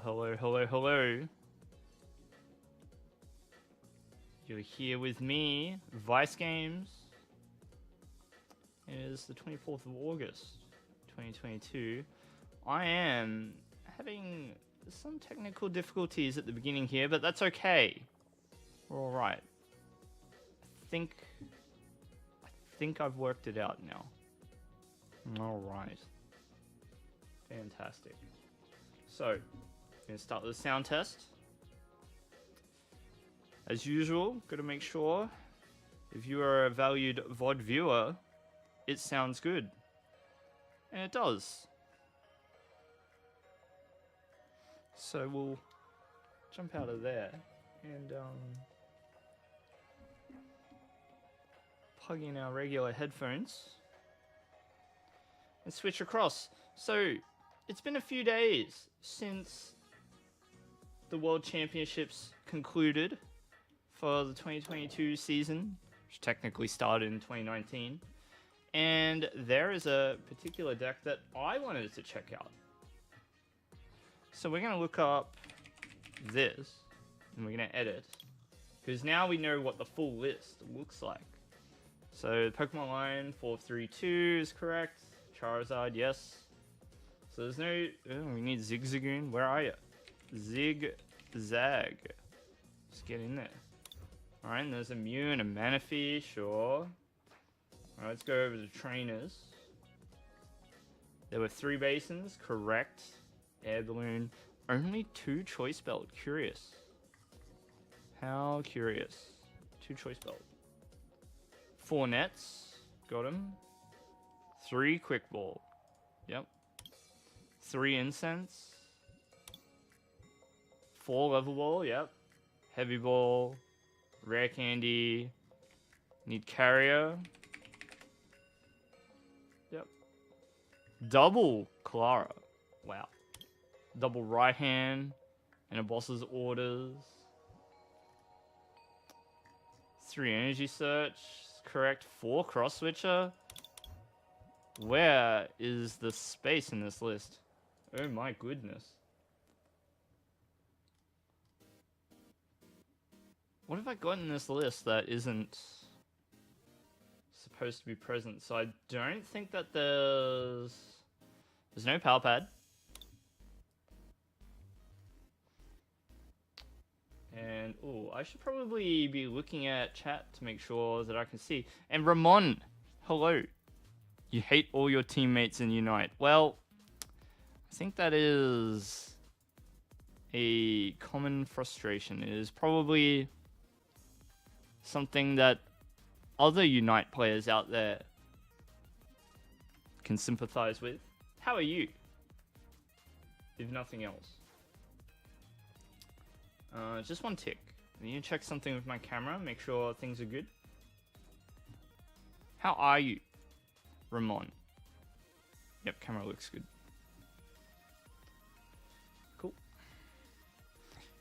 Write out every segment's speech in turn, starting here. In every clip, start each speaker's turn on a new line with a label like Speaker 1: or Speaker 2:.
Speaker 1: Well, hello, hello, hello. You're here with me, Vice Games. It is the 24th of August, 2022. I am having some technical difficulties at the beginning here, but that's okay. We're alright. I think I've worked it out now. Alright. Fantastic. So, I'm going to start with the sound test. As usual, got to make sure if you are a valued VOD viewer, it sounds good. And it does. So we'll jump out of there and plug in our regular headphones and switch across. So it's been a few days since the World Championships concluded for the 2022 season, which technically started in 2019. And there is a particular deck that I wanted to check out. So we're going to look up this, and we're going to edit, because now we know what the full list looks like. So Pokemon line 432 is correct. Charizard, yes. So there's no... Oh, we need Zigzagoon. Where are you? Zigzag. Just get in there. Alright, and there's a Mew and a Manaphy, sure. Alright, let's go over to trainers. There were 3 basins, correct. Air balloon. Only 2 choice belt. Curious. How curious. 2 choice belt. 4 nets. Got him. 3 quick ball. Yep. 3 incense. 4 level ball. Yep. Heavy ball. Rare candy. Need carrier. Yep. Double Clara. Wow. Double right hand. And a boss's orders. 3 energy search. Correct. 4 cross switcher. Where is the space in this list? Oh my goodness. What have I got in this list that isn't supposed to be present? So I don't think that there's no power pad. And, oh, I should probably be looking at chat to make sure that I can see. And Ramon, hello. You hate all your teammates and unite. Well, I think that is a common frustration. It is probably something that other Unite players out there can sympathize with. How are you? If nothing else. Just one tick. I need to check something with my camera, make sure things are good. How are you, Ramon? Yep, camera looks good. Cool.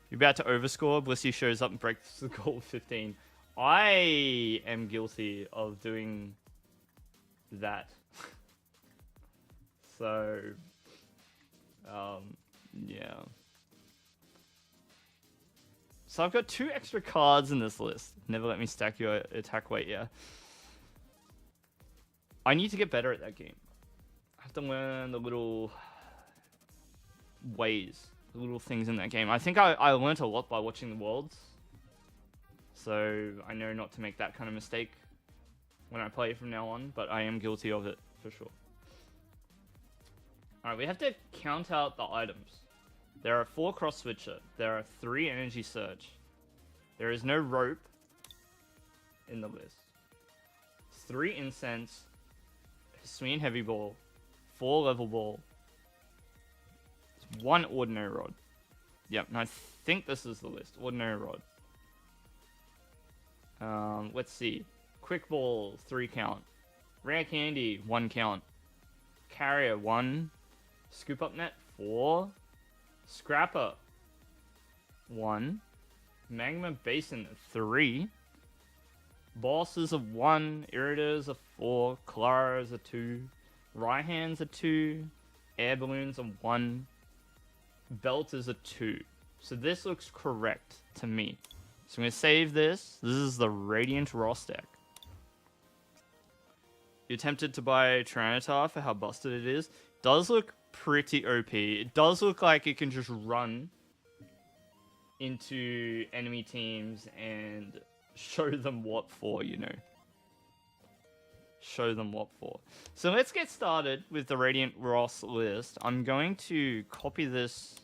Speaker 1: You're about to overscore. Blissey shows up and breaks the goal of 15. I am guilty of doing that. So, yeah. So I've got 2 extra cards in this list. Never let me stack your attack weight, yeah. I need to get better at that game. I have to learn the little ways, the little things in that game. I think I learned a lot by watching the Worlds. So I know not to make that kind of mistake when I play from now on, but I am guilty of it, for sure. Alright, we have to count out the items. There are 4 cross switcher. There are 3 energy surge. There is no rope in the list. 3 incense. Swing heavy ball. 4 level ball. 1 ordinary rod. Yep, and I think this is the list. Ordinary rod. Let's see. Quick ball, 3 count. Rare candy, 1 count. Carrier, 1. Scoop up net, 4. Scrapper, 1. Magma Basin, 3. Bosses of 1. Irritors of 4. Claras of 2. Raihan's of 2. Air Balloons of 1. belt is a 2. So this looks correct to me. So I'm going to save this. This is the Radiant Ross deck. You attempted to buy Tyranitar for how busted it is. Does look pretty OP. It does look like it can just run into enemy teams and show them what for, you know. Show them what for. So let's get started with the Radiant Ross list. I'm going to copy this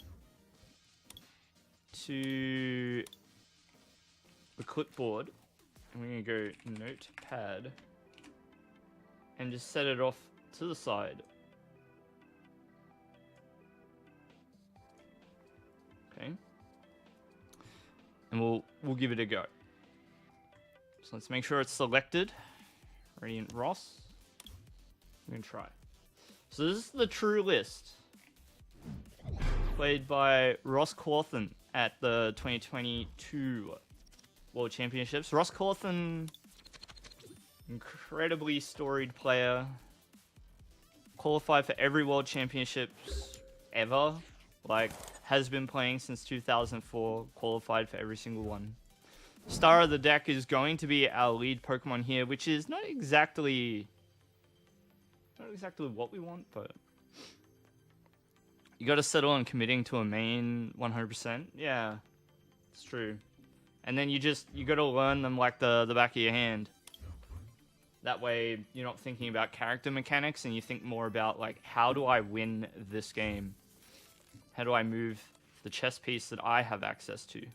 Speaker 1: to the clipboard. And we're going to go Notepad and just set it off to the side. Okay. And we'll give it a go. So let's make sure it's selected. Radiant Ross. I'm going to try. So this is the true list. Played by Ross Cawthon at the 2022 World Championships. Ross Cawthon, incredibly storied player. Qualified for every World Championships ever. Like, has been playing since 2004. Qualified for every single one. Star of the deck is going to be our lead Pokemon here, which is not exactly what we want, but you got to settle on committing to a main 100%. Yeah, it's true. And then you got to learn them like the back of your hand. That way, you're not thinking about character mechanics, and you think more about like, how do I win this game? How do I move the chess piece that I have access to?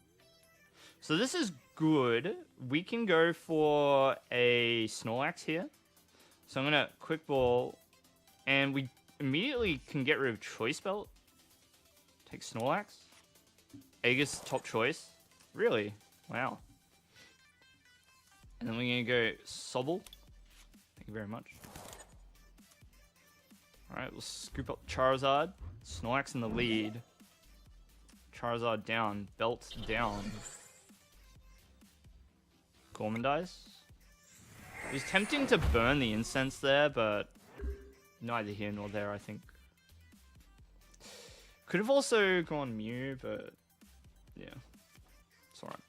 Speaker 1: So this is good. We can go for a Snorlax here. So I'm going to Quick Ball. And we immediately can get rid of Choice Belt. Take Snorlax. Aegis top choice. Really? Wow. And then we're going to go Sobble. Thank you very much. Alright, we'll scoop up Charizard. Snorlax in the lead. Charizard down. Belt down. Gormandize. It was tempting to burn the incense there, but neither here nor there, I think. Could have also gone Mew, but yeah. It's alright.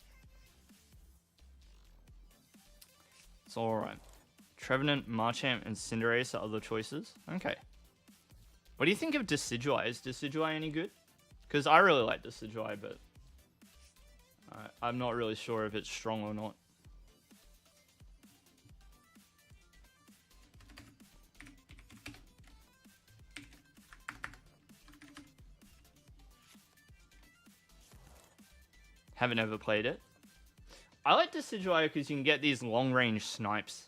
Speaker 1: It's alright. Trevenant, Marchant, and Cinderace are other choices. Okay. What do you think of Decidueye? Is Decidueye any good? Because I really like Decidueye, but I'm not really sure if it's strong or not. Haven't ever played it. I like Decidueye because you can get these long-range snipes.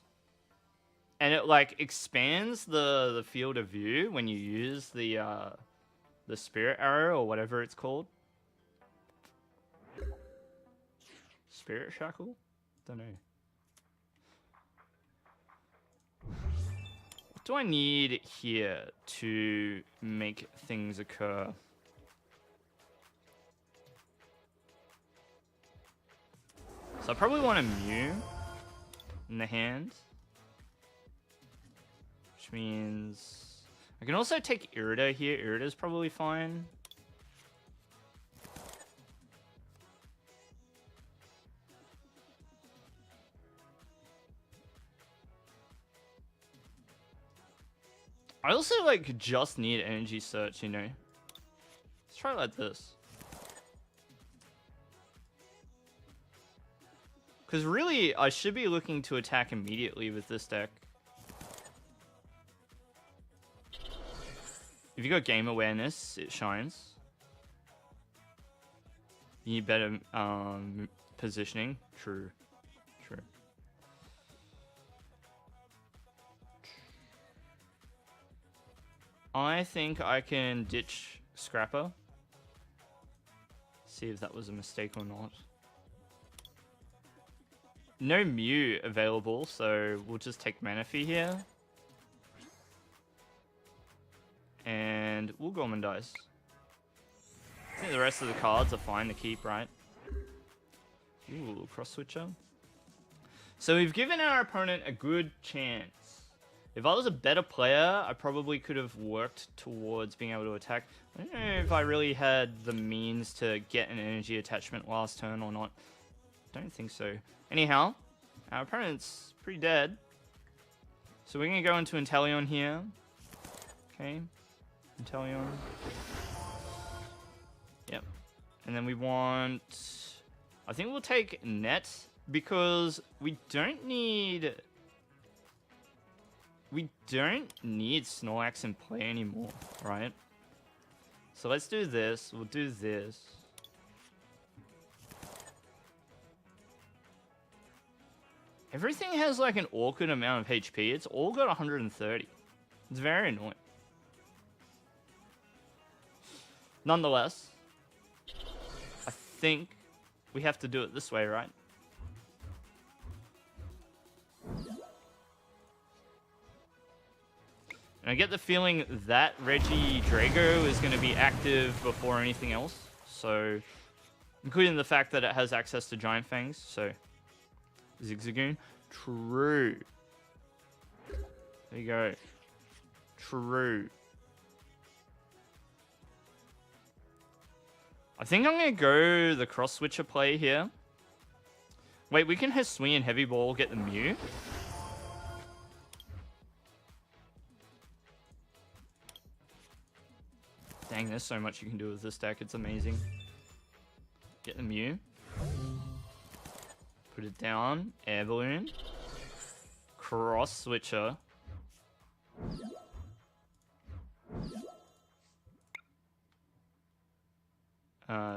Speaker 1: And it, like, expands the field of view when you use the Spirit Arrow or whatever it's called. Spirit Shackle? Don't know. What do I need here to make things occur? So I probably want a Mew in the hand. Which means I can also take Irida here. Irida's probably fine. I also like just need energy search, you know. Let's try it like this. Because really, I should be looking to attack immediately with this deck. If you got game awareness, it shines. You need better positioning. True. True. I think I can ditch Scrapper. See if that was a mistake or not. No Mew available, so we'll just take Manaphy here. And we'll Gormandize. I think the rest of the cards are fine to keep, right? Ooh, cross switcher. So we've given our opponent a good chance If I was a better player, I probably could have worked towards being able to attack. I don't know if I really had the means to get an energy attachment last turn or not. Don't think so. Anyhow, our opponent's pretty dead. So we're going to go into Inteleon here. Okay. Inteleon. Yep. And then we want... I think we'll take Net because we don't need Snorlax in play anymore, right? So let's do this. We'll do this. Everything has like an awkward amount of HP. It's all got 130. It's very annoying. Nonetheless, I think we have to do it this way, right? And I get the feeling that Regidrago is going to be active before anything else. So, including the fact that it has access to Giant Fangs. So, Zigzagoon. True. There you go. True. I think I'm going to go the cross switcher play here. Wait, we can Hisui and Heavy Ball get the Mew. Dang, there's so much you can do with this deck. It's amazing. Get the Mew. Put it down. Air Balloon. Cross switcher.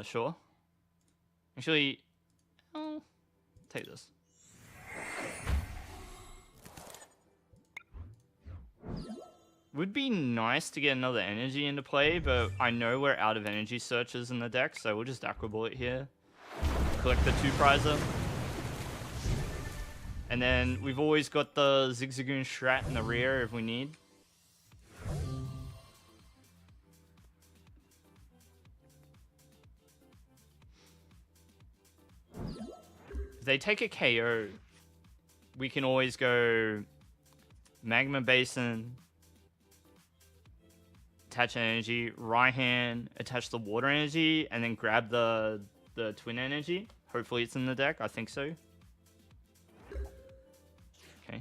Speaker 1: Sure. Actually, I'll take this. Would be nice to get another energy into play, but I know we're out of energy searches in the deck, so we'll just Aqua Bullet here. Collect the 2-prizer. And then we've always got the Zigzagoon Strat in the rear if we need. If they take a KO, we can always go Magma Basin, attach energy, right hand, attach the water energy, and then grab the twin energy. Hopefully it's in the deck. I think so. Okay.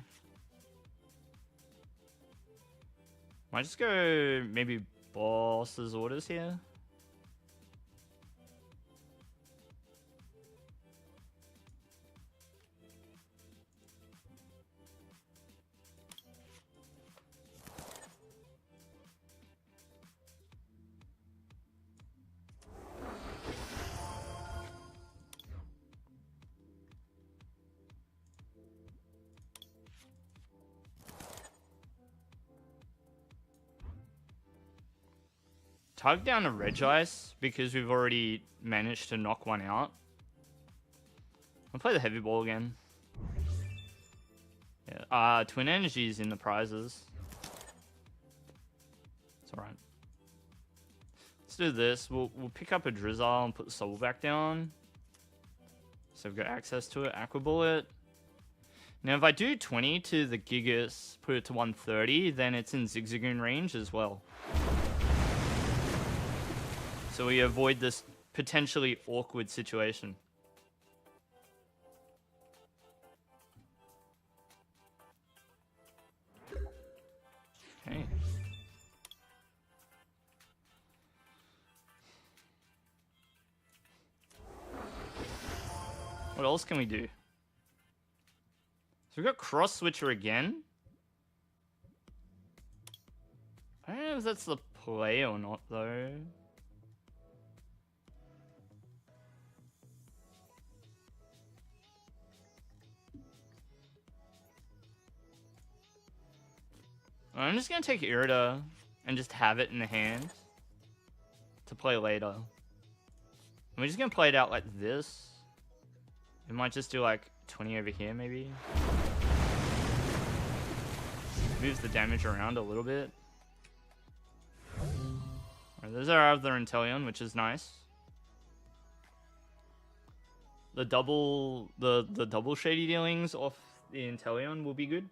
Speaker 1: Might just go maybe boss's orders here. Tug down a Regice because we've already managed to knock one out. I'll play the Heavy Ball again. Yeah, Twin Energy's in the prizes. It's alright. Let's do this. We'll pick up a Drizzle and put the Soul back down. So we've got access to it. Aqua Bullet. Now if I do 20 to the Gigas, put it to 130, then it's in Zigzagoon range as well. So we avoid this potentially awkward situation. Okay. What else can we do? So we've got Cross Switcher again. I don't know if that's the play or not though. I'm just going to take Irida and just have it in the hand to play later. And we're just going to play it out like this. We might just do like 20 over here maybe. Moves the damage around a little bit. Alright, there's our other Inteleon, which is nice. The double shady dealings off the Inteleon will be good.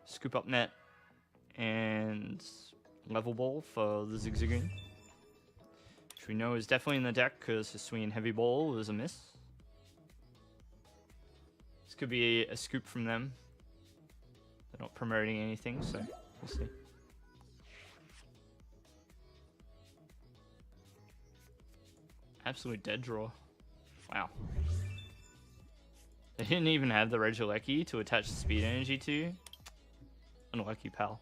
Speaker 1: Scoop Up Net and Level Ball for the Zigzagoon, which we know is definitely in the deck because Hisui and Heavy Ball was a miss. This could be a scoop from them. They're not promoting anything, so we'll see. Absolute dead draw. Wow. They didn't even have the Regieleki to attach the speed energy to. Unlucky, pal.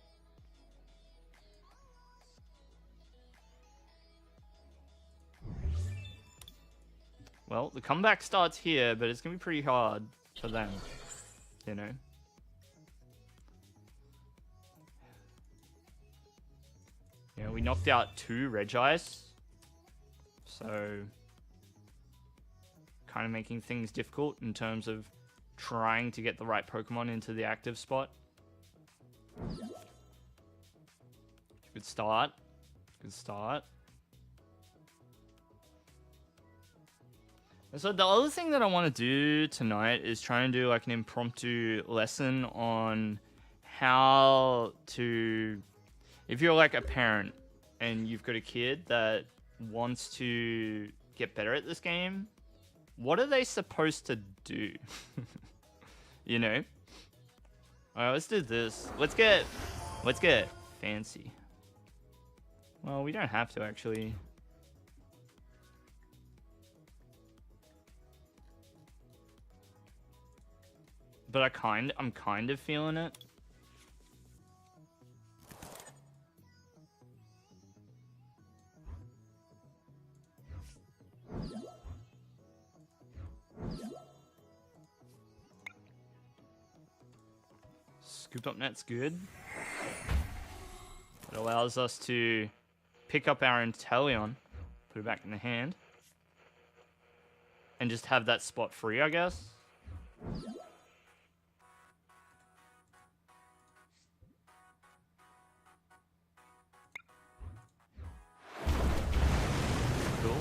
Speaker 1: Well, the comeback starts here, but it's going to be pretty hard for them, you know. Yeah, we knocked out 2 Regice, so kind of making things difficult in terms of trying to get the right Pokemon into the active spot. Good start. Good start. So the other thing that I want to do tonight is try and do like an impromptu lesson on how to, if you're like a parent and you've got a kid that wants to get better at this game, what are they supposed to do? You know? Alright, let's do this. Let's get fancy. Well, we don't have to actually. But I'm kind of feeling it. Scoop Up Net's good. It allows us to pick up our Inteleon, put it back in the hand, and just have that spot free, I guess. Cool.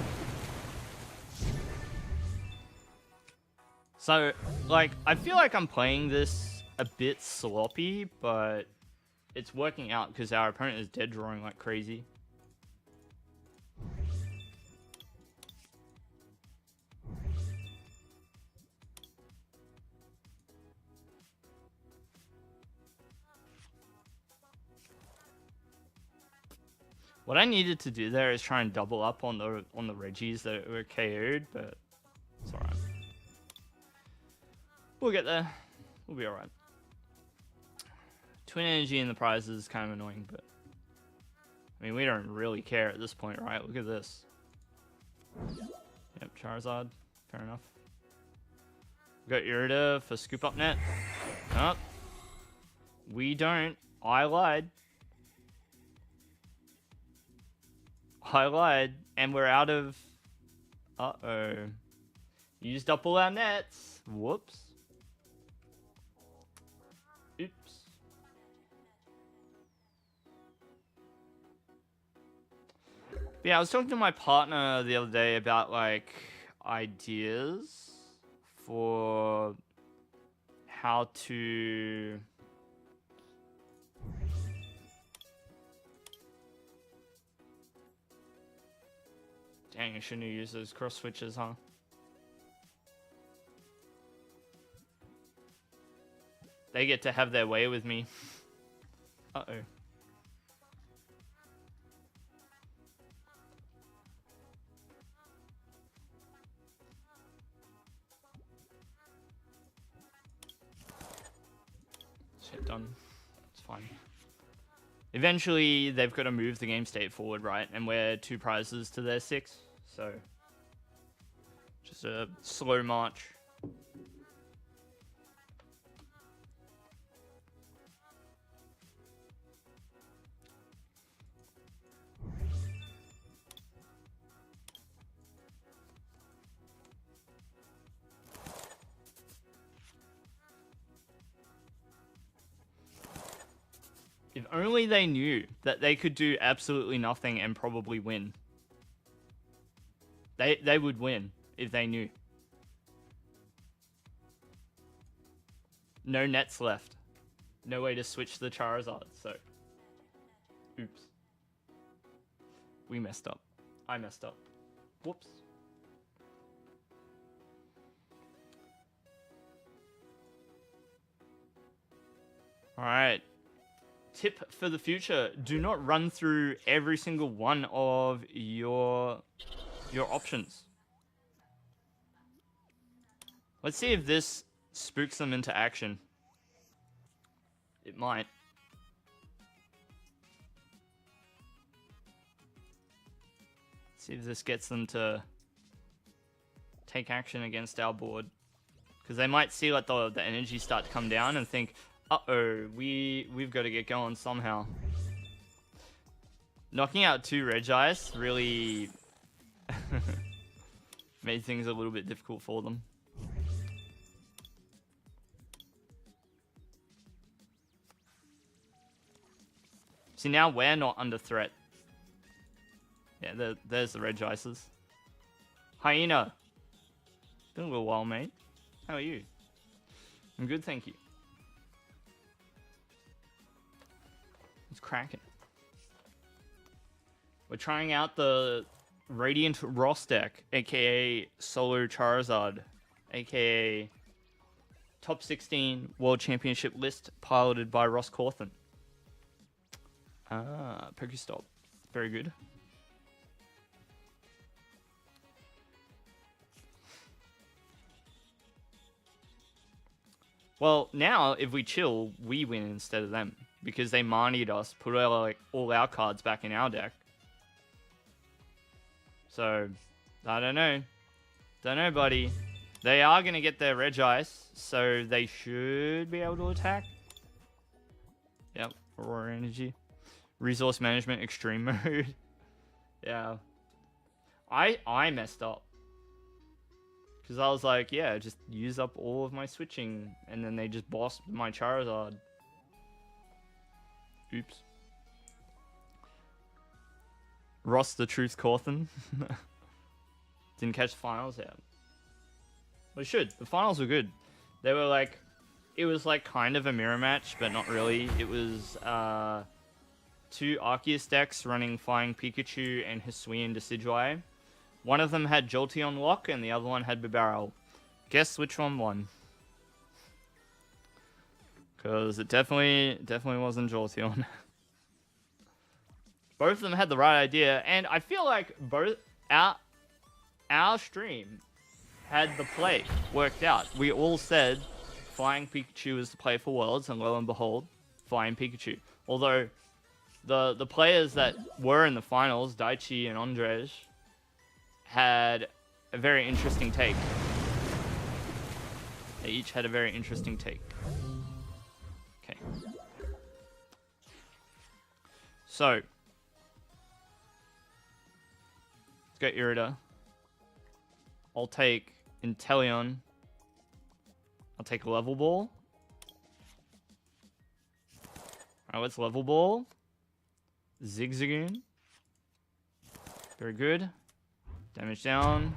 Speaker 1: So, like, I feel like I'm playing this a bit sloppy, but it's working out because our opponent is dead drawing like crazy. What I needed to do there is try and double up on the Regis that were KO'd, but it's alright. We'll get there. We'll be alright. Twin Energy in the prizes is kind of annoying, but I mean, we don't really care at this point, right? Look at this. Yep, Charizard. Fair enough. We got Irida for Scoop Up Net. Nope. We don't. I lied. I lied. And we're out of... Uh-oh. Used up all our nets. Whoops. Oops. Yeah, I was talking to my partner the other day about, like, ideas for how to... Dang, I shouldn't have used those cross switches, huh? They get to have their way with me. Uh-oh. Shit, done. It's fine. Eventually, they've got to move the game state forward, right? And we're 2 prizes to their 6. So, just a slow march. If only they knew that they could do absolutely nothing and probably win. They would win if they knew. No nets left. no way to switch the Charizard, so... Oops. We messed up. I messed up. Whoops. Alright. Tip for the future. Do not run through every single one of your options. Let's see if this spooks them into action. It might. See if this gets them to take action against our board. Because they might see like the energy start to come down and think, uh-oh, we've got to get going somehow. Knocking out 2 Regice really made things a little bit difficult for them. See, now we're not under threat. Yeah, there's the Regices. Hyena. Been a little while, mate. How are you? I'm good, thank you. It's cracking. We're trying out the Radiant Ross deck, aka Solo Charizard, aka Top 16 World Championship list piloted by Ross Cawthon. Ah, Pokestop. Very good. Well, now if we chill, we win instead of them. Because they manied us, put all our cards back in our deck. So, I don't know. Don't know, buddy. They are going to get their Regice, so they should be able to attack. Yep, Aurora Energy. Resource Management Extreme Mode. Yeah. I messed up. Because I was like, yeah, just use up all of my switching. And then they just bossed my Charizard. Oops. Ross the Truth Cawthon. Didn't catch the finals yet. We should. The finals were good. They were like... It was like kind of a mirror match, but not really. It was 2 Arceus decks running Flying Pikachu and Hisuian Decidueye. One of them had Jolteon lock, and the other one had Bibarel. Guess which one won? Because it definitely wasn't Jolteon. Both of them had the right idea, and I feel like both our stream had the play worked out. We all said Flying Pikachu is the play for Worlds, and lo and behold, Flying Pikachu. Although the players that were in the finals, Daichi and Andrej, had a very interesting take. They each had a very interesting take. Okay. So, let's go Irida. I'll take Inteleon. I'll take Level Ball. Alright, let's Level Ball. Zigzagoon. Very good. Damage down.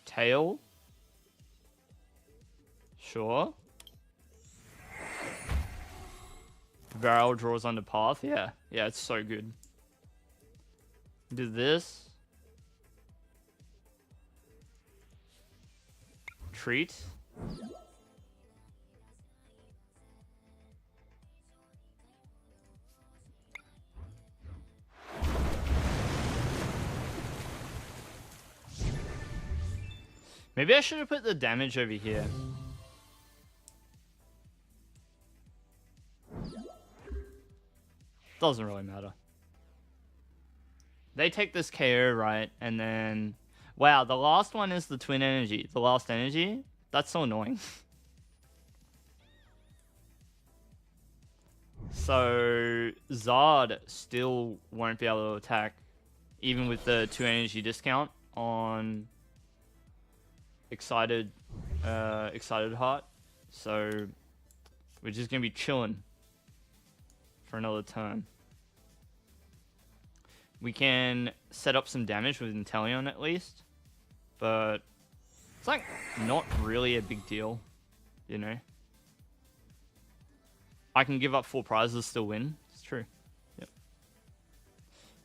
Speaker 1: Tail. Sure. Barrel draws under path. Yeah. Yeah, it's so good. Do this. Treat. Maybe I should have put the damage over here. Doesn't really matter. They take this KO, right? And then... Wow, the last one is the Twin Energy. The last energy? That's so annoying. So... Zard still won't be able to attack. Even with the 2 energy discount on... Excited Heart. So... We're just gonna be chilling. For another turn. We can set up some damage with Inteleon at least. But It's like not really a big deal, you know. I can give up 4 prizes, still win. It's true. Yep.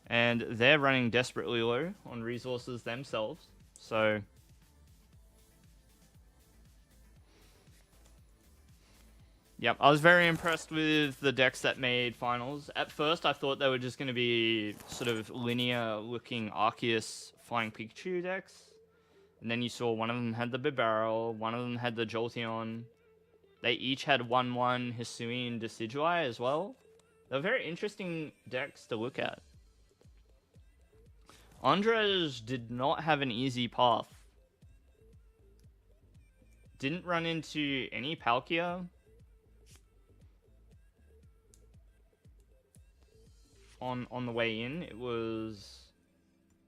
Speaker 1: And they're running desperately low on resources themselves, so yep, I was very impressed with the decks that made finals. At first, I thought they were just going to be sort of linear-looking Arceus Flying Pikachu decks. And then you saw one of them had the Bibarel, one of them had the Jolteon. They each had 1/1 Hisuian Decidueye as well. They're very interesting decks to look at. Andres did not have an easy path. Didn't run into any Palkia. On the way in, it was...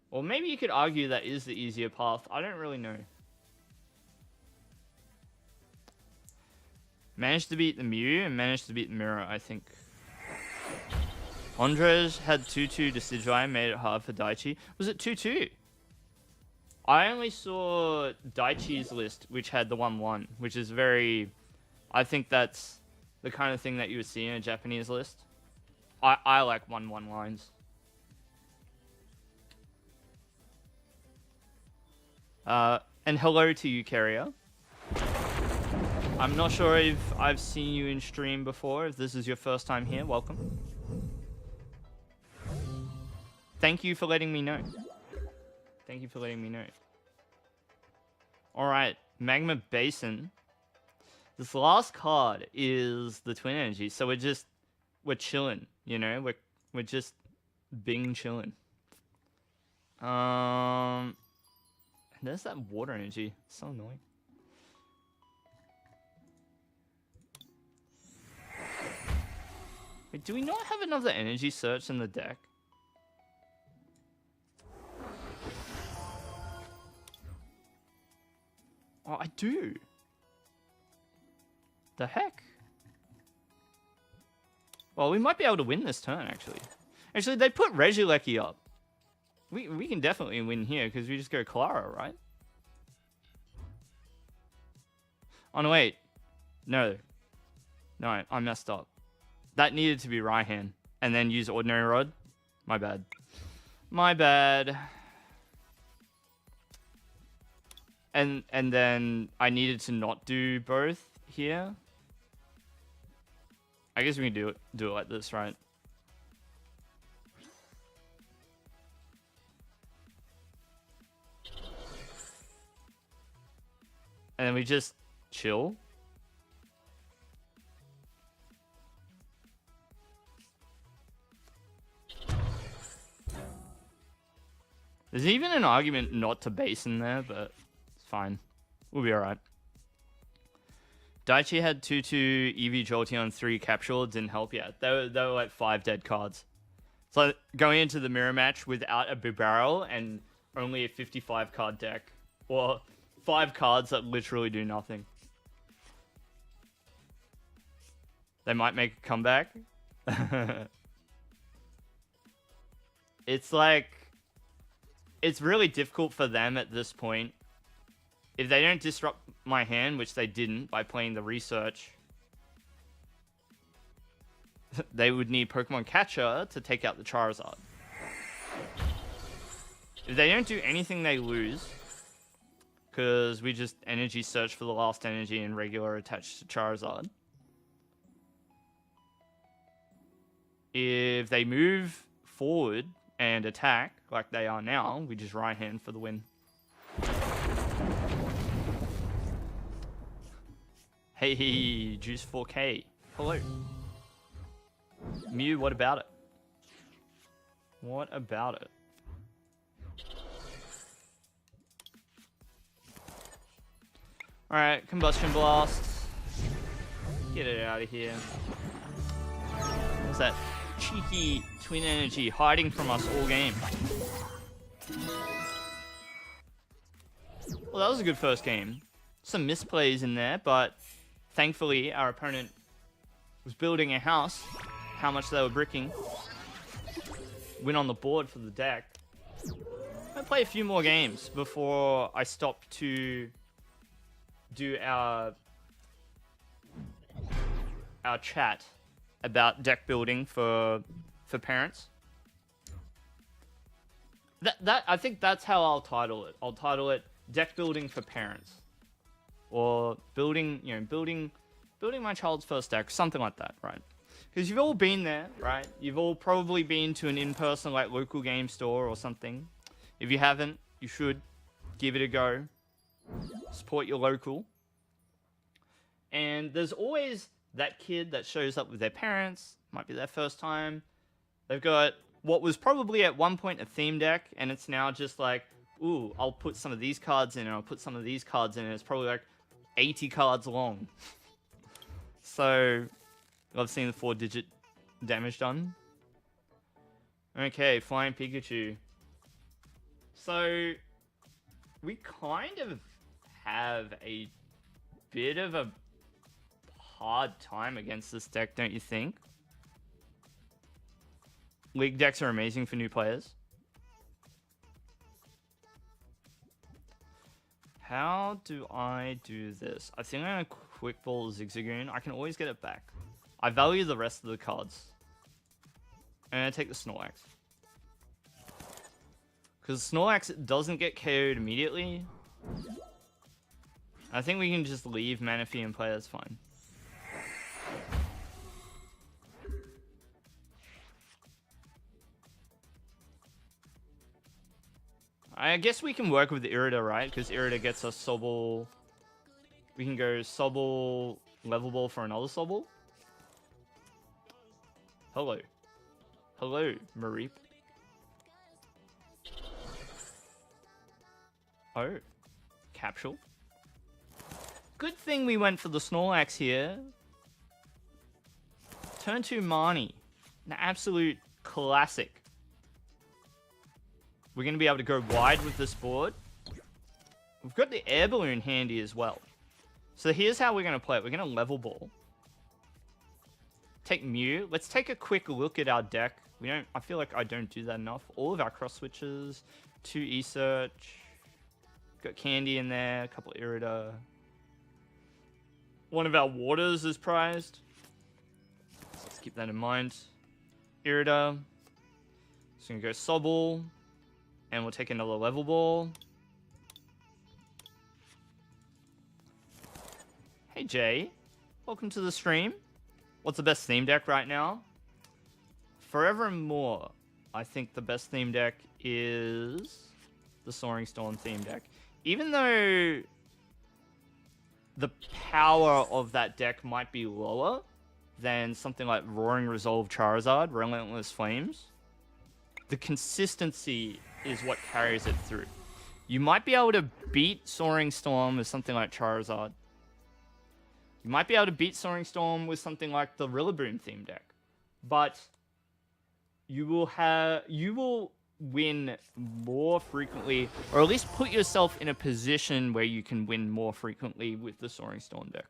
Speaker 1: Well, maybe you could argue that is the easier path. I don't really know. Managed to beat the Mew and managed to beat the Mirror, I think. Andres had 2-2 Decidueye, made it hard for Daichi. Was it 2-2? I only saw Daichi's list, which had the 1-1, which is very... I think that's the kind of thing that you would see in a Japanese list. I like 1-1 lines. And hello to you, Carrier. I'm not sure if I've seen you in stream before. If this is your first time here, welcome. Thank you for letting me know. Thank you for letting me know. Alright, Magma Basin. This last card is the Twin Energy, so we're chilling, you know? We're just bing chilling. There's that Water Energy. It's so annoying. Wait, do we not have another energy search in the deck? Oh, I do. The heck? Well, we might be able to win this turn, actually. Actually, they put Regieleki up. We can definitely win here, because we just go Clara, right? Oh, no, wait. No. No, I messed up. That needed to be Raihan. And then use Ordinary Rod. My bad. My bad. And then I needed to not do both here. I guess we can do it like this, right? And then we just chill. There's even an argument not to base in there, but it's fine. We'll be alright. Daichi had 2-2 Eevee Jolteon 3 Capsule. Didn't help yet. They were like 5 dead cards. So going into the mirror match without a Bibarel and only a 55 card deck. Or 5 cards that literally do nothing. They might make a comeback. It's like... It's really difficult for them at this point. If they don't disrupt my hand, which they didn't by playing the research, they would need Pokemon Catcher to take out the Charizard. If they don't do anything, they lose. Because we just energy search for the last energy and regular attached to Charizard. If they move forward and attack, like they are now, we just right hand for the win. Hey, Juice 4K. Hello. Mew, what about it? What about it? Alright, Combustion Blast. Get it out of here. What's that cheeky Twin Energy hiding from us all game? Well, that was a good first game. Some misplays in there, but thankfully our opponent was building a house. How much they were bricking. Win on the board for the deck. I'll play a few more games before I stop to do our chat about deck building for parents. That I think that's how I'll title it. I'll title it Deck Building for Parents, or building my child's first deck, something like that, right? Because you've all been there, right? You've all probably been to an in-person like local game store or something. If you haven't, you should give it a go. Support your local. And there's always that kid that shows up with their parents. Might be their first time. They've got what was probably at one point a theme deck, and it's now just like, ooh, I'll put some of these cards in, and I'll put some of these cards in, and it's probably like 80 cards long. So, I've seen the 4-digit damage done. Okay, Flying Pikachu. So, we kind of have a bit of a hard time against this deck, don't you think? League decks are amazing for new players. How do I do this? I think I'm going to Quick Ball Zigzagoon. I can always get it back. I value the rest of the cards. I'm going to take the Snorlax. Because Snorlax doesn't get KO'd immediately. I think we can just leave Manaphy and play, that's fine. I guess we can work with Irida, right? Because Irida gets us Sobble. We can go Sobble, Level Ball for another Sobble. Hello. Hello, Mareep. Oh. Capsule. Good thing we went for the Snorlax here. Turn 2 Marnie. An absolute classic. We're going to be able to go wide with this board. We've got the Air Balloon handy as well. So here's how we're going to play it. We're going to Level Ball. Take Mew. Let's take a quick look at our deck. I feel like I don't do that enough. All of our cross switches. 2 E-Search. Got Candy in there. A couple of Irida. One of our waters is prized. So let's keep that in mind. Irida. Just going to go Sobble. And we'll take another Level Ball. Hey Jay, welcome to the stream. What's the best theme deck right now? Forevermore, I think the best theme deck is the Soaring Storm theme deck. Even though the power of that deck might be lower than something like Roaring Resolve Charizard, Relentless Flames, the consistency is what carries it through. You might be able to beat Soaring Storm with something like Charizard. You might be able to beat Soaring Storm with something like the Rillaboom theme deck. But you will win more frequently, or at least put yourself in a position where you can win more frequently with the Soaring Storm deck.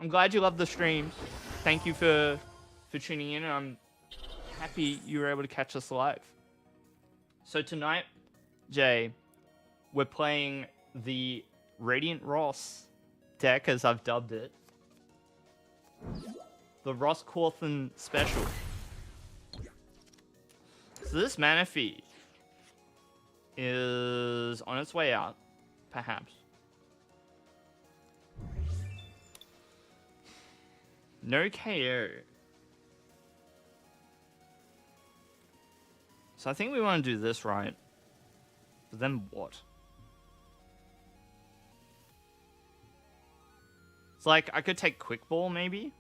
Speaker 1: I'm glad you love the streams. Thank you for tuning in, and I'm happy you were able to catch us live. So tonight, Jay, we're playing the Radiant Ross deck, as I've dubbed it. The Ross Corthan Special. So this Manaphy is on its way out, perhaps. No KO. So I think we want to do this right. But then what? It's like, I could take Quick Ball, maybe?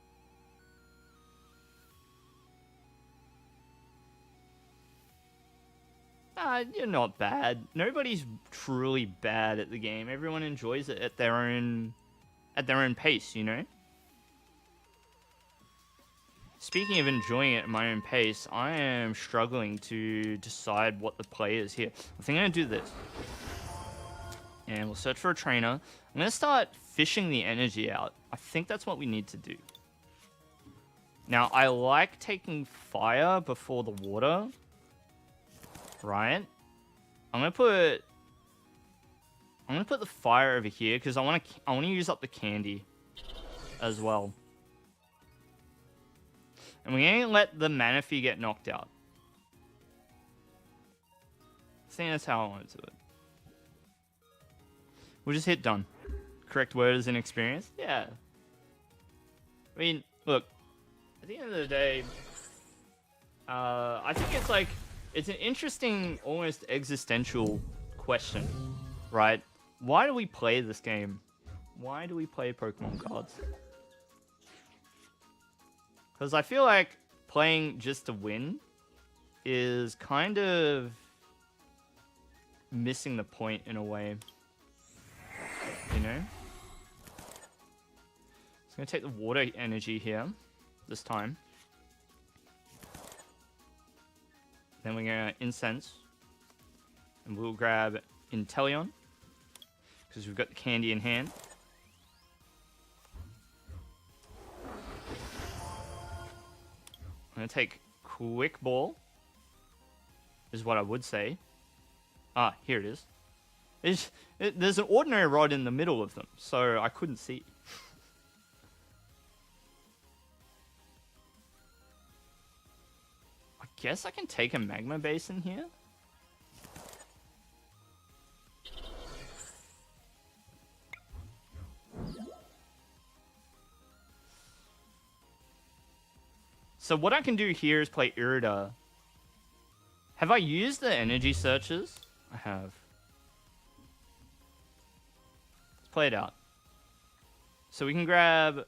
Speaker 1: You're not bad. Nobody's truly bad at the game. Everyone enjoys it at their own pace, you know? Speaking of enjoying it at my own pace, I am struggling to decide what the play is here. I think I'm going to do this. And we'll search for a trainer. I'm going to start fishing the energy out. I think that's what we need to do. Now, I like taking fire before the water. Right? I'm going to put I'm gonna put the fire over here because I want to use up the candy as well. And we ain't let the Manaphy get knocked out. I think that's how I want to do it. We'll just hit done. Correct word is inexperience? Yeah. I mean, look, at the end of the day, I think it's like, it's an interesting, almost existential question, right? Why do we play this game? Why do we play Pokemon cards? Because I feel like playing just to win is kind of missing the point in a way. You know? It's going to take the water energy here this time. Then we're going to incense. And we'll grab Inteleon. Because we've got the candy in hand. I'm going to take Quick Ball. Is what I would say. Ah, here it is. There's an ordinary rod in the middle of them. So I couldn't see. I guess I can take a Magma Basin here. So what I can do here is play Irida. Have I used the energy searches? I have. Let's play it out. So we can grab...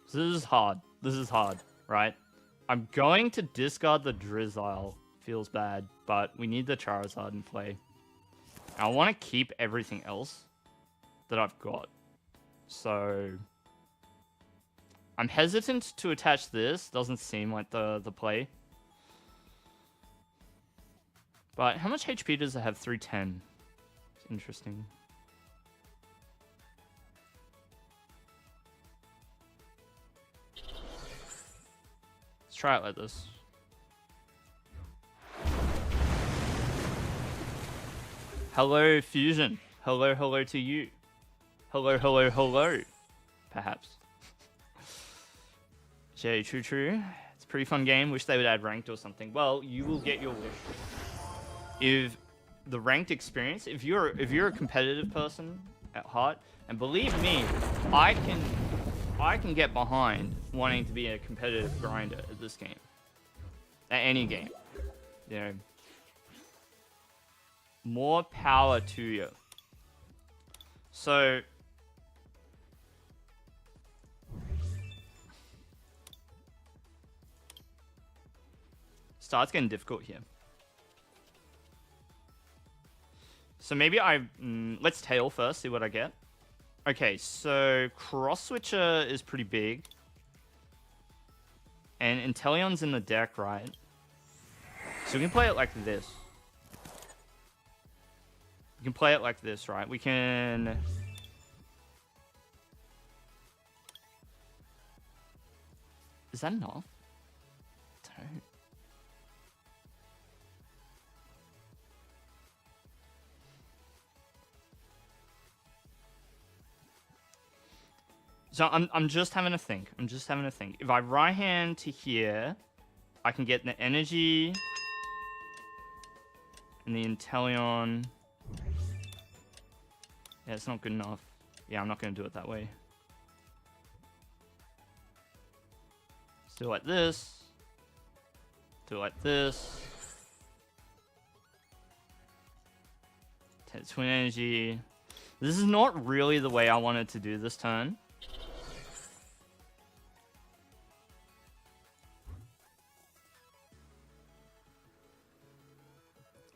Speaker 1: So this is hard. This is hard, right? I'm going to discard the Drizzile. Feels bad, but we need the Charizard in play. I want to keep everything else that I've got. So I'm hesitant to attach this. Doesn't seem like the play. But how much HP does it have? 310. It's interesting. Let's try it like this. Hello, Fusion. Hello, hello to you. Hello, hello, hello. Perhaps. Jay, true. It's a pretty fun game. Wish they would add ranked or something. Well, you will get your wish. If the ranked experience, if you're a competitive person at heart, and believe me, I can get behind wanting to be a competitive grinder at this game. At any game. You know. More power to you. So starts getting difficult here. So maybe let's tail first, see what I get. Okay, so Cross Switcher is pretty big. And Inteleon's in the deck, right? So we can play it like this. We can play it like this, right? We can... Is that enough? Don't. So I'm just having a think. I'm just having a think. If I right hand to here, I can get the energy and the Inteleon. Yeah, it's not good enough. Yeah, I'm not going to do it that way. Let's do it like this. Do it like this. Twin energy. This is not really the way I wanted to do this turn.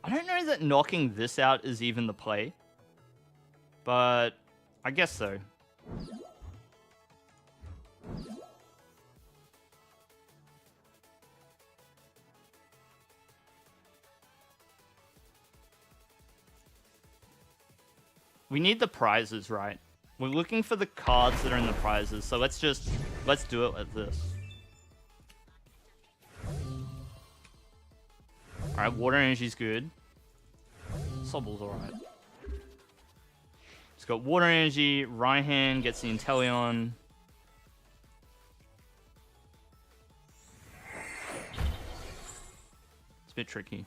Speaker 1: I don't know that knocking this out is even the play. But I guess so. We need the prizes, right? We're looking for the cards that are in the prizes, so let's do it like this. Alright, water energy's good. Sobble's alright. It's got water energy, Raihan gets the Inteleon. It's a bit tricky.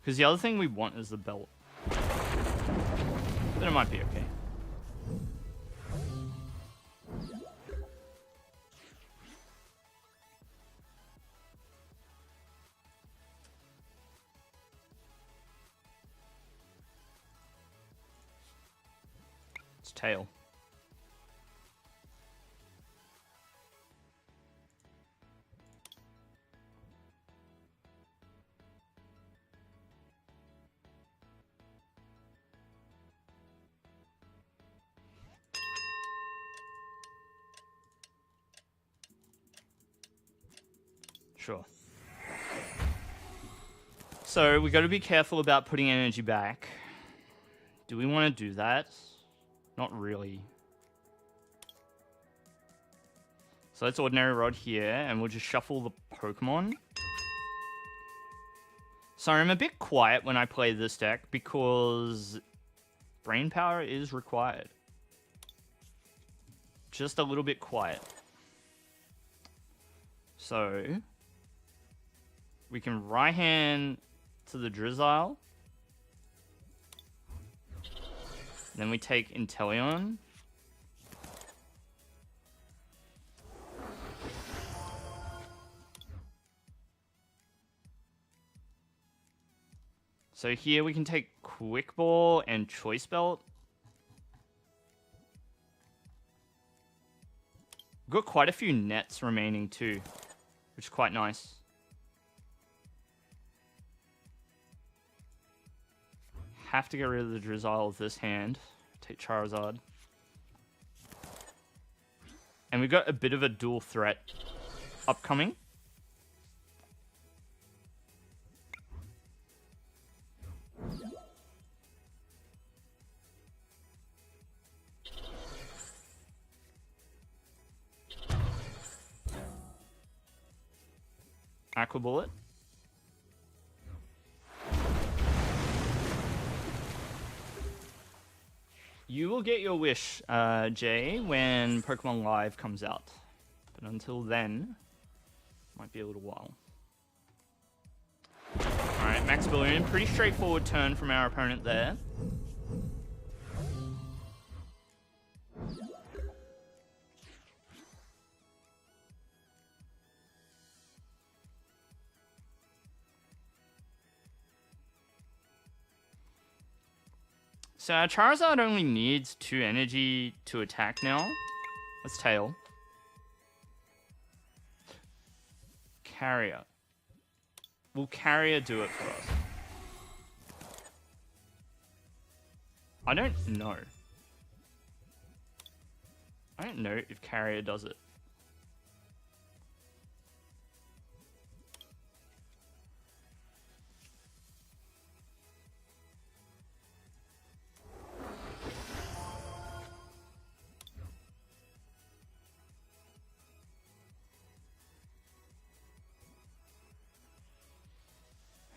Speaker 1: Because the other thing we want is the belt. But it might be okay. It's tail. Sure. So we got to be careful about putting energy back. Do we want to do that? Not really. So let's Ordinary Rod here, and we'll just shuffle the Pokemon. Sorry, I'm a bit quiet when I play this deck because brain power is required. Just a little bit quiet. So we can Raihan to the Drizzile. Then we take Inteleon. So here we can take Quick Ball and Choice Belt. We've got quite a few nets remaining too, which is quite nice. Have to get rid of the Drizzile with this hand. Take Charizard. And we've got a bit of a dual threat upcoming. Aqua Bullet. You will get your wish, Jay, when Pokemon Live comes out. But until then, might be a little while. Alright, Max Billion. Pretty straightforward turn from our opponent there. So our Charizard only needs 2 energy to attack now. Let's Tail. Carrier. Will Carrier do it for us? I don't know. I don't know if Carrier does it.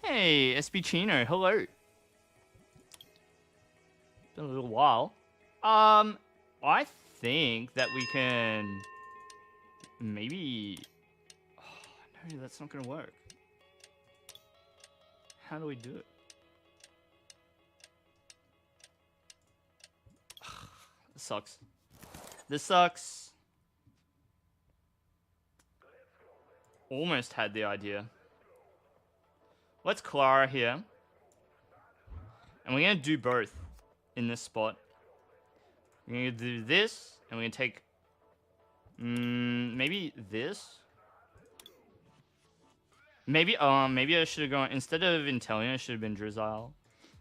Speaker 1: Hey, SB Chino, hello. Been a little while. I think that we can maybe. Oh, no, that's not gonna work. How do we do it? This sucks. This sucks. Almost had the idea. Let's Clara here. And we're going to do both in this spot. We're going to do this, and we're going to take... maybe this? Maybe I should have gone... Instead of Inteleon, it should have been Drizzile.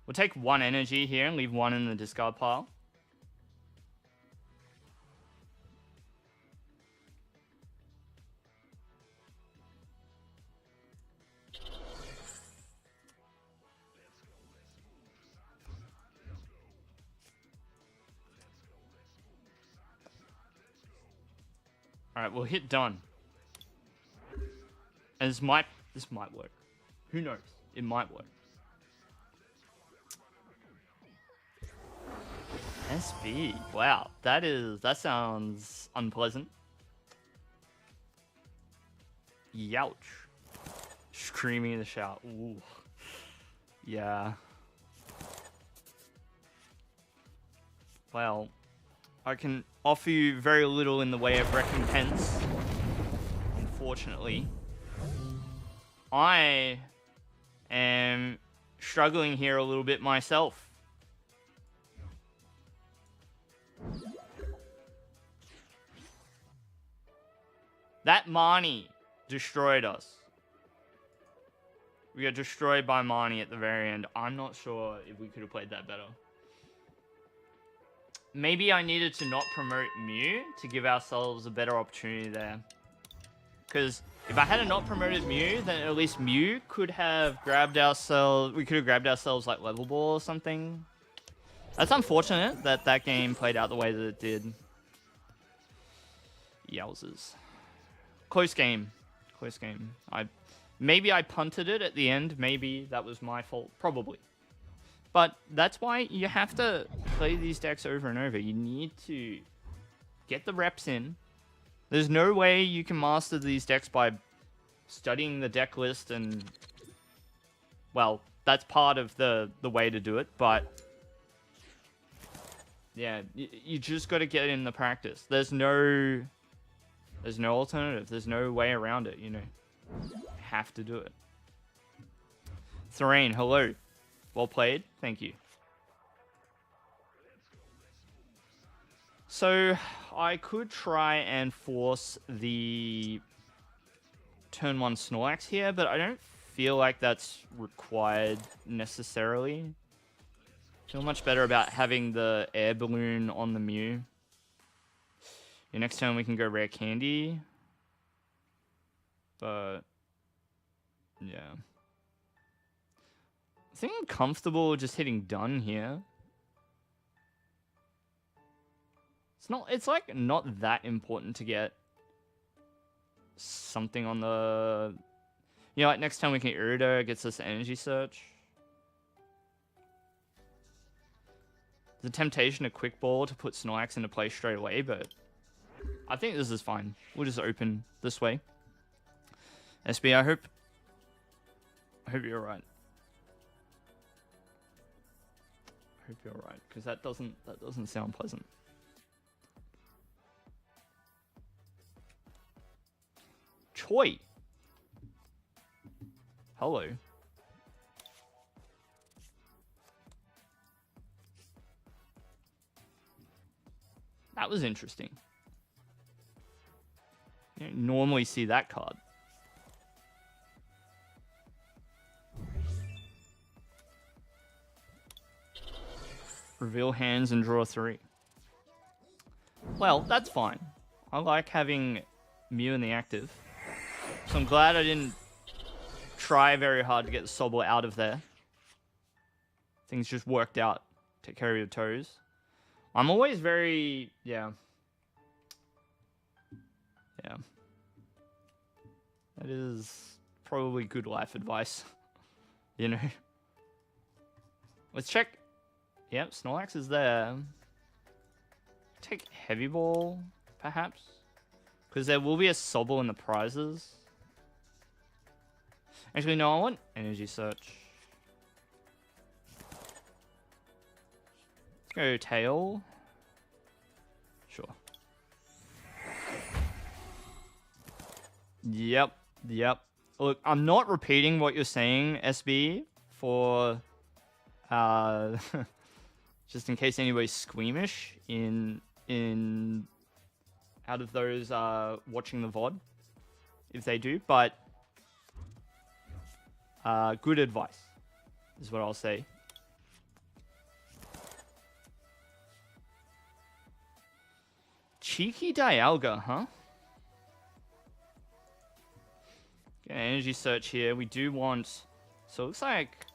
Speaker 1: We'll take 1 energy here and leave 1 in the discard pile. Alright, we'll hit done. And this might work. Who knows? It might work. SB. Wow, that sounds unpleasant. Youch. Screaming in the shower. Ooh. Yeah. Well, I can offer you very little in the way of recompense. Unfortunately. I am struggling here a little bit myself. That Marnie destroyed us. We got destroyed by Marnie at the very end. I'm not sure if we could have played that better. Maybe I needed to not promote Mew to give ourselves a better opportunity there. Because if I had not promoted Mew, then at least Mew could have grabbed ourselves... We could have grabbed ourselves like Level Ball or something. That's unfortunate that that game played out the way that it did. Yowzers. Close game. Close game. Maybe I punted it at the end. Maybe that was my fault. Probably. But that's why you have to play these decks over and over. You need to get the reps in. There's no way you can master these decks by studying the deck list and... Well, that's part of the way to do it, but... Yeah, you just got to get in the practice. There's no alternative. There's no way around it, you know. Have to do it. Thrain, hello. Well played. Thank you. So, I could try and force the turn 1 Snorlax here, but I don't feel like that's required necessarily. I feel much better about having the air balloon on the Mew. Yeah, next turn we can go Rare Candy. But, yeah. I think I'm comfortable just hitting done here. It's like not that important to get something on the... You know, like next time we can Irida, it gets us Energy Search. The temptation to Quick Ball to put Snorlax into play straight away, but I think this is fine. We'll just open this way. SB, I hope you're right. I hope you're right, because that doesn't sound pleasant. Choi. Hello. That was interesting. You don't normally see that card. Reveal hands and draw 3. Well, that's fine. I like having Mew in the active. So I'm glad I didn't try very hard to get the Sobble out of there. Things just worked out. Take care of your toes. I'm always very... Yeah. Yeah. That is probably good life advice. You know? Let's check... Yep, Snorlax is there. Take Heavy Ball, perhaps? Because there will be a Sobble in the prizes. Actually, no, I want Energy Search. Let's go Tail. Sure. Yep. Look, I'm not repeating what you're saying, SB, for... just in case anybody's squeamish in out of those watching the VOD, if they do, but good advice is what I'll say. Cheeky Dialga, huh? Get an Energy Search here. We do want... So it looks like...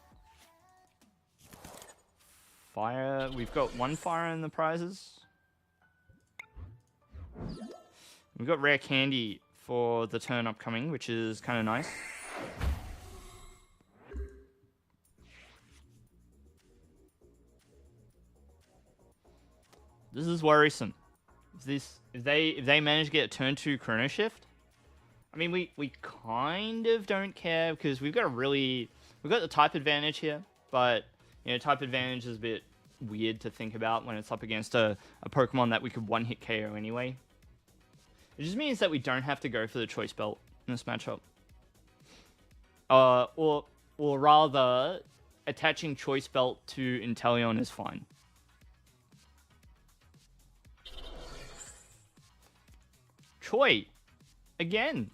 Speaker 1: Fire. We've got 1 fire in the prizes. We've got rare candy for the turn upcoming, which is kind of nice. This is worrisome. If they manage to get a turn 2 Chrono Shift, I mean we kind of don't care because we've got the type advantage here, but you know, type advantage is a bit weird to think about when it's up against a Pokemon that we could one-hit KO anyway. It just means that we don't have to go for the Choice Belt in this matchup. Or rather, attaching Choice Belt to Inteleon is fine. Choi! Again!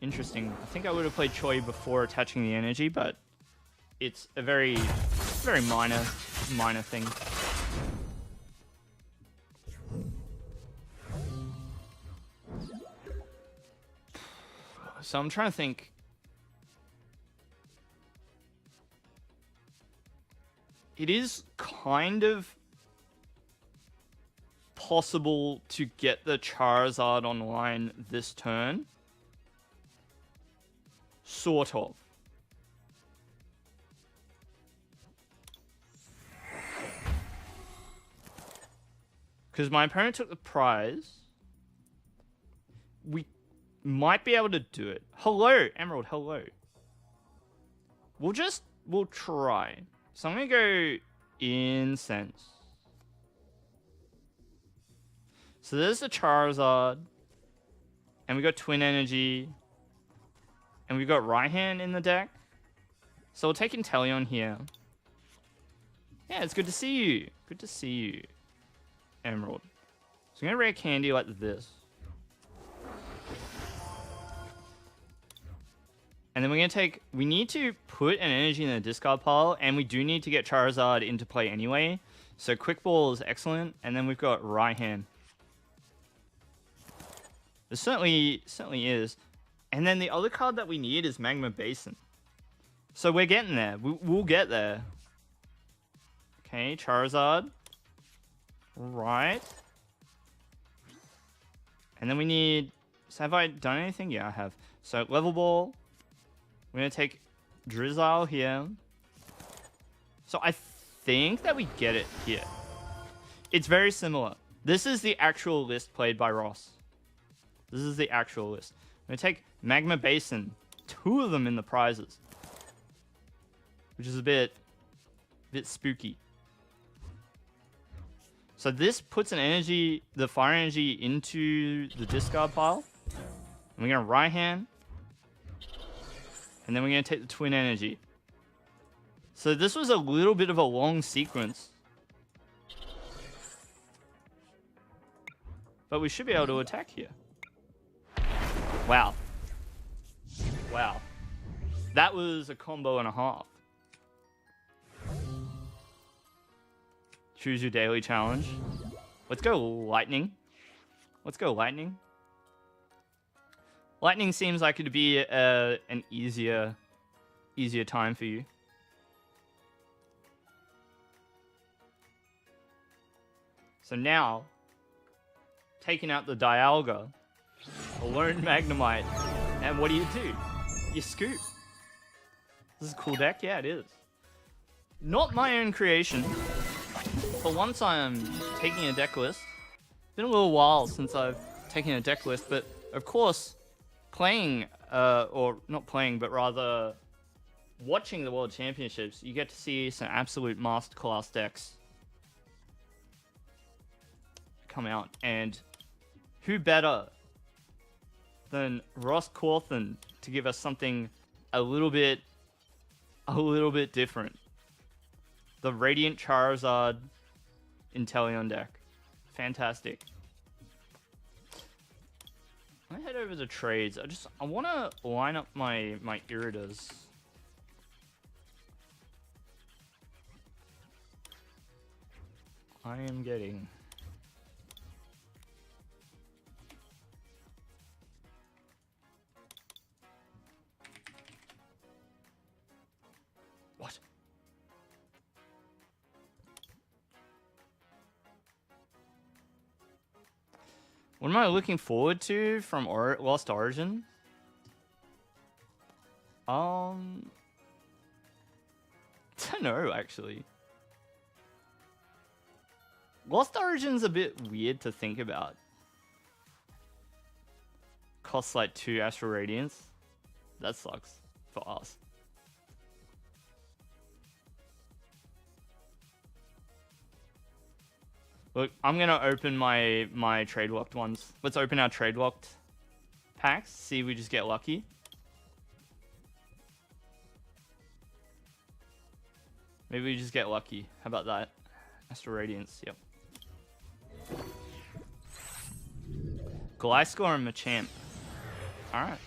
Speaker 1: Interesting. I think I would have played Choi before attaching the energy, but it's a very minor thing. So I'm trying to think. It is kind of possible to get the Charizard online this turn. Sort of. Because my opponent took the prize. We might be able to do it. Hello, Emerald, hello. We'll try. So I'm going to go Incense. So there's the Charizard. And we got Twin Energy. And we've got Raihan in the deck. So we'll take Inteleon here. Yeah, it's good to see you. Good to see you, Emerald. So I'm going to rare candy like this. And then we're going to take... We need to put an energy in the discard pile. And we do need to get Charizard into play anyway. So Quick Ball is excellent. And then we've got Raihan. It certainly is. And then the other card that we need is Magma Basin. So we're getting there. We'll get there. Okay, Charizard. Right. And then we need... So have I done anything? Yeah, I have. So Level Ball. We're going to take Drizzile here. So I think that we get it here. It's very similar. This is the actual list played by Ross. This is the actual list. I'm going to take Magma Basin. 2 of them in the prizes. Which is a bit spooky. So this puts an energy, the fire energy, into the discard pile. And we're going to Raihan. And then we're going to take the Twin Energy. So this was a little bit of a long sequence. But we should be able to attack here. Wow. Wow. That was a combo and a half. Choose your daily challenge. Let's go Lightning. Let's go Lightning. Lightning seems like it'd be an easier time for you. So now, taking out the Dialga, a lone Magnemite, and what do? You scoop. This is a cool deck? Yeah, it is. Not my own creation. For once I am taking a deck list. It's been a little while since I've taken a deck list, but of course, playing, or not playing, but rather watching the World Championships, you get to see some absolute masterclass decks come out. And who better than Ross Cawthon to give us something a little bit different. The Radiant Charizard Inteleon deck. Fantastic. I head over to trades. I want to line up my Iridas. I am getting... What? What am I looking forward to from Lost Origin? I don't know, actually. Lost Origin's a bit weird to think about. Costs like 2 Astral Radiance. That sucks for us. Look, I'm gonna open my trade locked ones. Let's open our trade locked packs. See if we just get lucky. Maybe we just get lucky. How about that? Astral Radiance, yep. Gliscor and Machamp. Alright.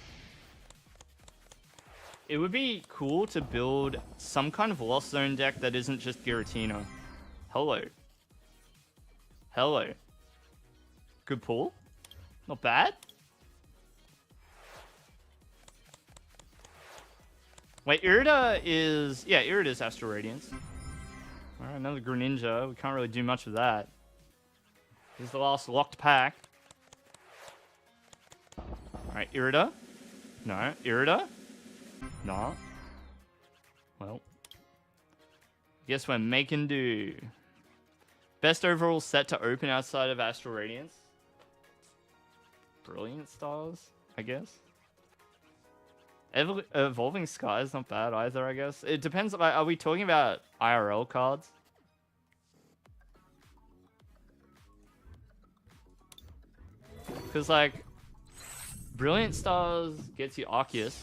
Speaker 1: It would be cool to build some kind of Lost Zone deck that isn't just Giratina. Hello. Hello. Good pull. Not bad. Wait, Irida is... Yeah, Irida's Astral Radiance. Alright, another Greninja. We can't really do much with that. Here's the last locked pack. Alright, Irida. No. Irida. No. Well. Guess we're making do. Best overall set to open outside of Astral Radiance. Brilliant Stars, I guess. Evolving Sky is not bad either, I guess. It depends. Like, are we talking about IRL cards? Because, like, Brilliant Stars gets you Arceus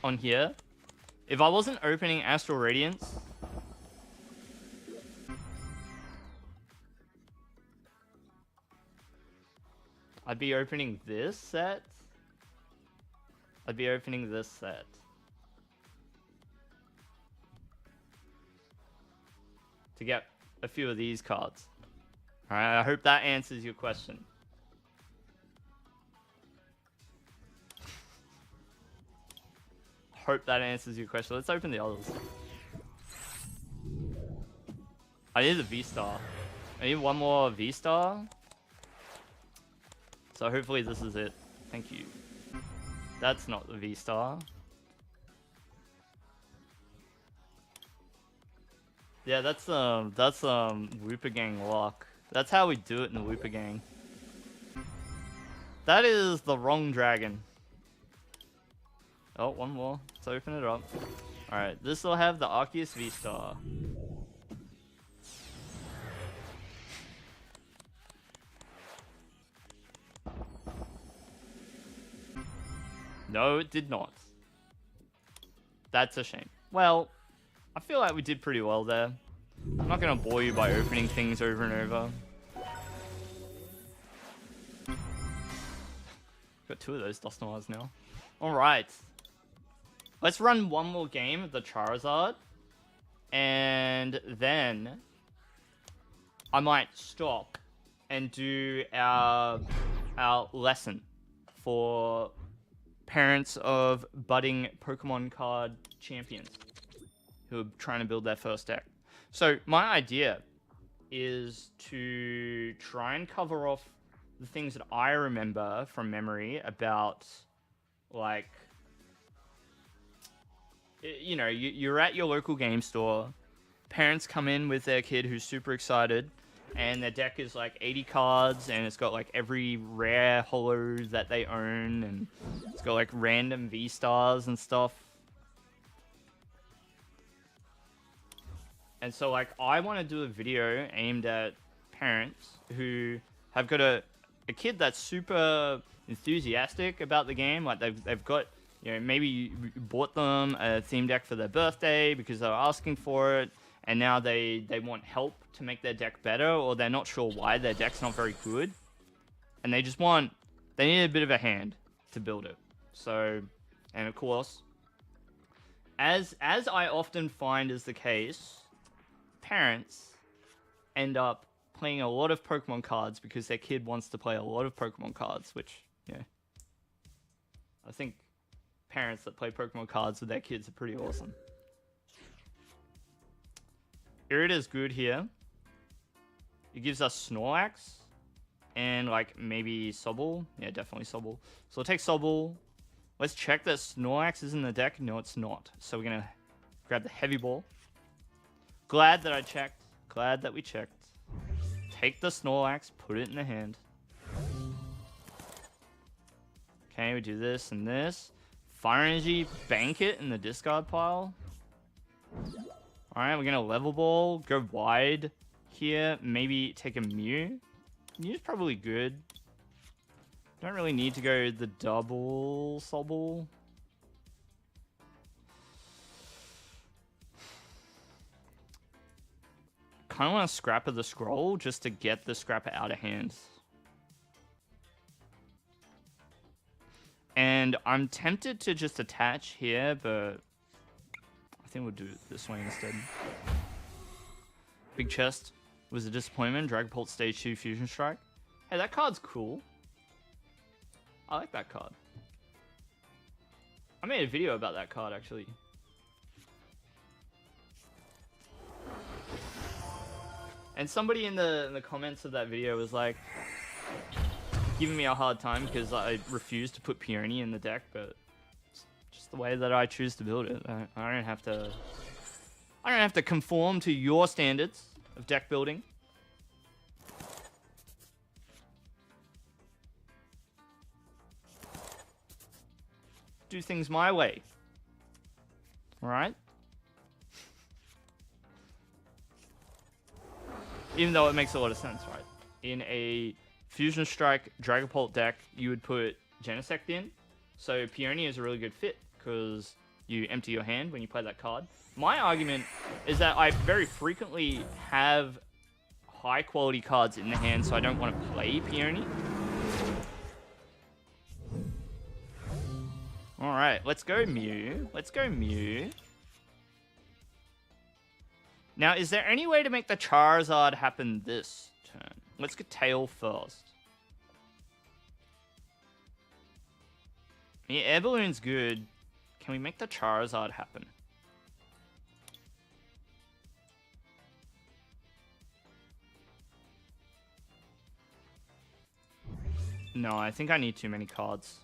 Speaker 1: on here. If I wasn't opening Astral Radiance, I'd be opening this set. I'd be opening this set. To get a few of these cards. Alright, I hope that answers your question. Hope that answers your question. Let's open the others. I need a V-Star. I need one more V-Star. So hopefully this is it. Thank you. That's not the V-Star. Yeah, that's Wooper Gang lock. That's how we do it in the Wooper Gang. That is the wrong dragon. Oh, one more. Let's open it up. Alright, this will have the Arceus V-Star. No, it did not. That's a shame. Well, I feel like we did pretty well there. I'm not going to bore you by opening things over and over. Got 2 of those Dustomirs now. Alright. Let's run one more game of the Charizard. And then I might stop and do our lesson for parents of budding Pokemon card champions who are trying to build their first deck. So my idea is to try and cover off the things that I remember from memory about, like, you know, you're at your local game store, parents come in with their kid who's super excited, and their deck is like 80 cards, and it's got like every rare holo that they own, and it's got like random V-Stars and stuff. And so, like, I want to do a video aimed at parents who have got a kid that's super enthusiastic about the game. Like, they've got, you know, maybe you bought them a theme deck for their birthday because they were asking for it, and now they want help to make their deck better, or they're not sure why their deck's not very good, and they need a bit of a hand to build it. So, and of course, as I often find is the case, parents end up playing a lot of Pokemon cards because their kid wants to play a lot of Pokemon cards, which, yeah, I think parents that play Pokemon cards with their kids are pretty awesome. Irida's good here. It gives us Snorlax and like maybe Sobble. Yeah, definitely Sobble. So we'll take Sobble. Let's check that Snorlax is in the deck. No, it's not. So we're gonna grab the Heavy Ball. Glad that I checked. Glad that we checked. Take the Snorlax, put it in the hand. Okay, we do this and this. Fire Energy, bank it in the discard pile. Alright, we're gonna Level Ball, go wide here. Maybe take a Mew. Mew's probably good. Don't really need to go the double Sobble. Kind of want to Scrapper the Scroll just to get the Scrapper out of hand. And I'm tempted to just attach here, but I think we'll do it this way instead. Big Chest was a disappointment. Dragapult Stage 2 Fusion Strike. Hey, that card's cool. I like that card. I made a video about that card, actually. And somebody in the comments of that video was like, giving me a hard time because I refused to put Peony in the deck, but it's just the way that I choose to build it. I don't have to conform to your standards of deck building. Do things my way. Alright? Even though it makes a lot of sense, right? In a Fusion Strike Dragapult deck, you would put Genesect in. So Peony is a really good fit because you empty your hand when you play that card. My argument is that I very frequently have high quality cards in the hand, so I don't want to play Peony. Alright, let's go Mew. Let's go Mew. Now, is there any way to make the Charizard happen this turn? Let's get Tail first. Yeah, Air Balloon's good. Can we make the Charizard happen? No, I think I need too many cards.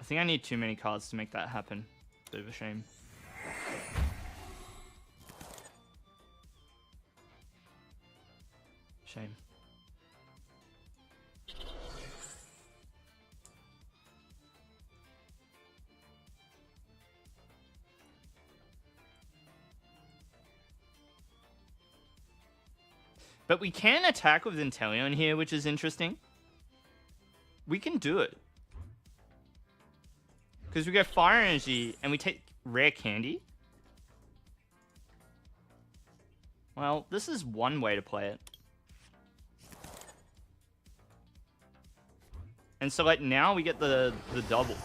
Speaker 1: I think I need too many cards to make that happen. Bit of a shame. Shame. But we can attack with Inteleon here, which is interesting. We can do it. Because we go Fire Energy and we take Rare Candy. Well, this is one way to play it. And so, like, now we get the double.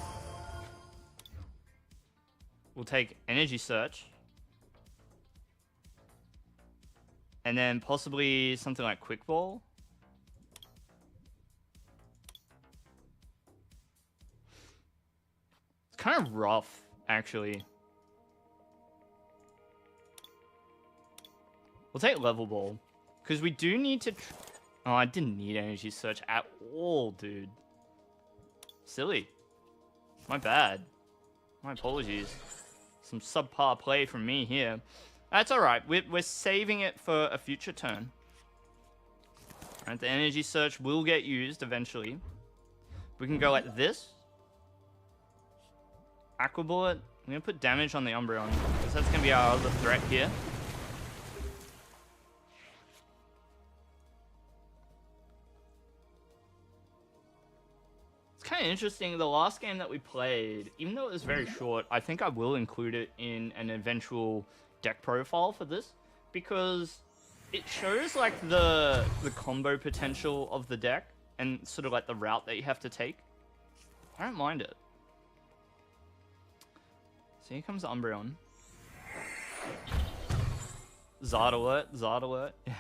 Speaker 1: We'll take Energy Search. And then possibly something like Quick Ball. It's kind of rough, actually. We'll take Level Ball. Because we do need to... Oh, I didn't need Energy Search at all, dude. Silly. My bad. My apologies. Some subpar play from me here. That's alright. We're saving it for a future turn. Alright, the Energy Search will get used eventually. We can go like this. Aqua Bullet. I'm going to put damage on the Umbreon, because that's going to be our other threat here. It's kind of interesting. The last game that we played, even though it was very short, I think I will include it in an eventual deck profile for this, because it shows like the combo potential of the deck and sort of like the route that you have to take. I don't mind it. So here comes Umbreon. Zard alert, Zard alert. Yeah.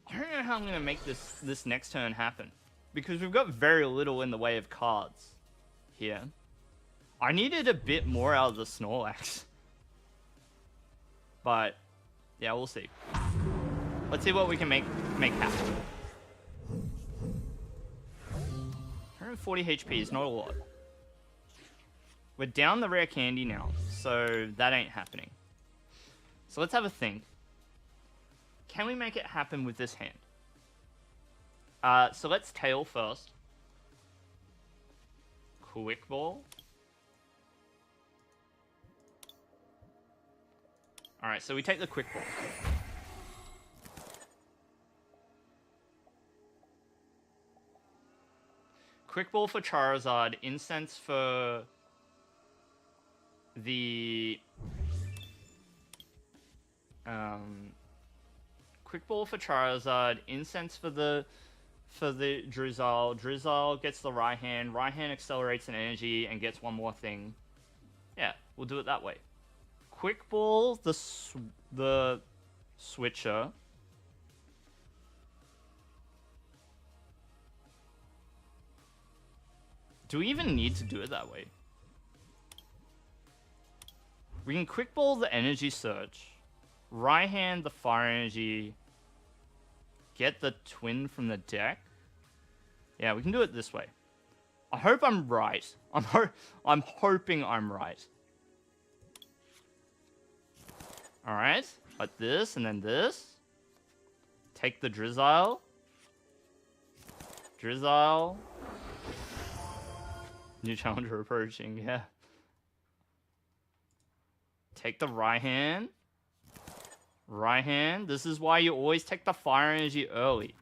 Speaker 1: I don't know how I'm going to make this next turn happen, because we've got very little in the way of cards here. I needed a bit more out of the Snorlax. But, yeah, we'll see. Let's see what we can make happen. 140 HP is not a lot. We're down the rare candy now, so that ain't happening. So let's have a think. Can we make it happen with this hand? So let's tail first. Quick ball. Alright, so we take the quick ball. Quick ball for Charizard, incense for the quick ball for Charizard, incense for the Drizzle. Drizzle gets the right hand. Right hand accelerates an energy and gets one more thing. Yeah, we'll do it that way. Quick ball the switcher. Do we even need to do it that way? We can quick ball the energy search. Right hand the fire energy. Get the twin from the deck. Yeah, we can do it this way. I hope I'm right. I'm hoping I'm right. Alright, like this and then this. Take the Drizzle. Drizzle. New challenger approaching, yeah. Take the right hand. Right hand. This is why you always take the fire energy early.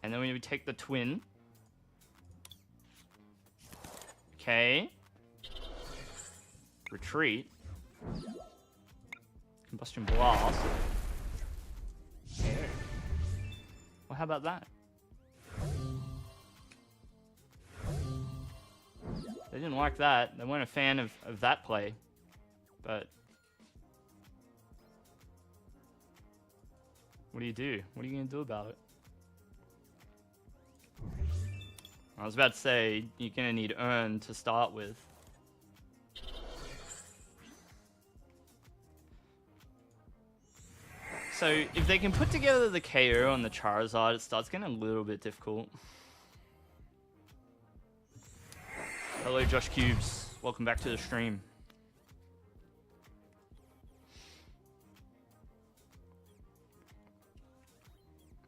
Speaker 1: And then when we take the twin. Okay. Retreat. Combustion blast. Okay. Well, how about that? They didn't like that. They weren't a fan of that play. But what do you do? What are you going to do about it? I was about to say, you're going to need Urn to start with. So, if they can put together the KO on the Charizard, it starts getting a little bit difficult. Hello, Josh Cubes. Welcome back to the stream.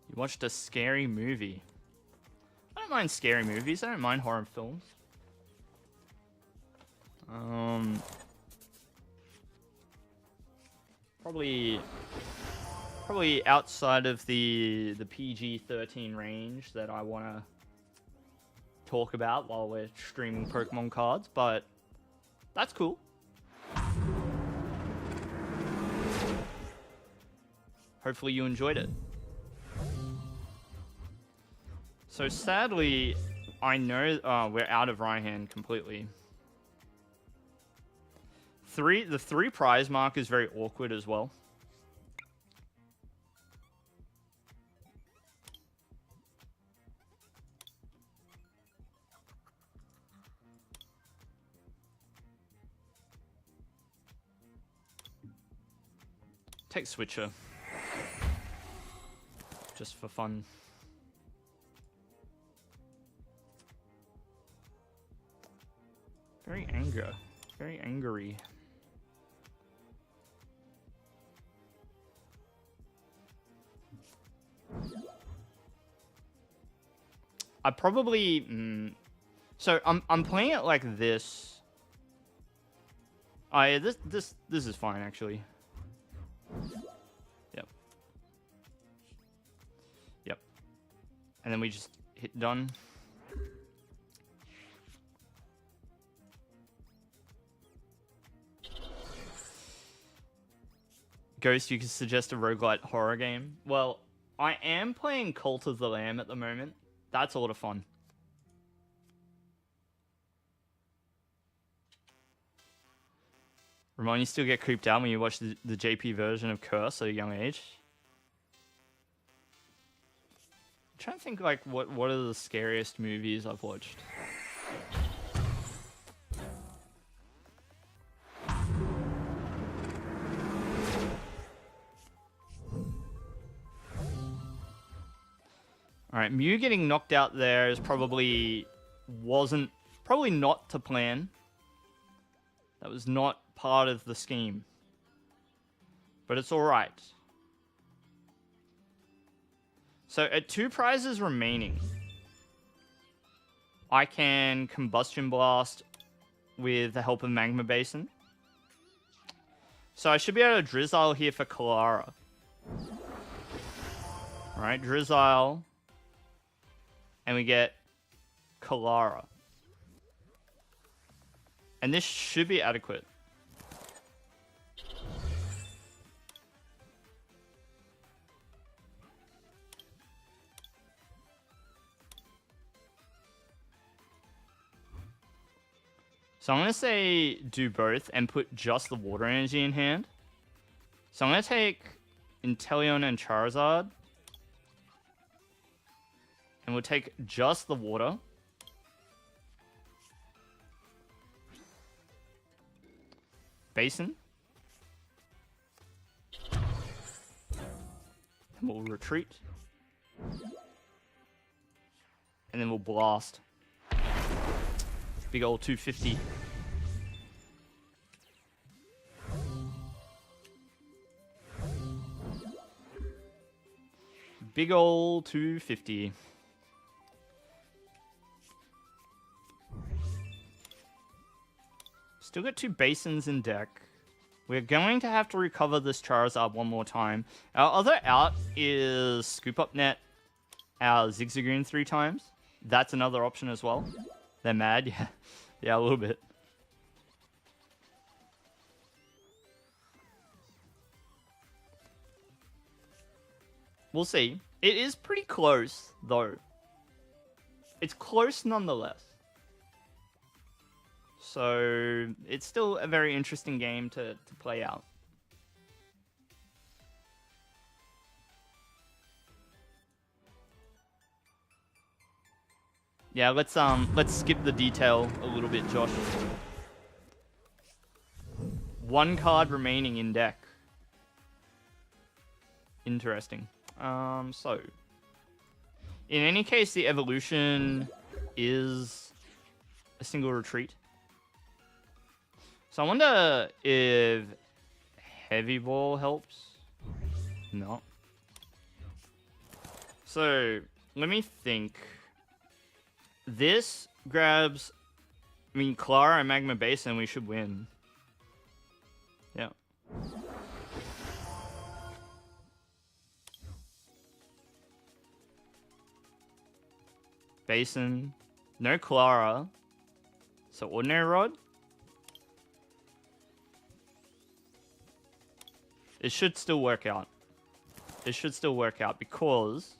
Speaker 1: You watched a scary movie. I don't mind scary movies. I don't mind horror films. Probably outside of the PG-13 range that I want to talk about while we're streaming Pokemon cards, but that's cool. Hopefully you enjoyed it. So sadly, I know we're out of Raihan completely. The 3 prize mark is very awkward as well. Take Switcher. Just for fun. Very angry. I probably so I'm playing it like this. Oh yeah, this is fine actually. Yep. And then we just hit done. Ghost, you could suggest a roguelite horror game. Well, I am playing Cult of the Lamb at the moment. That's a lot of fun. Ramon, you still get creeped out when you watch the JP version of Curse at a young age? I'm trying to think, like, what are the scariest movies I've watched? Alright, Mew getting knocked out there is probably not to plan. That was not part of the scheme. But it's alright. So at 2 prizes remaining, I can Combustion Blast with the help of Magma Basin. So I should be able to Drizzile here for Clara. Alright, Drizzile. And we get Clara. And this should be adequate. So I'm going to say do both and put just the water energy in hand. So I'm going to take Inteleon and Charizard. And we'll take just the water. Basin. And we'll retreat. And then we'll blast. Big old 250. Big old 250. Still got 2 basins in deck. We're going to have to recover this Charizard one more time. Our other out is Scoop Up Net our Zigzagoon 3 times. That's another option as well. They're mad, yeah. Yeah, a little bit. We'll see. It is pretty close, though. It's close nonetheless. So, it's still a very interesting game to play out. Yeah, let's skip the detail a little bit, Josh. 1 card remaining in deck. Interesting. So in any case, the evolution is a single retreat. So I wonder if Heavy Ball helps. No. So let me think. This grabs, Clara and Magma Basin, we should win. Yeah. Basin. No Clara. So Ordinary Rod. It should still work out. It should still work out because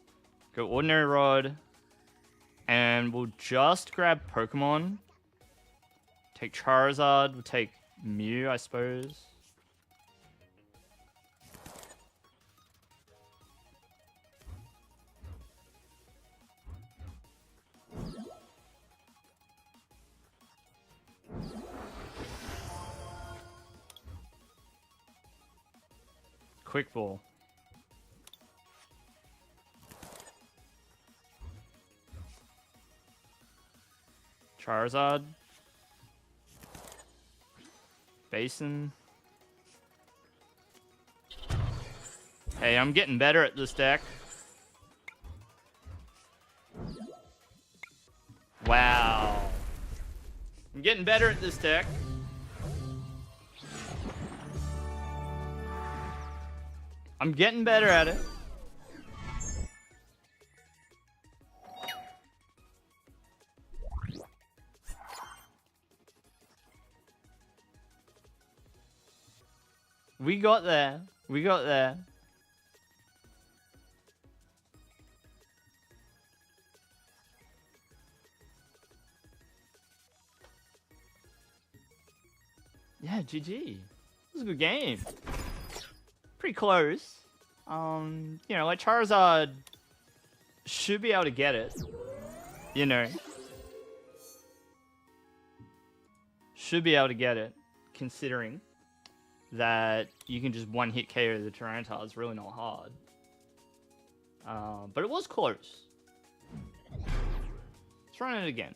Speaker 1: go Ordinary Rod. And we'll just grab Pokemon. Take Charizard. We'll take Mew, I suppose. Quick Ball. Charizard. Basin. Hey, I'm getting better at this deck. Wow. I'm getting better at this deck. I'm getting better at it. We got there. We got there. Yeah, GG. It was a good game. Pretty close. You know, like Charizard should be able to get it. You know. Should be able to get it, considering that you can just one-hit KO the Tyranitar. It's really not hard. But it was close. Let's run it again.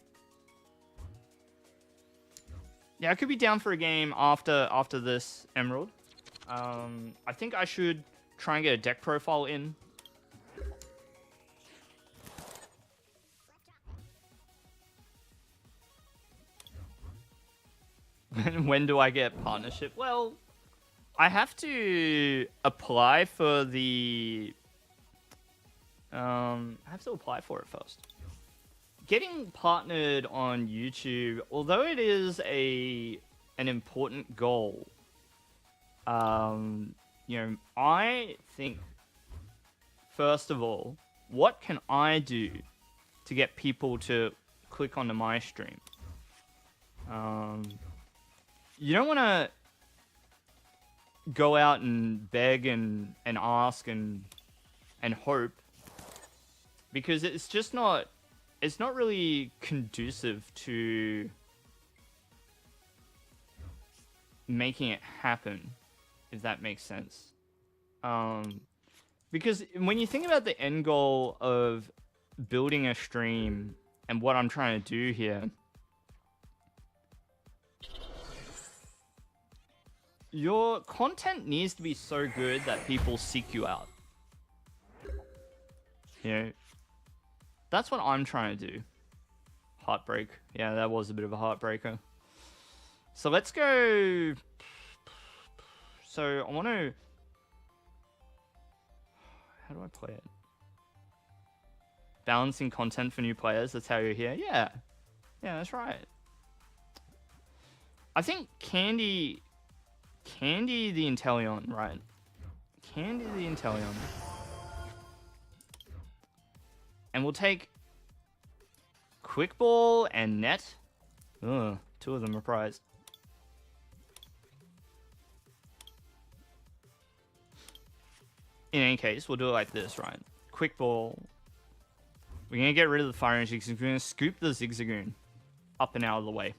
Speaker 1: Yeah, I could be down for a game after this Emerald. I think I should try and get a deck profile in. When do I get partnership? Well, I have to apply for the... I have to apply for it first. Getting partnered on YouTube, although it is an important goal, you know, I think, first of all, what can I do to get people to click onto my stream? You don't want to go out and beg and ask and hope, because it's just not, it's not really conducive to making it happen, if that makes sense. Because when you think about the end goal of building a stream and what I'm trying to do here, your content needs to be so good that people seek you out. You know, that's what I'm trying to do. Heartbreak. Yeah, that was a bit of a heartbreaker. So let's go. So I want to... How do I play it? Balancing content for new players. That's how you're here. Yeah. Yeah, that's right. I think Candy the Inteleon, right? Candy the Inteleon. And we'll take Quick Ball and Net. Ugh, two of them are prized. In any case, we'll do it like this, right? Quick Ball. We're going to get rid of the Fire Energy because we're going to scoop the Zigzagoon up and out of the way.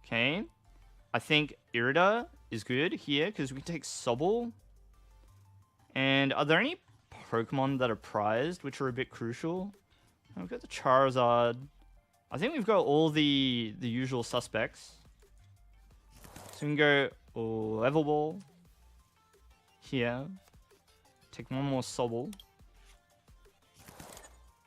Speaker 1: Okay. I think Irida is good here because we can take Sobble. And are there any Pokemon that are prized, which are a bit crucial? We've got the Charizard. I think we've got all the usual suspects. So we can go Level Ball here. Take one more Sobble.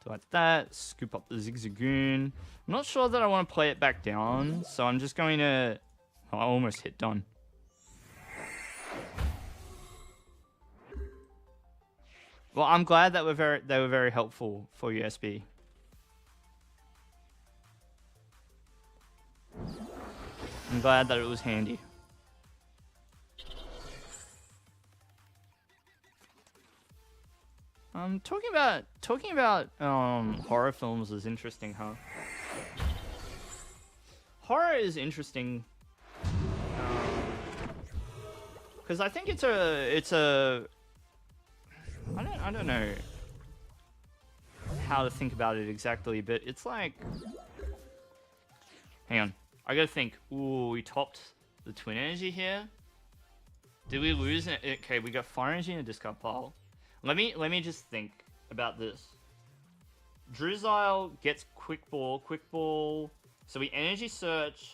Speaker 1: Do like that. Scoop up the Zigzagoon. I'm not sure that I want to play it back down, so I'm just going to... Oh, I almost hit done. Well, I'm glad that they were very helpful for you, SB. I'm glad that it was handy. Talking about horror films is interesting, huh? Horror is interesting. Because I think it's a I don't know how to think about it exactly, but it's like, hang on, I gotta think. Ooh, we topped the Twin Energy here. Did we lose it? Okay, we got Fire Energy in a discard pile. Let me just think about this. Drizzile gets Quick Ball. So we Energy Search,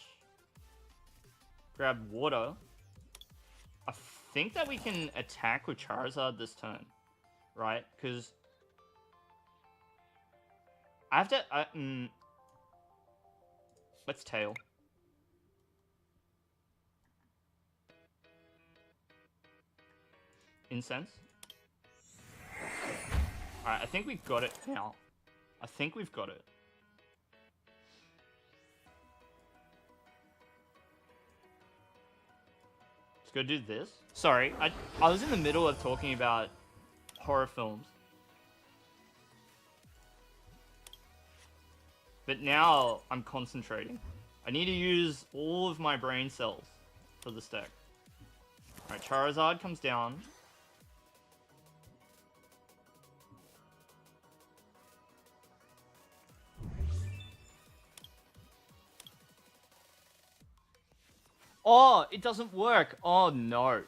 Speaker 1: grab Water. I think that we can attack with Charizard this turn, right? Because I have to... let's Tail. Incense. Alright, I think we've got it now. I think we've got it. Let's go do this. Sorry, I was in the middle of talking about horror films. But now I'm concentrating. I need to use all of my brain cells for this deck. Alright, Charizard comes down. Oh, it doesn't work. Oh, no.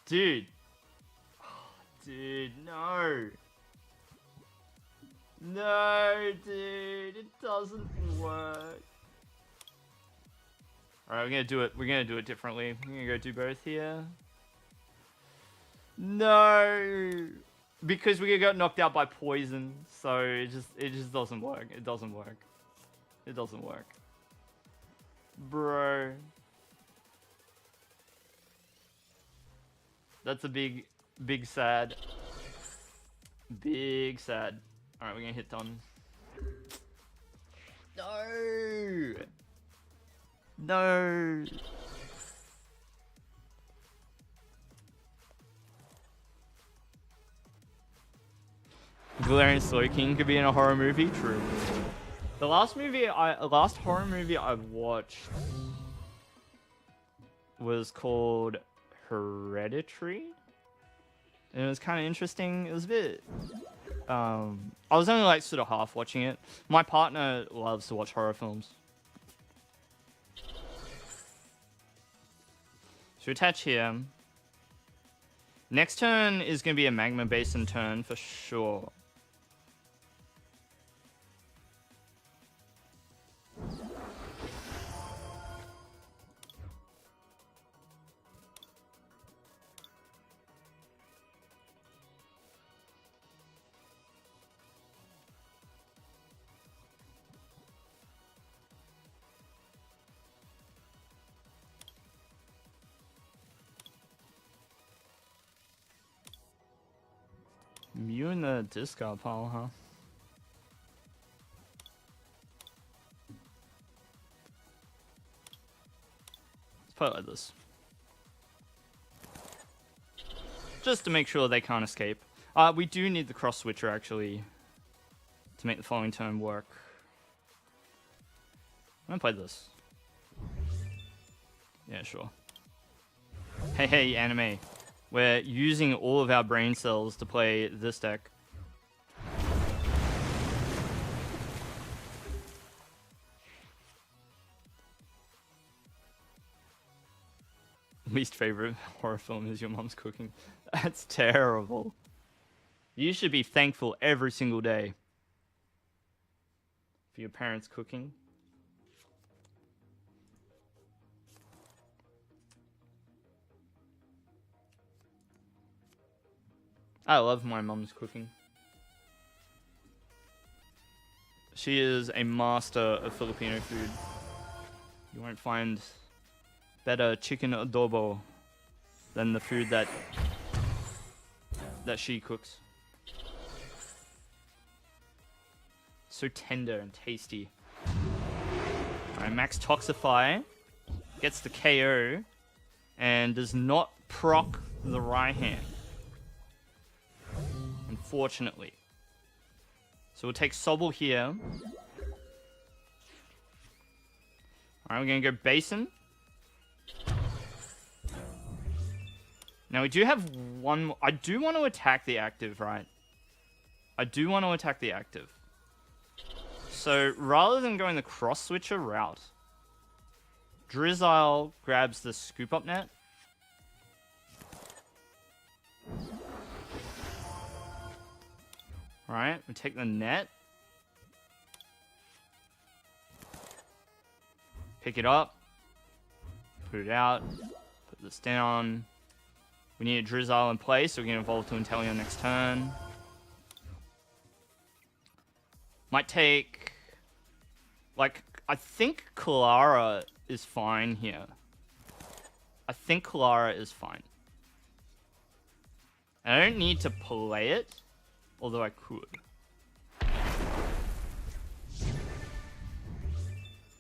Speaker 1: Dude. Oh, dude, no. No, dude, it doesn't work. Alright, we're gonna do it. We're gonna do it differently. We're gonna go do both here. No, because we got knocked out by poison, so it just doesn't work. It doesn't work. It doesn't work, bro. That's a big sad. Big sad. All right, we're gonna hit done. No. No. Galarian Slowking could be in a horror movie. True. The last horror movie I watched was called Hereditary, and it was kind of interesting. It was a bit. I was only like sort of half watching it. My partner loves to watch horror films. So attach here. Next turn is going to be a Magma Basin turn for sure. Mew in the discard pile, huh? Let's put it like this. Just to make sure they can't escape. We do need the cross switcher actually to make the following turn work. I'm gonna play this. Yeah, sure. Hey, anime. We're using all of our brain cells to play this deck. Least favorite horror film is your mom's cooking. That's terrible. You should be thankful every single day for your parents cooking. I love my mom's cooking. She is a master of Filipino food. You won't find better chicken adobo than the food that she cooks. So tender and tasty. Alright, Max Toxify gets the KO and does not proc the right hand. Unfortunately. So we'll take Sobble here. Alright, we're gonna go Basin. Now we do have one more. I do want to attack the active, right? I do want to attack the active. So rather than going the cross switcher route, Drizzile grabs the scoop up net. Alright, we take the net. Pick it up. Put it out. Put this down. We need a Drizzile in place, so we're going to evolve to Inteleon next turn. Might take... Like, I think Clara is fine here. I think Clara is fine. And I don't need to play it. Although I could.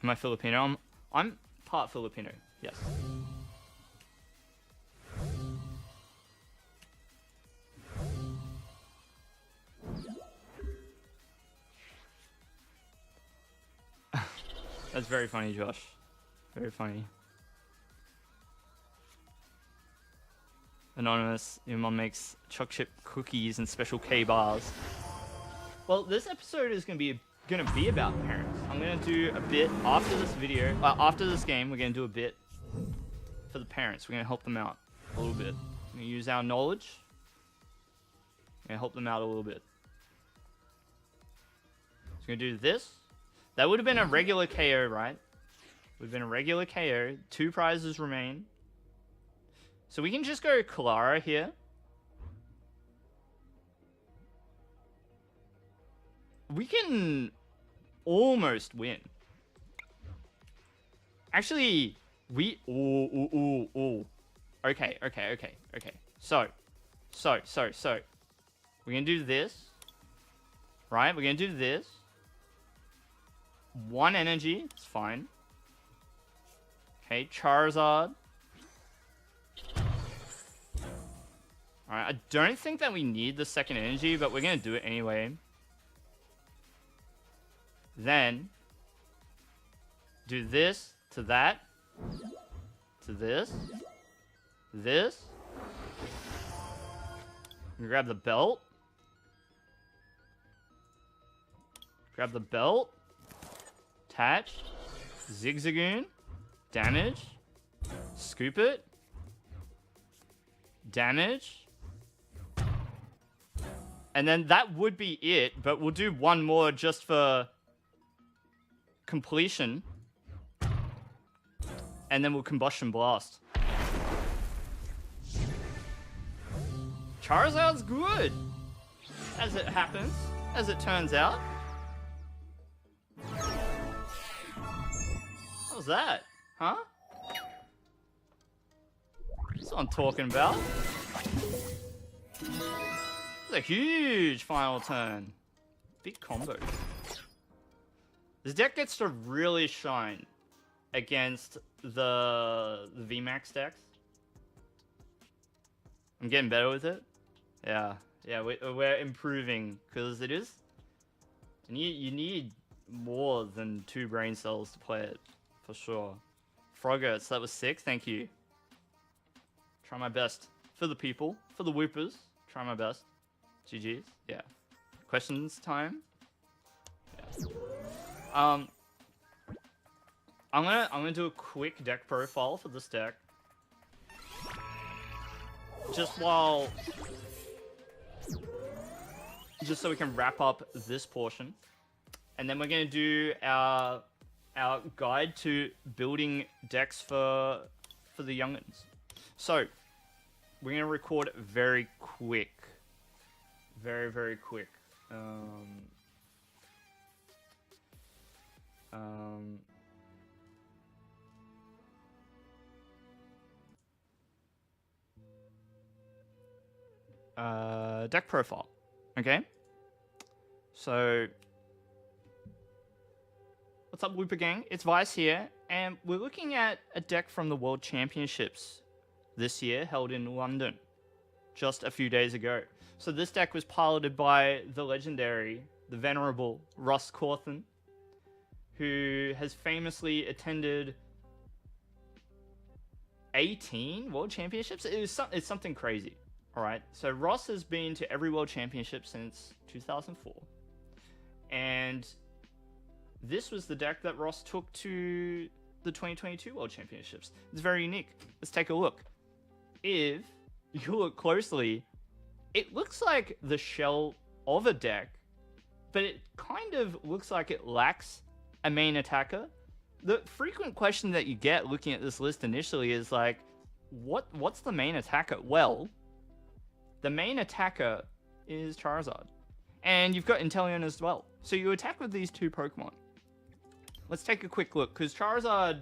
Speaker 1: Am I Filipino? I'm part Filipino, yes. That's very funny, Josh. Very funny. Anonymous, your mom makes choc chip cookies and special K bars. Well, this episode is gonna be about parents. I'm gonna do a bit after this video, after this game. We're gonna do a bit for the parents. We're gonna help them out a little bit. We're gonna use our knowledge. We're gonna help them out a little bit. So we're gonna do this. That would have been a regular KO, right? Would have been a regular KO. 2 prizes remain. So we can just go Clara here. We can almost win. Actually, we... Ooh. Okay. So. We're gonna do this. Right? We're gonna do this. 1 energy. It's fine. Okay, Charizard. Alright, I don't think that we need the second energy, but we're gonna do it anyway. Then, do this to that, to this, this. Grab the belt. Grab the belt. Attach. Zigzagoon. Damage. Scoop it. Damage. And then that would be it, but we'll do one more just for completion. And then we'll Combustion Blast. Charizard's good, as it happens, as it turns out. What was that? Huh? That's what I'm talking about. It's a huge final turn. Big combo. This deck gets to really shine against the VMAX decks. I'm getting better with it. Yeah, we're improving, because it is. And you need more than 2 brain cells to play it, for sure. Froggerts, that was sick, thank you. Try my best for the people, for the whoopers. Try my best. GG's, yeah. Questions time? Yeah. I'm gonna do a quick deck profile for this deck. Just so we can wrap up this portion. And then we're going to do our guide to building decks for the young'uns. So, we're going to record very quick. Very quick. Deck profile. Okay. So, what's up, Whooper Gang? It's Vice here, and we're looking at a deck from the World Championships this year, held in London, just a few days ago. So this deck was piloted by the legendary, the venerable Ross Cawthon, who has famously attended 18 World Championships. It's something crazy. Alright, so Ross has been to every World Championship since 2004. And this was the deck that Ross took to the 2022 World Championships. It's very unique. Let's take a look. If you look closely, it looks like the shell of a deck, but it kind of looks like it lacks a main attacker. The frequent question that you get looking at this list initially is like, what's the main attacker? Well, the main attacker is Charizard. And you've got Inteleon as well. So you attack with these 2 Pokemon. Let's take a quick look, because Charizard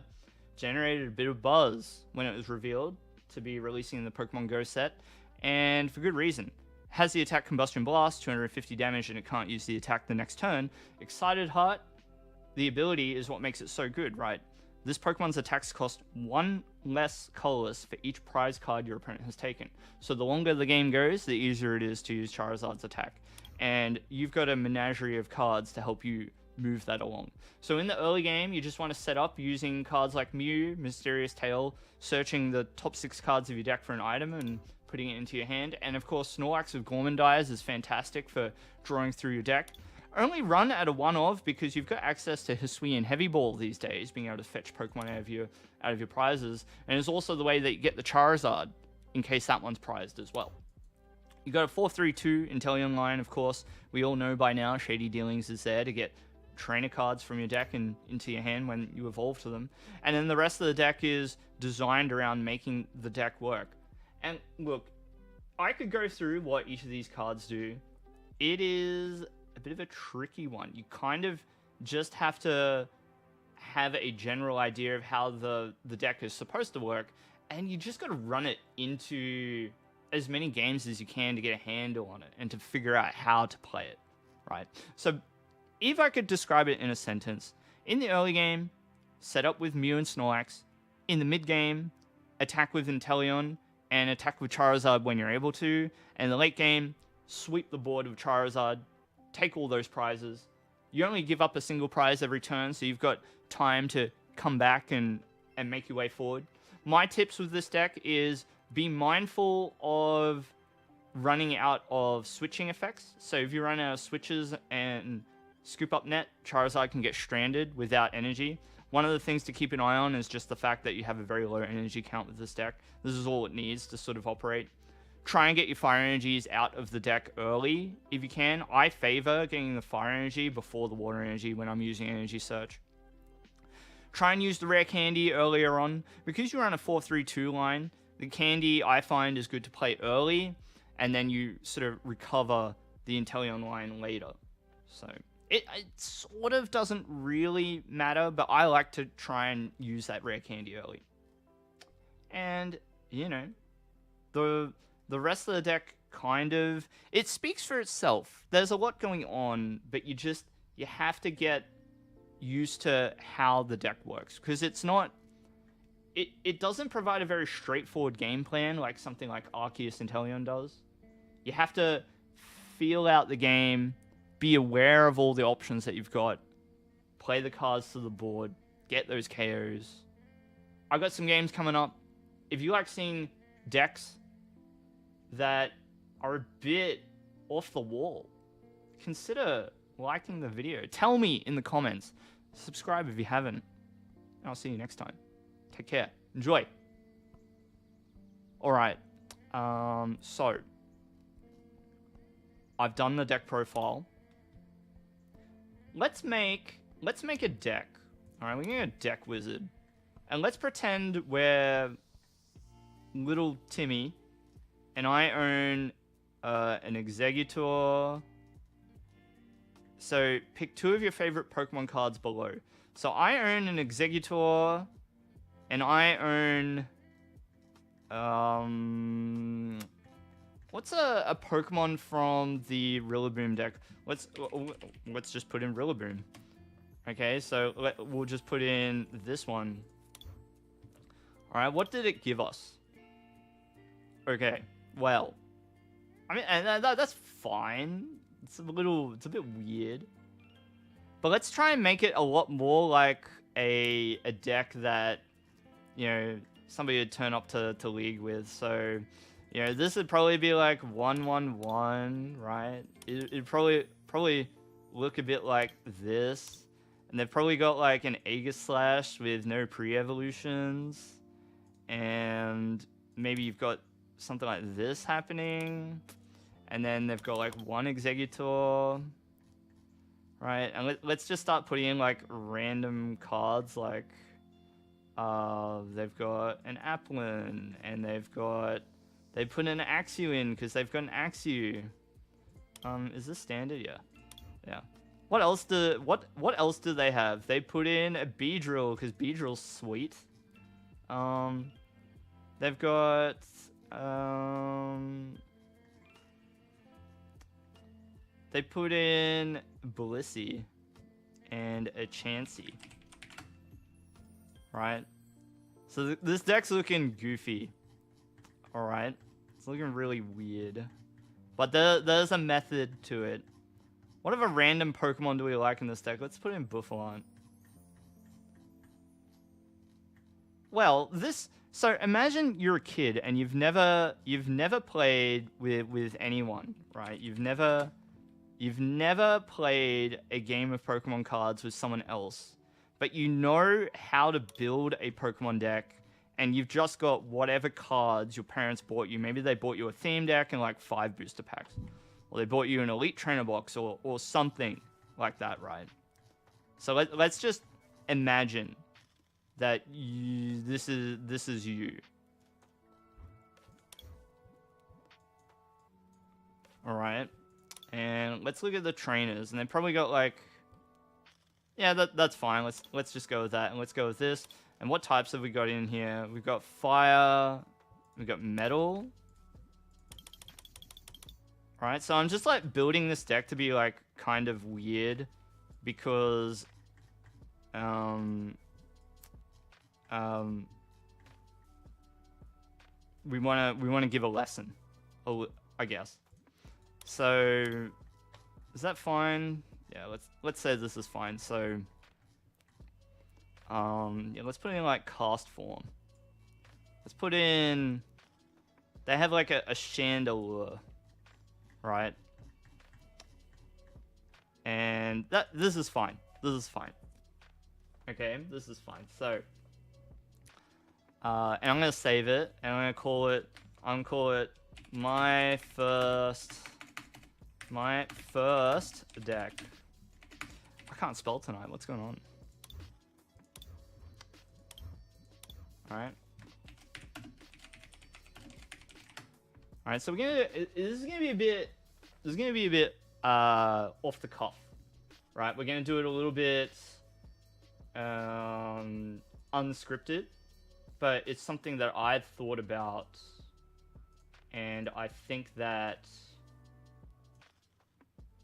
Speaker 1: generated a bit of buzz when it was revealed to be releasing in the Pokemon Go set. And for good reason. Has the attack Combustion Blast, 250 damage, and it can't use the attack the next turn. Excited Heart, the ability is what makes it so good, right? This Pokemon's attacks cost 1 less colorless for each prize card your opponent has taken. So the longer the game goes, the easier it is to use Charizard's attack. And you've got a menagerie of cards to help you move that along. So in the early game, you just want to set up using cards like Mew, Mysterious Tail, searching the top 6 cards of your deck for an item and putting it into your hand. And of course, Snorlax with Gormandize is fantastic for drawing through your deck. Only run at a 1 of, because you've got access to Hisui and Heavy Ball these days, being able to fetch Pokemon out of your prizes. And it's also the way that you get the Charizard, in case that one's prized as well. You got a 4-3-2 Inteleon line, of course. We all know by now Shady Dealings is there to get trainer cards from your deck and into your hand when you evolve to them. And then the rest of the deck is designed around making the deck work. And look, I could go through what each of these cards do. It is a bit of a tricky one. You kind of just have to have a general idea of how the deck is supposed to work, and you just got to run it into as many games as you can to get a handle on it and to figure out how to play it, right? So if I could describe it in a sentence, in the early game, set up with Mew and Snorlax. In the mid game, attack with Inteleon and attack with Charizard when you're able to. And in the late game, sweep the board with Charizard, take all those prizes. You only give up a single prize every turn, so you've got time to come back and make your way forward. My tips with this deck is be mindful of running out of switching effects. So if you run out of switches and scoop up net, Charizard can get stranded without energy. One of the things to keep an eye on is just the fact that you have a very low energy count with this deck. This is all it needs to sort of operate. Try and get your fire energies out of the deck early if you can. I favor getting the fire energy before the water energy when I'm using energy search. Try and use the rare candy earlier on. Because you run a 4-3-2 line, the candy I find is good to play early, and then you sort of recover the Inteleon line later. So it sort of doesn't really matter, but I like to try and use that rare candy early. And, you know, the rest of the deck kind of, it speaks for itself. There's a lot going on, but you have to get used to how the deck works, because it's not, it doesn't provide a very straightforward game plan like something like Arceus Inteleon does. You have to feel out the game, be aware of all the options that you've got, play the cards to the board, get those KOs. I got some games coming up. If you like seeing decks that are a bit off the wall, consider liking the video. Tell me in the comments. Subscribe if you haven't. And I'll see you next time. Take care. Enjoy. Alright. So I've done the deck profile. Let's make a deck. Alright, we're gonna deck wizard. And let's pretend we're little Timmy and I own an Exeggutor. So pick 2 of your favorite Pokemon cards below. So I own an Exeggutor, and I own what's a Pokemon from the Rillaboom deck? Let's just put in Rillaboom. Okay, so we'll just put in this one. All right, what did it give us? Okay, well, I mean, and that's fine. It's a bit weird. But let's try and make it a lot more like a deck that, you know, somebody would turn up to League with. So, you know, this would probably be like 1-1-1, right? It'd probably look a bit like this. And they've probably got like an Aegislash with no pre-evolutions. And maybe you've got something like this happening. And then they've got like one Exeggutor, right? And let's just start putting in like random cards, like they've got an Applin, and they put an Axew in because they've got an Axew. Is this standard? Yeah. What else do they have? They put in a Beedrill because Beedrill's sweet. They've got they put in Blissey and a Chansey, right? So this deck's looking goofy, all right? It's looking really weird, but there's a method to it. What other random Pokemon do we like in this deck? Let's put in Buffalon. Well, so imagine you're a kid and you've never played with anyone, right? You've never played a game of Pokemon cards with someone else, but you know how to build a Pokemon deck, and you've just got whatever cards your parents bought you. Maybe they bought you a theme deck and like 5 booster packs, or they bought you an Elite Trainer box or something like that, right? So let's just imagine that this is you. All right, and let's look at the trainers, and they probably got like, yeah, that's fine. Let's just go with that, and let's go with this. And what types have we got in here? We've got fire, we've got metal. All right, so I'm just like building this deck to be like kind of weird, because we wanna give a lesson, I guess. So is that fine? Yeah, let's say this is fine. So yeah, let's put in like cast form. Let's put in, they have like a chandelier, right? And this is fine. This is fine. Okay, this is fine. So and I'm gonna save it, and I'm gonna call it my first deck. I can't spell tonight. What's going on? All right. All right. So we're gonna. This is gonna be a bit. This is gonna be a bit off the cuff, right? We're gonna do it a little bit unscripted, but it's something that I've thought about, and I think that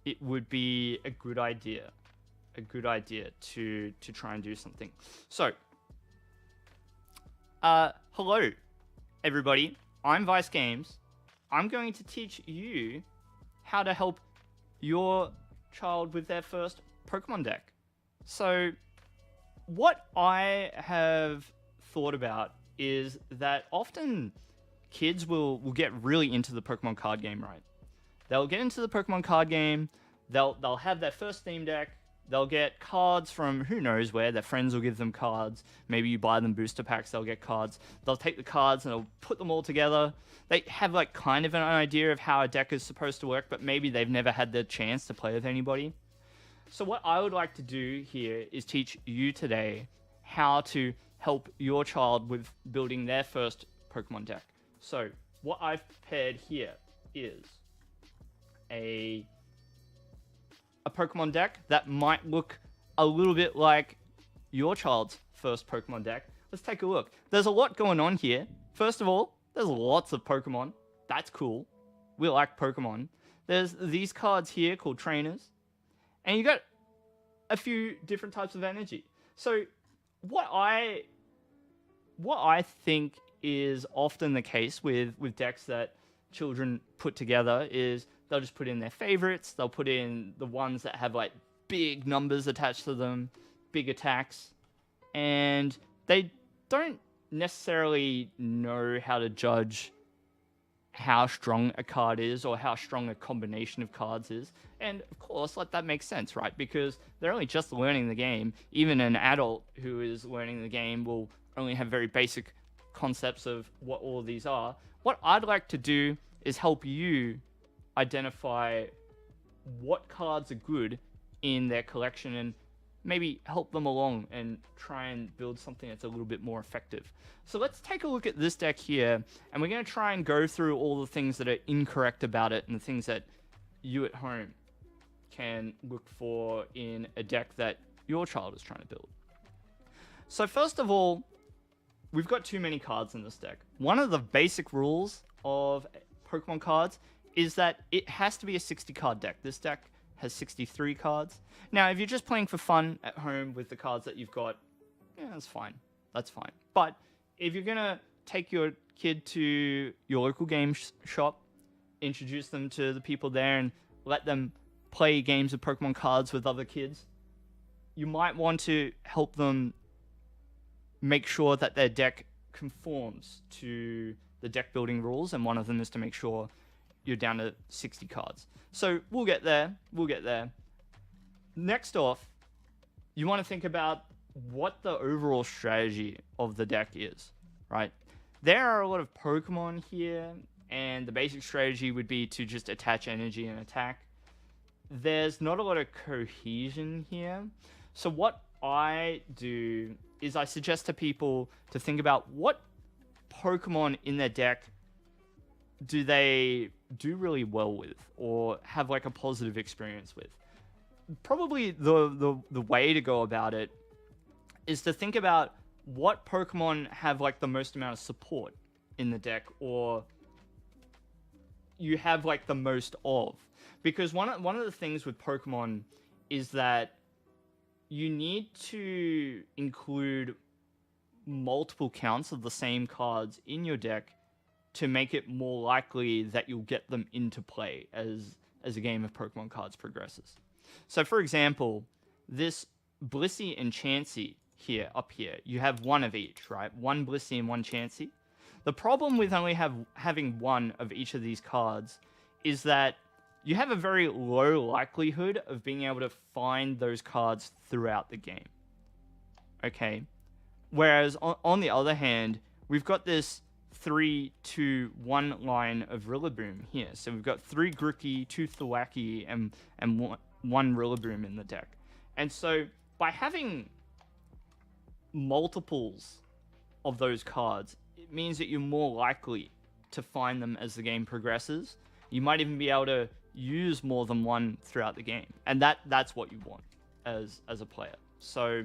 Speaker 1: it would be a good idea to try and do something. So, hello, everybody. I'm Vice Games. I'm going to teach you how to help your child with their first Pokemon deck. So, what I have thought about is that often kids will get really into the Pokemon card game, right? They'll get into the Pokemon card game, they'll have their first theme deck, they'll get cards from who knows where, their friends will give them cards, maybe you buy them booster packs, they'll get cards, they'll take the cards and they'll put them all together. They have like kind of an idea of how a deck is supposed to work, but maybe they've never had the chance to play with anybody. So what I would like to do here is teach you today how to help your child with building their first Pokemon deck. So what I've prepared here is a Pokemon deck that might look a little bit like your child's first Pokemon deck. Let's take a look. There's a lot going on here. First of all, there's lots of Pokemon. That's cool. We like Pokemon. There's these cards here called trainers. And you got a few different types of energy. So what I think is often the case with decks that children put together is they'll just put in their favorites. They'll put in the ones that have like big numbers attached to them, big attacks, and they don't necessarily know how to judge how strong a card is or how strong a combination of cards is. And of course, like, that makes sense, right? Because they're only just learning the game. Even an adult who is learning the game will only have very basic concepts of what all of these are. What I'd like to do is help you identify what cards are good in their collection and maybe help them along and try and build something that's a little bit more effective. So let's take a look at this deck here, and we're going to try and go through all the things that are incorrect about it and the things that you at home can look for in a deck that your child is trying to build. So first of all, we've got too many cards in this deck. One of the basic rules of Pokemon cards is that it has to be a 60 card deck. This deck has 63 cards. Now, if you're just playing for fun at home with the cards that you've got, yeah, that's fine. That's fine. But if you're going to take your kid to your local game shop, introduce them to the people there and let them play games of Pokemon cards with other kids, you might want to help them make sure that their deck conforms to the deck building rules, and one of them is to make sure you're down to 60 cards. So we'll get there. We'll get there. Next off, you want to think about what the overall strategy of the deck is, right? There are a lot of Pokemon here, and the basic strategy would be to just attach energy and attack. There's not a lot of cohesion here. So what I do is I suggest to people to think about what Pokemon in their deck do they do really well with or have like a positive experience with. Probably the way to go about it is to think about what Pokemon have like the most amount of support in the deck, or you have like the most of. Because one of the things with Pokemon is that you need to include multiple counts of the same cards in your deck to make it more likely that you'll get them into play as a game of Pokemon cards progresses. So for example, this Blissey and Chansey up here, you have one of each, right? One Blissey and one Chansey. The problem with only having one of each of these cards is that you have a very low likelihood of being able to find those cards throughout the game. Okay? Whereas, on the other hand, we've got this 3-2-1 line of Rillaboom here. So we've got 3 Grookey, 2 Thwackey, and one Rillaboom in the deck. And so, by having multiples of those cards, it means that you're more likely to find them as the game progresses. You might even be able to use more than one throughout the game, and that's what you want as a player. So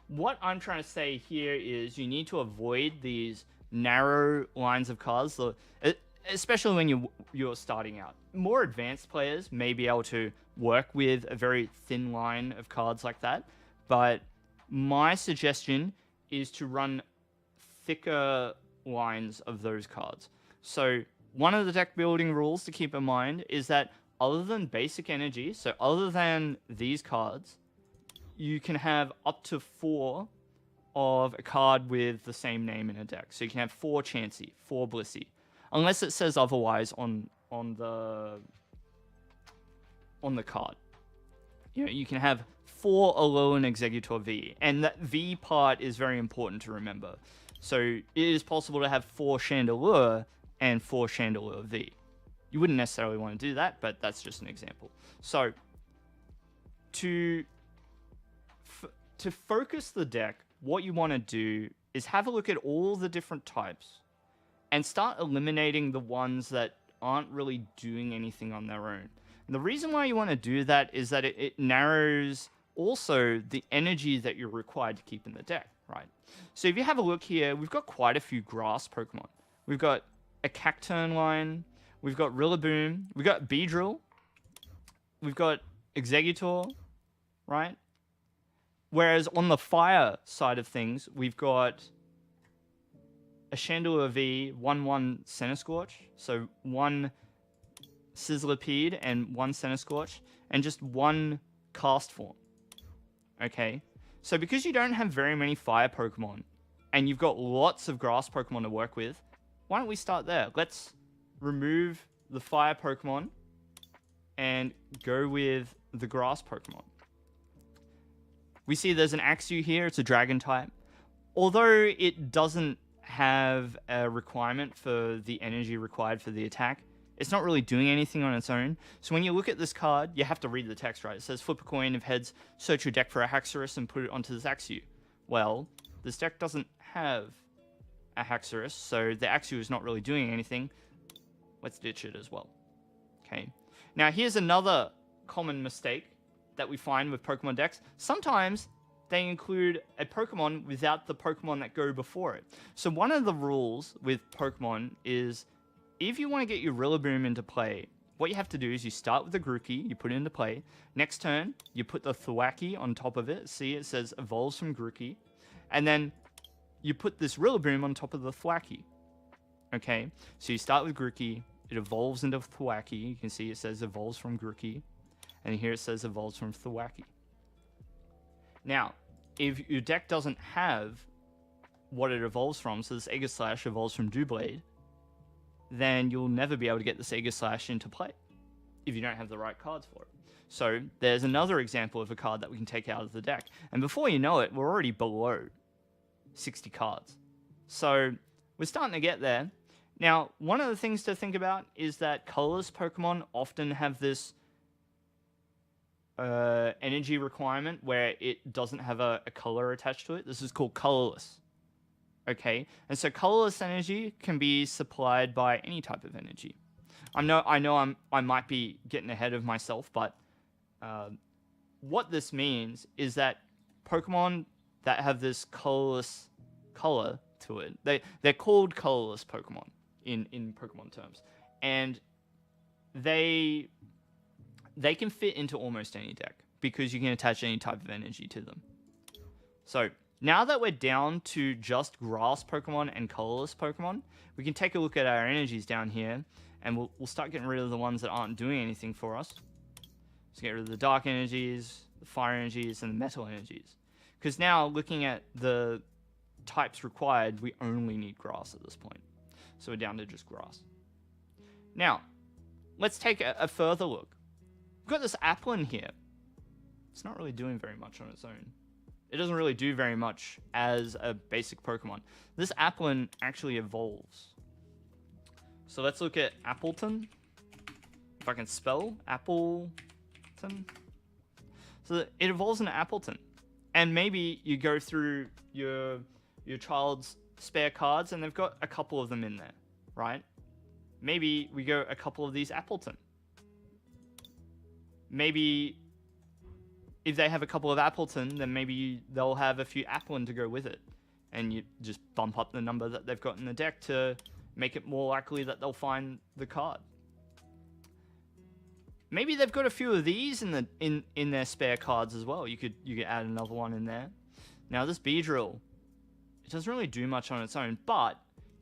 Speaker 1: what I'm trying to say here is you need to avoid these narrow lines of cards, especially when you're starting out. More advanced players may be able to work with a very thin line of cards like that, but my suggestion is to run thicker lines of those cards. So one of the deck building rules to keep in mind is that other than basic energy, so other than these cards, you can have up to 4 of a card with the same name in a deck. So you can have 4 Chansey, 4 Blissey, unless it says otherwise on the card. You know, you can have 4 Alolan Exeggutor V, and that V part is very important to remember. So it is possible to have 4 Chandelure and 4 Chandelure V. You wouldn't necessarily want to do that, but that's just an example. So to focus the deck, what you want to do is have a look at all the different types and start eliminating the ones that aren't really doing anything on their own. And the reason why you want to do that is that it narrows also the energy that you're required to keep in the deck, right? So if you have a look here, we've got quite a few grass Pokemon. We've got a Cacturn line, we've got Rillaboom, we've got Beedrill, we've got Exeggutor, right? Whereas on the fire side of things, we've got a Chandelure V, 1/1 Centiskorch, so 1 Sizzlipede and 1 Centiskorch, and just 1 Cast Form. Okay? So because you don't have very many fire Pokemon, and you've got lots of grass Pokemon to work with, why don't we start there? Let's remove the fire Pokemon and go with the grass Pokemon. We see there's an Axew here, it's a dragon type. Although it doesn't have a requirement for the energy required for the attack, it's not really doing anything on its own. So when you look at this card, you have to read the text, right? It says, flip a coin of heads, search your deck for a Haxorus and put it onto this Axew. Well, this deck doesn't have a Haxorus, so the Axew is not really doing anything. Let's ditch it as well. Okay. Now here's another common mistake that we find with Pokemon decks. Sometimes they include a Pokemon without the Pokemon that go before it. So one of the rules with Pokemon is if you want to get your Rillaboom into play, what you have to do is you start with the Grookey, you put it into play. Next turn, you put the Thwackey on top of it. See, it says evolves from Grookey. And then you put this Rillaboom on top of the Thwackey. Okay, so you start with Grookey, it evolves into Thwackey. You can see it says evolves from Grookey. And here it says evolves from Thwackey. Now, if your deck doesn't have what it evolves from, so this Aegislash evolves from Doublade, then you'll never be able to get this Aegislash into play if you don't have the right cards for it. So there's another example of a card that we can take out of the deck. And before you know it, we're already below 60 cards. So we're starting to get there. Now, one of the things to think about is that colorless Pokemon often have this energy requirement where it doesn't have a color attached to it. This is called colorless. Okay, and so colorless energy can be supplied by any type of energy. I know I might be getting ahead of myself, but what this means is that Pokemon that have this colorless color to it, they're called colorless Pokemon in Pokemon terms, and they can fit into almost any deck because you can attach any type of energy to them. So now that we're down to just grass Pokemon and colorless Pokemon, we can take a look at our energies down here, and we'll start getting rid of the ones that aren't doing anything for us. Let's get rid of the dark energies, the fire energies, and the metal energies. Because now, looking at the types required, we only need grass at this point. So we're down to just grass. Now, let's take a further look. We've got this Applin here. It's not really doing very much on its own. It doesn't really do very much as a basic Pokemon. This Applin actually evolves. So let's look at Appleton. If I can spell Appleton. So it evolves into Appleton. And maybe you go through your child's spare cards and they've got a couple of them in there, right? Maybe we go a couple of these Appleton. Maybe if they have a couple of Appleton, then maybe they'll have a few Applin to go with it. And you just bump up the number that they've got in the deck to make it more likely that they'll find the card. Maybe they've got a few of these in their spare cards as well. You could add another one in there. Now this Beedrill, it doesn't really do much on its own, but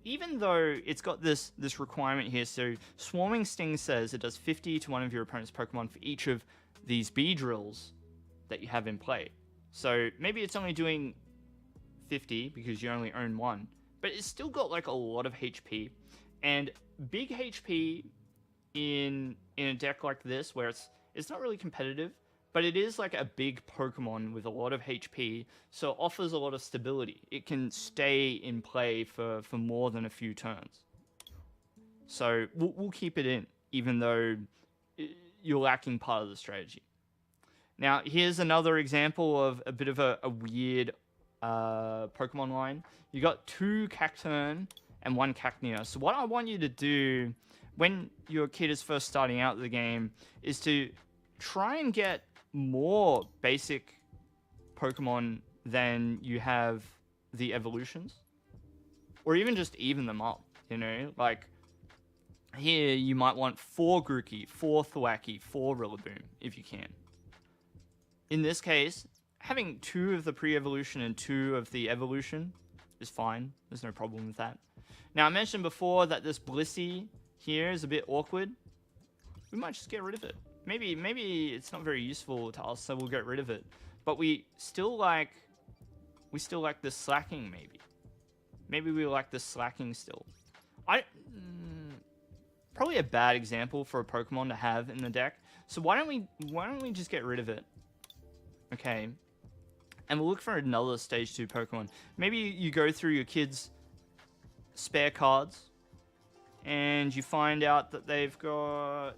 Speaker 1: even though it's got this requirement here, so Swarming Sting says it does 50 to one of your opponent's Pokemon for each of these Beedrills that you have in play. So maybe it's only doing 50 because you only own one, but it's still got like a lot of HP, and big HP in a deck like this where it's not really competitive, but it is like a big Pokemon with a lot of HP, so it offers a lot of stability. It can stay in play for more than a few turns. So we'll keep it in, even though you're lacking part of the strategy. Now, here's another example of a bit of a weird Pokemon line. You got 2 Cacturne and 1 Cacnea. So what I want you to do when your kid is first starting out the game is to try and get more basic Pokemon than you have the evolutions, or even just even them up, you know? Like, here you might want 4 Grookey, 4 Thwackey, 4 Rillaboom, if you can. In this case, having 2 of the pre-evolution and 2 of the evolution is fine. There's no problem with that. Now, I mentioned before that this Blissey here is a bit awkward. We might just get rid of it. Maybe it's not very useful to us, so we'll get rid of it. But we still like the slacking, maybe. Maybe we like the slacking still. Probably a bad example for a Pokemon to have in the deck. So why don't we just get rid of it? Okay. And we'll look for another Stage 2 Pokemon. Maybe you go through your kids' spare cards and you find out that they've got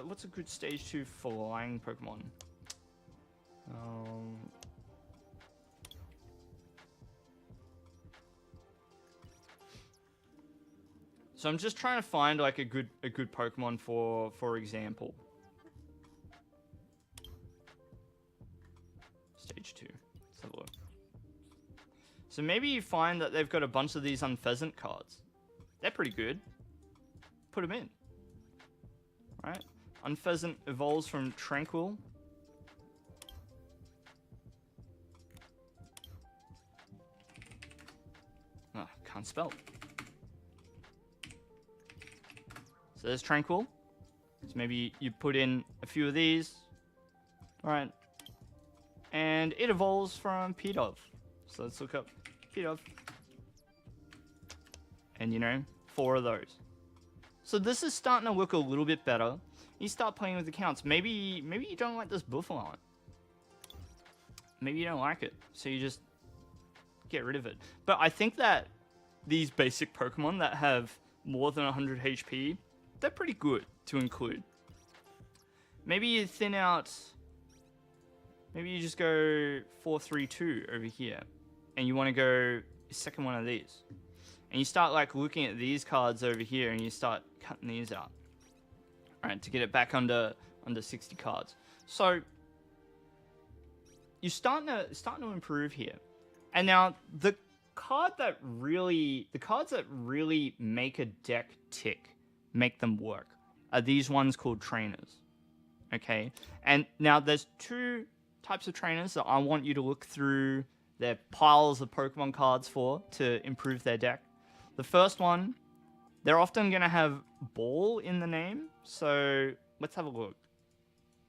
Speaker 1: what's a good Stage 2 flying Pokemon? So I'm just trying to find like a good Pokemon for example. Stage 2. Let's have a look. So maybe you find that they've got a bunch of these Unpheasant cards. They're pretty good. Put them in. Right? Unpheasant evolves from Tranquil. Oh, can't spell. So there's Tranquil. So maybe you put in a few of these. Alright. And it evolves from Pidove. So let's look up Pidove. And you know, 4 of those. So this is starting to look a little bit better. You start playing with the counts. Maybe you don't like this Buffalon. Maybe you don't like it. So you just get rid of it. But I think that these basic Pokemon that have more than 100 HP they're pretty good to include. Maybe you thin out. Maybe you just go 4-3-2 over here, and you want to go second one of these, and you start like looking at these cards over here, and you start cutting these out, right, to get it back under 60 cards. So you're starting to improve here. And now the cards that really make a deck tick, make them work, are these ones called trainers. Okay, and now there's two types of trainers that I want you to look through their piles of Pokemon cards for to improve their deck. The first one, they're often going to have ball in the name. So let's have a look.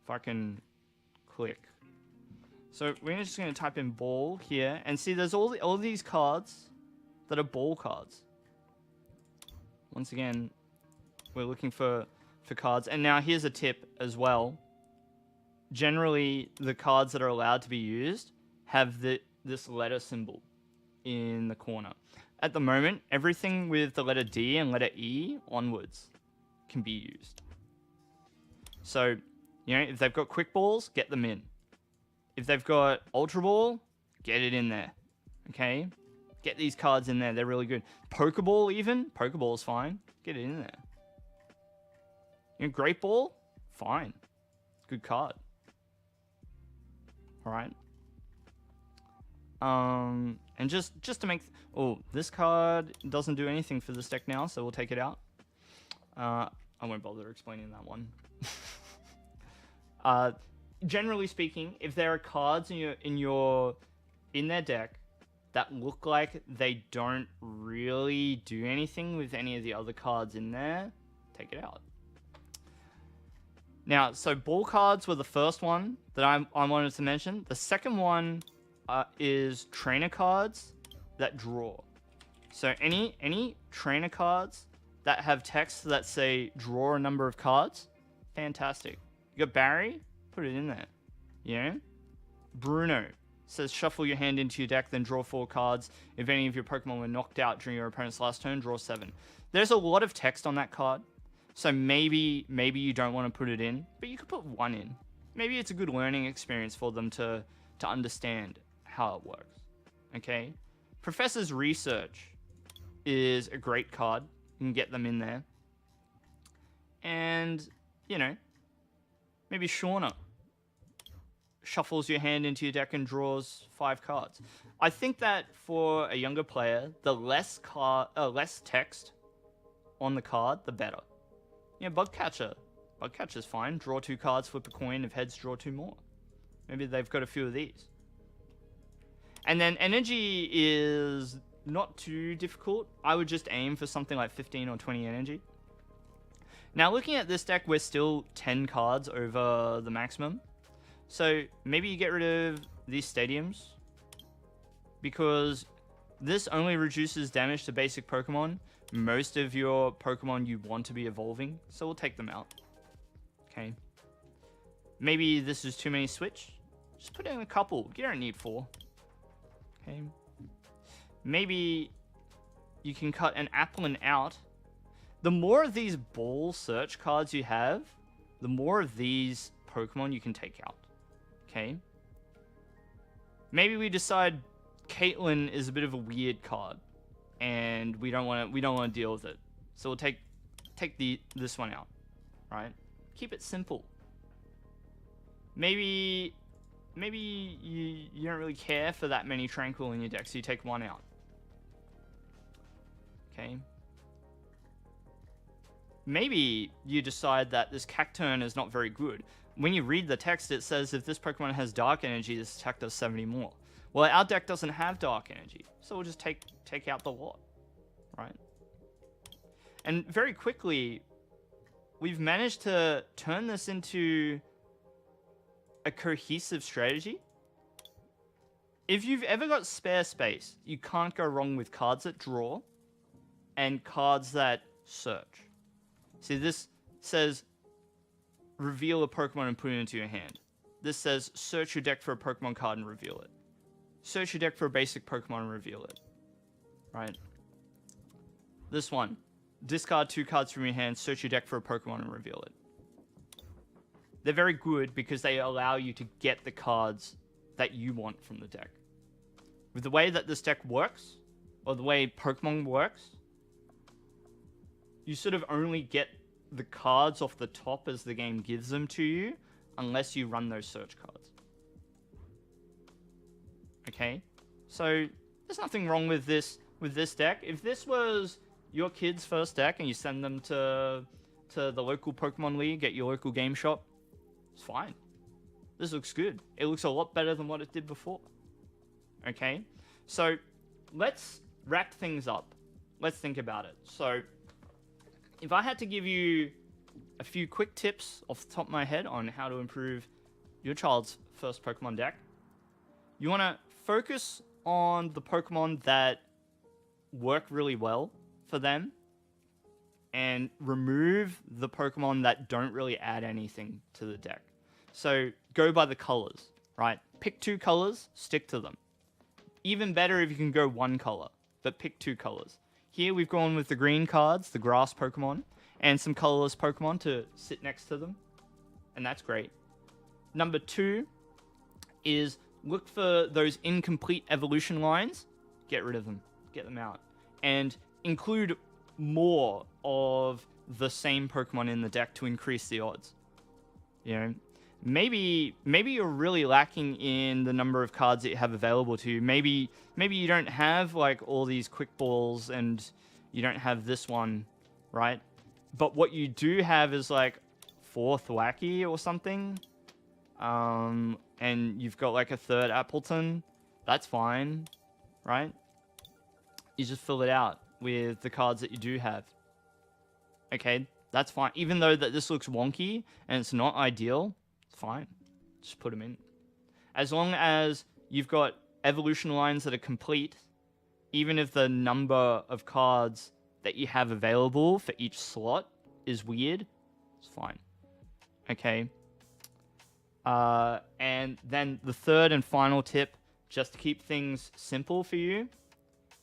Speaker 1: If I can click. So we're just going to type in ball here and see there's all these cards that are ball cards. Once again, we're looking for cards. And now here's a tip as well. Generally, the cards that are allowed to be used have this letter symbol in the corner. At the moment, everything with the letter D and letter E onwards can be used. So, you know, if they've got quick balls, get them in. If they've got Ultra Ball, get it in there. Okay? Get these cards in there. They're really good. Pokeball even. Pokeball's fine. Get it in there. You know, Great Ball? Fine. Good card. Alright. And just to make... Oh, this card doesn't do anything for this deck now, so we'll take it out. I won't bother explaining that one. Generally speaking, if there are cards in their deck that look like they don't really do anything with any of the other cards in there, take it out. Now, so ball cards were the first one that I wanted to mention. The second one is trainer cards that draw. So any trainer cards that have text that say draw a number of cards, fantastic. You got Barry, put it in there. You know? Bruno says shuffle your hand into your deck, then draw 4 cards. If any of your Pokemon were knocked out during your opponent's last turn, draw 7. There's a lot of text on that card. So maybe you don't want to put it in, but you could put 1 in. Maybe it's a good learning experience for them to understand how it works. Okay? Professor's Research is a great card. You can get them in there. And, you know, maybe Shauna shuffles your hand into your deck and draws 5 cards. I think that for a younger player, the less text on the card, the better. Yeah, Bugcatcher. Bugcatcher's fine. Draw 2 cards, flip a coin. If heads, draw 2 more. Maybe they've got a few of these. And then energy is not too difficult. I would just aim for something like 15 or 20 energy. Now, looking at this deck, we're still 10 cards over the maximum. So maybe you get rid of these stadiums, because this only reduces damage to basic Pokemon. Most of your Pokemon you want to be evolving, so we'll take them out. Okay. Maybe this is too many switch. Just put in a couple. You don't need 4. Okay. Maybe you can cut an Applin out. The more of these ball search cards you have, the more of these Pokemon you can take out. Okay. Maybe we decide Caitlyn is a bit of a weird card, and we don't want to deal with it. So we'll take this one out, right? Keep it simple. Maybe you don't really care for that many Tranquil in your deck, so you take 1 out. Okay. Maybe you decide that this Cacturne is not very good. When you read the text, it says if this Pokemon has Dark Energy, this attack does 70 more. Well, our deck doesn't have Dark Energy, so we'll just take out the lot, right? And very quickly, we've managed to turn this into a cohesive strategy. If you've ever got spare space, you can't go wrong with cards that draw and cards that search. See, this says reveal a Pokemon and put it into your hand. This says search your deck for a Pokemon card and reveal it. Search your deck for a basic Pokemon and reveal it. Right? This one. discard 2 cards from your hand, search your deck for a Pokemon, and reveal it. They're very good because they allow you to get the cards that you want from the deck. With the way that this deck works, or the way Pokemon works, you sort of only get the cards off the top as the game gives them to you, unless you run those search cards. Okay? So, there's nothing wrong with this deck. If this was your kid's first deck and you send them to the local Pokemon League at your local game shop, it's fine. This looks good. It looks a lot better than what it did before. Okay? So, let's rack things up. Let's think about it. So, if I had to give you a few quick tips off the top of my head on how to improve your child's first Pokemon deck, you want to focus on the Pokemon that work really well for them and remove the Pokemon that don't really add anything to the deck. So go by the colors, right? Pick 2 colors, stick to them. Even better if you can go 1 color, but pick 2 colors. Here we've gone with the green cards, the grass Pokemon, and some colorless Pokemon to sit next to them. And that's great. Number 2 is look for those incomplete evolution lines. Get rid of them. Get them out. And include more of the same Pokemon in the deck to increase the odds. You know, maybe you're really lacking in the number of cards that you have available to you. Maybe you don't have like all these quick balls and you don't have this one, right? But what you do have is like 4 Thwackey or something. And you've got like a 3rd Appleton. That's fine, right? You just fill it out with the cards that you do have. Okay, that's fine. Even though that this looks wonky and it's not ideal, it's fine. Just put them in. As long as you've got evolution lines that are complete, even if the number of cards that you have available for each slot is weird, it's fine. Okay. And then the third and final tip, just to keep things simple for you,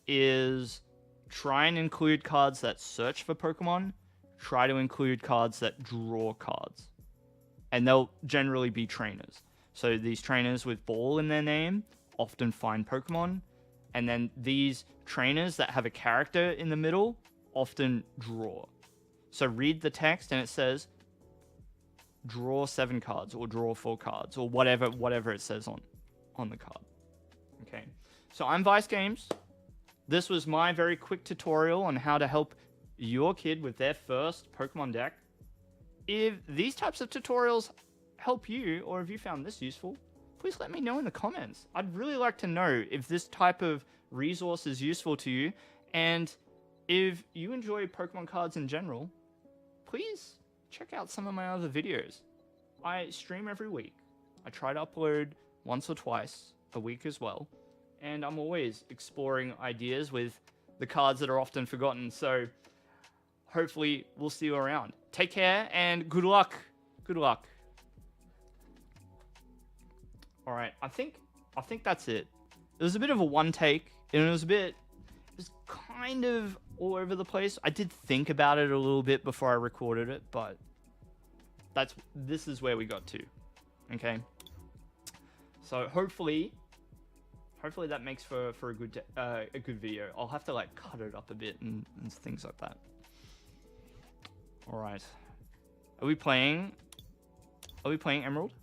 Speaker 1: is try and include cards that search for Pokemon. Try to include cards that draw cards. And they'll generally be trainers. So these trainers with ball in their name often find Pokemon. And then these trainers that have a character in the middle often draw. So read the text and it says, draw 7 cards or draw 4 cards or whatever it says on the card. Okay. So I'm Vice Games. This was my very quick tutorial on how to help your kid with their first Pokemon deck. If these types of tutorials help you, or if you found this useful, please let me know in the comments. I'd really like to know if this type of resource is useful to you, and if you enjoy Pokemon cards in general, please check out some of my other videos. I stream every week. I try to upload once or twice a week as well, and I'm always exploring ideas with the cards that are often forgotten, so hopefully we'll see you around. Take care and good luck. Good luck. All right, I think that's it. It was a bit of a one take, and it was kind of all over the place. I did think about it a little bit before I recorded it, but this is where we got to. Okay. So hopefully that makes for a good video. I'll have to like cut it up a bit and things like that. All right. Are we playing Emerald?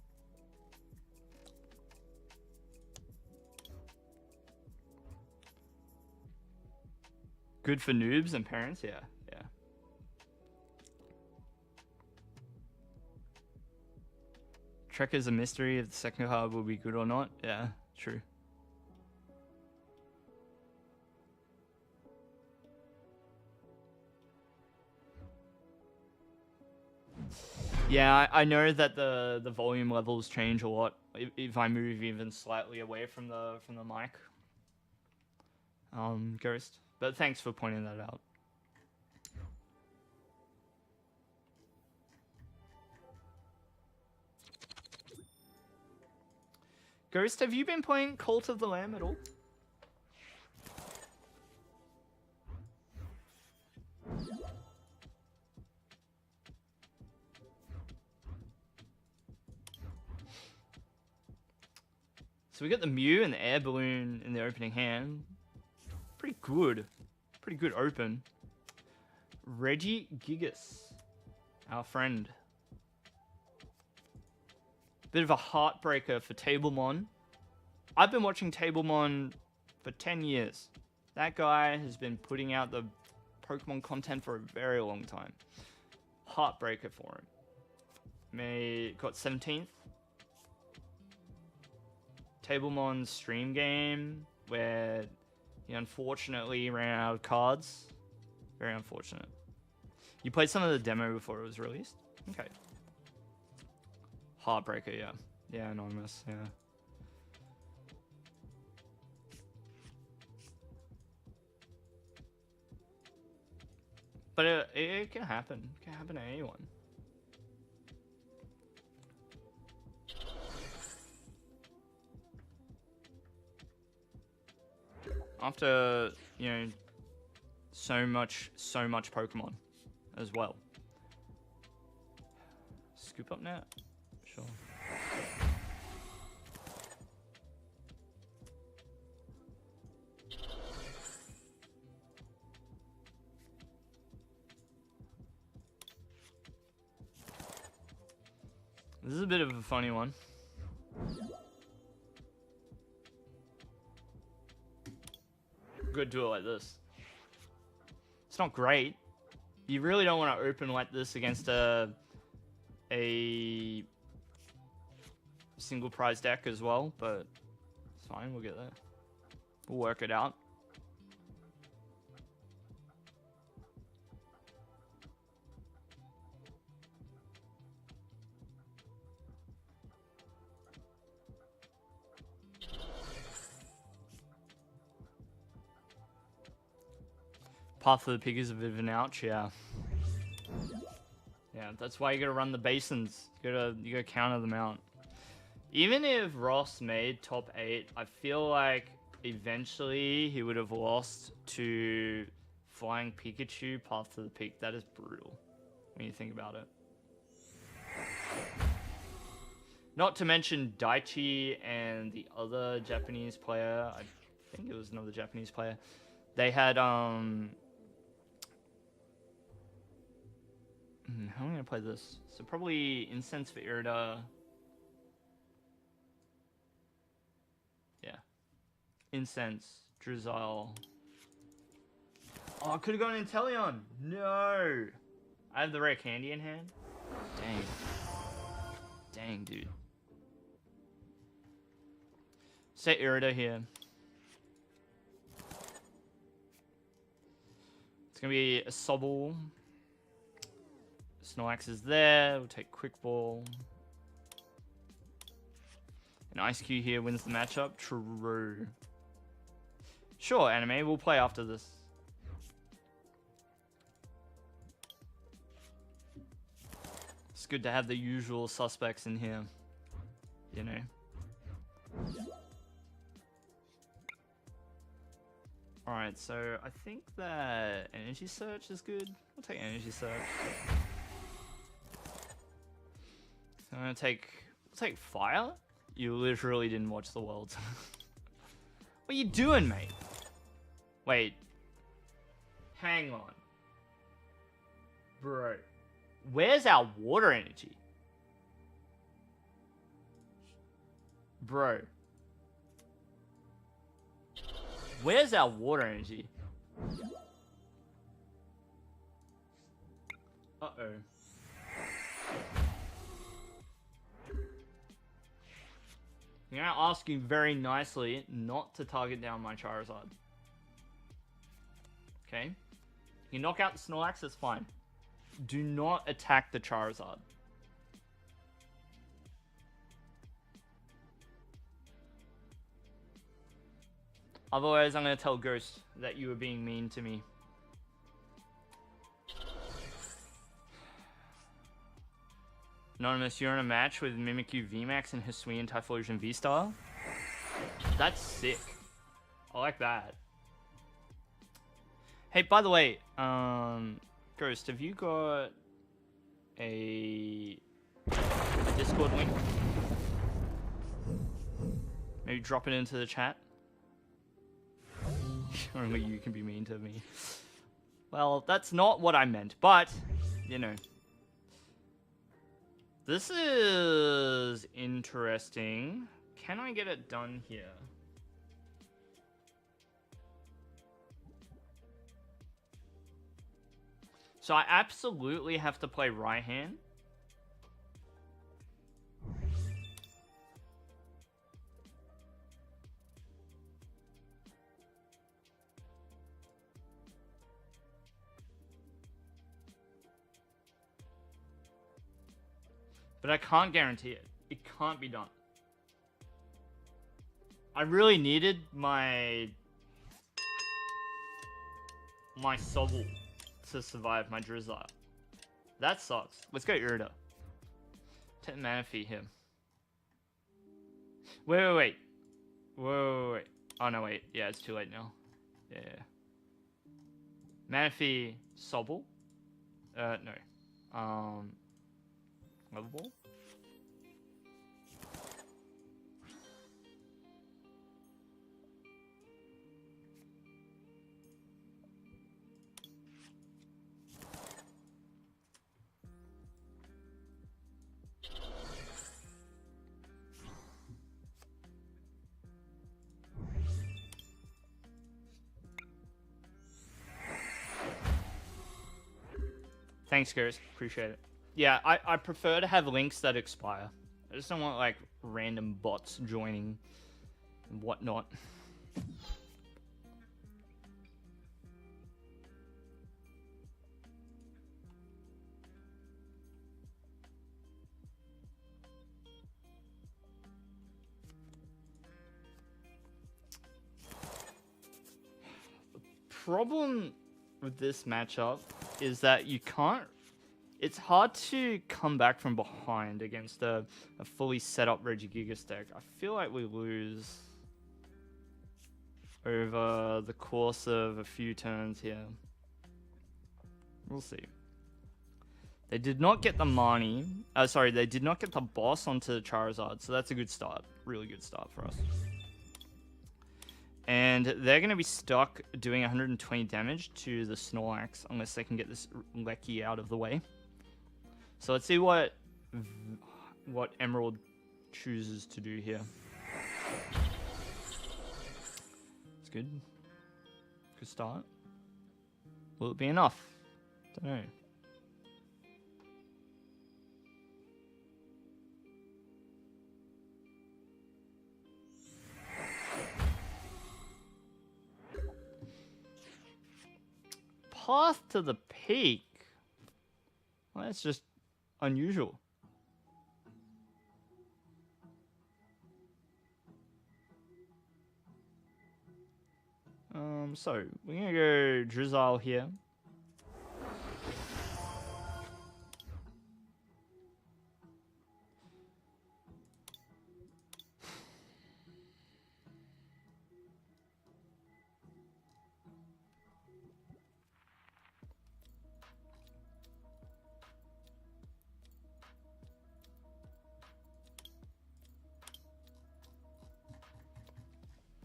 Speaker 1: Good for noobs and parents, yeah. Trek is a mystery if the second card will be good or not. Yeah, true. Yeah, I know that the volume levels change a lot if I move even slightly away from the mic. Ghost. But thanks for pointing that out. Ghost, have you been playing Cult of the Lamb at all? So we got the Mew and the Air Balloon in the opening hand. Pretty good. Pretty good open. Reggie Gigas, our friend. Bit of a heartbreaker for Tablemon. I've been watching Tablemon for 10 years. That guy has been putting out the Pokemon content for a very long time. Heartbreaker for him. Got 17th. Tablemon's stream game where he unfortunately ran out of cards. Very unfortunate. You played some of the demo before it was released? Okay. Heartbreaker, yeah. Yeah, anonymous, yeah. But it can happen. It can happen to anyone. After, you know, so much Pokemon as well. Scoop up now? Sure. This is a bit of a funny one. Good do it like this. It's not great. You really don't want to open like this against a single prize deck as well, but it's fine, we'll get there. We'll work it out. Path of the Pig is a bit of an ouch, yeah. Yeah, that's why you gotta run the basins. You gotta counter them out. Even if Ross made top 8, I feel like eventually he would have lost to Flying Pikachu Path to the Peak. That is brutal when you think about it. Not to mention Daichi and the other Japanese player. I think it was another Japanese player. They had how am I gonna play this? So probably Incense for Irida. Yeah. Incense, Drizzile. Oh, I could have gone Inteleon. No. I have the rare candy in hand. Dang. Dang, dude. Set Irida here. It's gonna be a Sobble. Snorlax is there. We'll take Quick Ball. An Ice Cube here wins the matchup. True. Sure, anime. We'll play after this. It's good to have the usual suspects in here. You know. Alright, so I think that Energy Search is good. We'll take Energy Search. So I'm gonna take Fire? You literally didn't watch the world. What are you doing, mate? Wait. Hang on. Bro. Where's our water energy? Bro. Where's our water energy? Uh-oh. You're gonna ask you very nicely not to target down my Charizard. Okay? You knock out the Snorlax, that's fine. Do not attack the Charizard. Otherwise, I'm gonna tell Ghost that you were being mean to me. Anonymous, you're in a match with Mimikyu VMAX and Hisuian Typhlosion V-Star? That's sick. I like that. Hey, by the way, Ghost, have you got a Discord link? Maybe drop it into the chat. Only you can be mean to me. Well, that's not what I meant, but, you know. This is interesting. Can I get it done here? So I absolutely have to play right hand. But I can't guarantee it. It can't be done. I really needed my Sobble to survive my Drizzile. That sucks. Let's go Irida. 10 mana fee him. Wait. Oh no, wait. Yeah, it's too late now. Yeah. Mana fee Sobble? No. Level ball? Thanks, guys. Appreciate it. Yeah, I prefer to have links that expire. I just don't want, like, random bots joining and whatnot. The problem with this matchup is that you can't... It's hard to come back from behind against a fully set up Regigigas deck. I feel like we lose over the course of a few turns here. We'll see. They did not get the Marnie. Sorry, they did not get the boss onto Charizard, so that's a good start. Really good start for us. And they're going to be stuck doing 120 damage to the Snorlax unless they can get this Lecky out of the way. So let's see what Emerald chooses to do here. It's good. Good start. Will it be enough? Don't know. Path to the peak. Well, that's just unusual. So we're gonna go Drizzile here.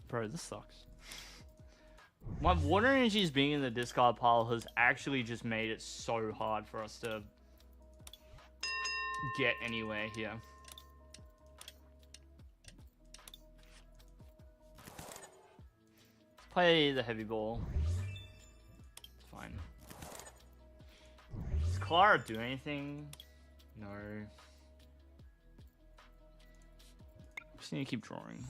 Speaker 1: Bro, this sucks. My water energies being in the discard pile has actually just made it so hard for us to get anywhere here. Play the heavy ball. It's fine. Does Clara do anything? No. Just need to keep drawing.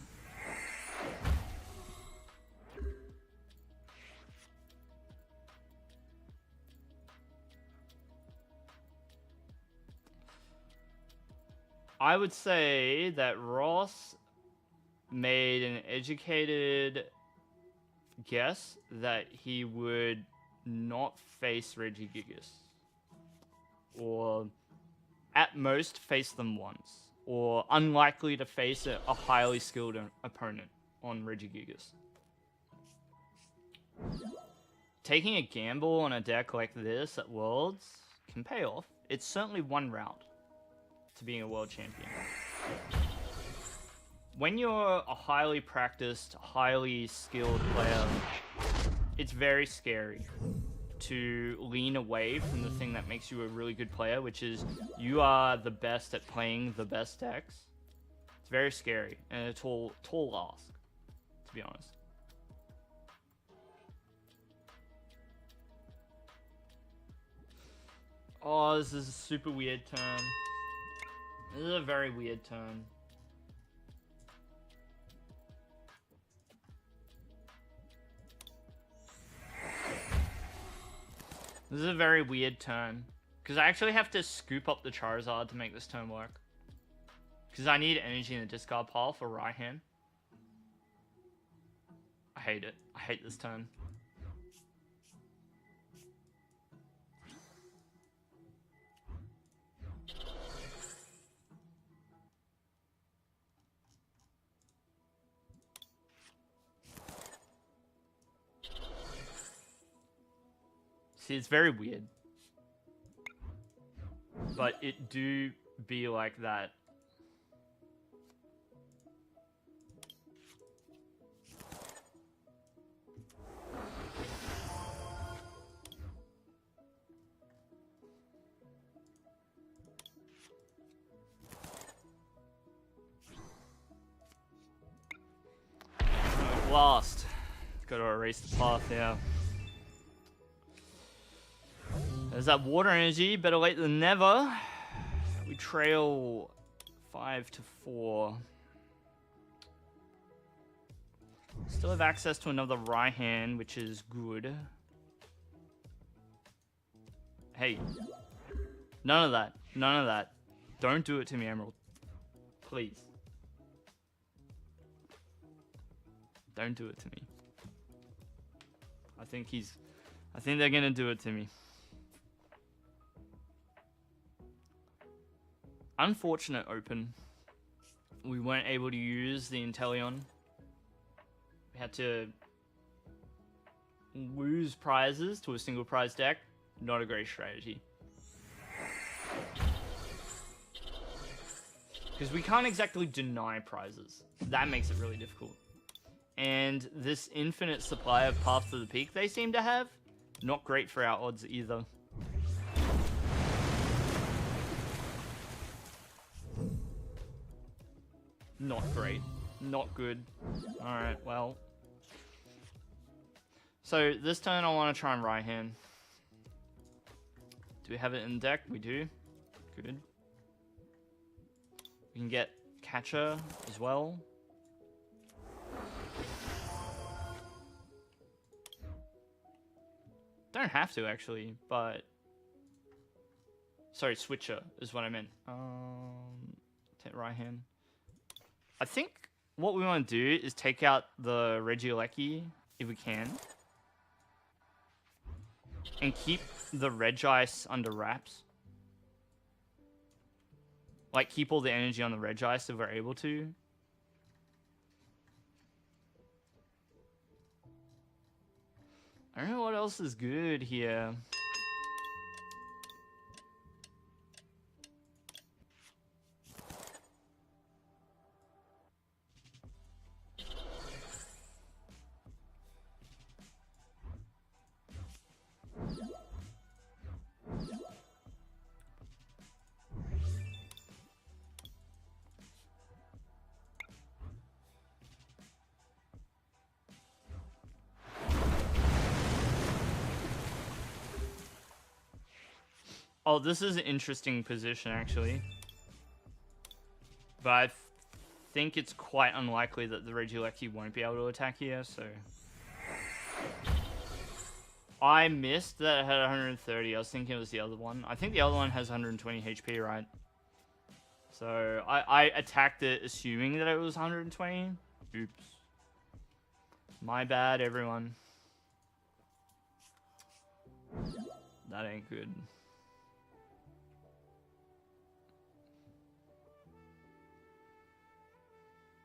Speaker 1: I would say that Ross made an educated guess that he would not face Regigigas. Or at most face them once. Or unlikely to face a highly skilled opponent on Regigigas. Taking a gamble on a deck like this at Worlds can pay off. It's certainly one route to being a world champion. when you're a highly practiced, highly skilled player, it's very scary to lean away from the thing that makes you a really good player, which is you are the best at playing the best decks. It's very scary and a tall ask, to be honest. Oh, this is a super weird turn. This is a very weird turn. This is a very weird turn. Because I actually have to scoop up the Charizard to make this turn work. Because I need energy in the discard pile for right hand. I hate it. I hate this turn. See, it's very weird. But it do be like that. Blast. Got to erase the path, yeah. There's that water energy, better late than never. We trail 5-4. Still have access to another right hand, which is good. Hey. None of that. None of that. Don't do it to me, Emerald. Please. Don't do it to me. I think they're gonna do it to me. Unfortunate open. We weren't able to use the Inteleon. We had to lose prizes to a single prize deck. Not a great strategy. Because we can't exactly deny prizes. That makes it really difficult. And this infinite supply of Path to the Peak they seem to have, not great for our odds either. Not great. Not good. Alright, well. So, this turn I want to try and right hand. Do we have it in deck? We do. Good. We can get Catcher as well. Don't have to, actually, but... Sorry, Switcher is what I meant. Take right hand. I think what we want to do is take out the Regieleki, if we can. And keep the Regice under wraps. Like, keep all the energy on the Regice if we're able to. I don't know what else is good here. Oh, this is an interesting position, actually. But I think it's quite unlikely that the Regieleki won't be able to attack here, so... I missed that it had 130. I was thinking it was the other one. I think the other one has 120 HP, right? So, I attacked it assuming that it was 120. Oops. My bad, everyone. That ain't good.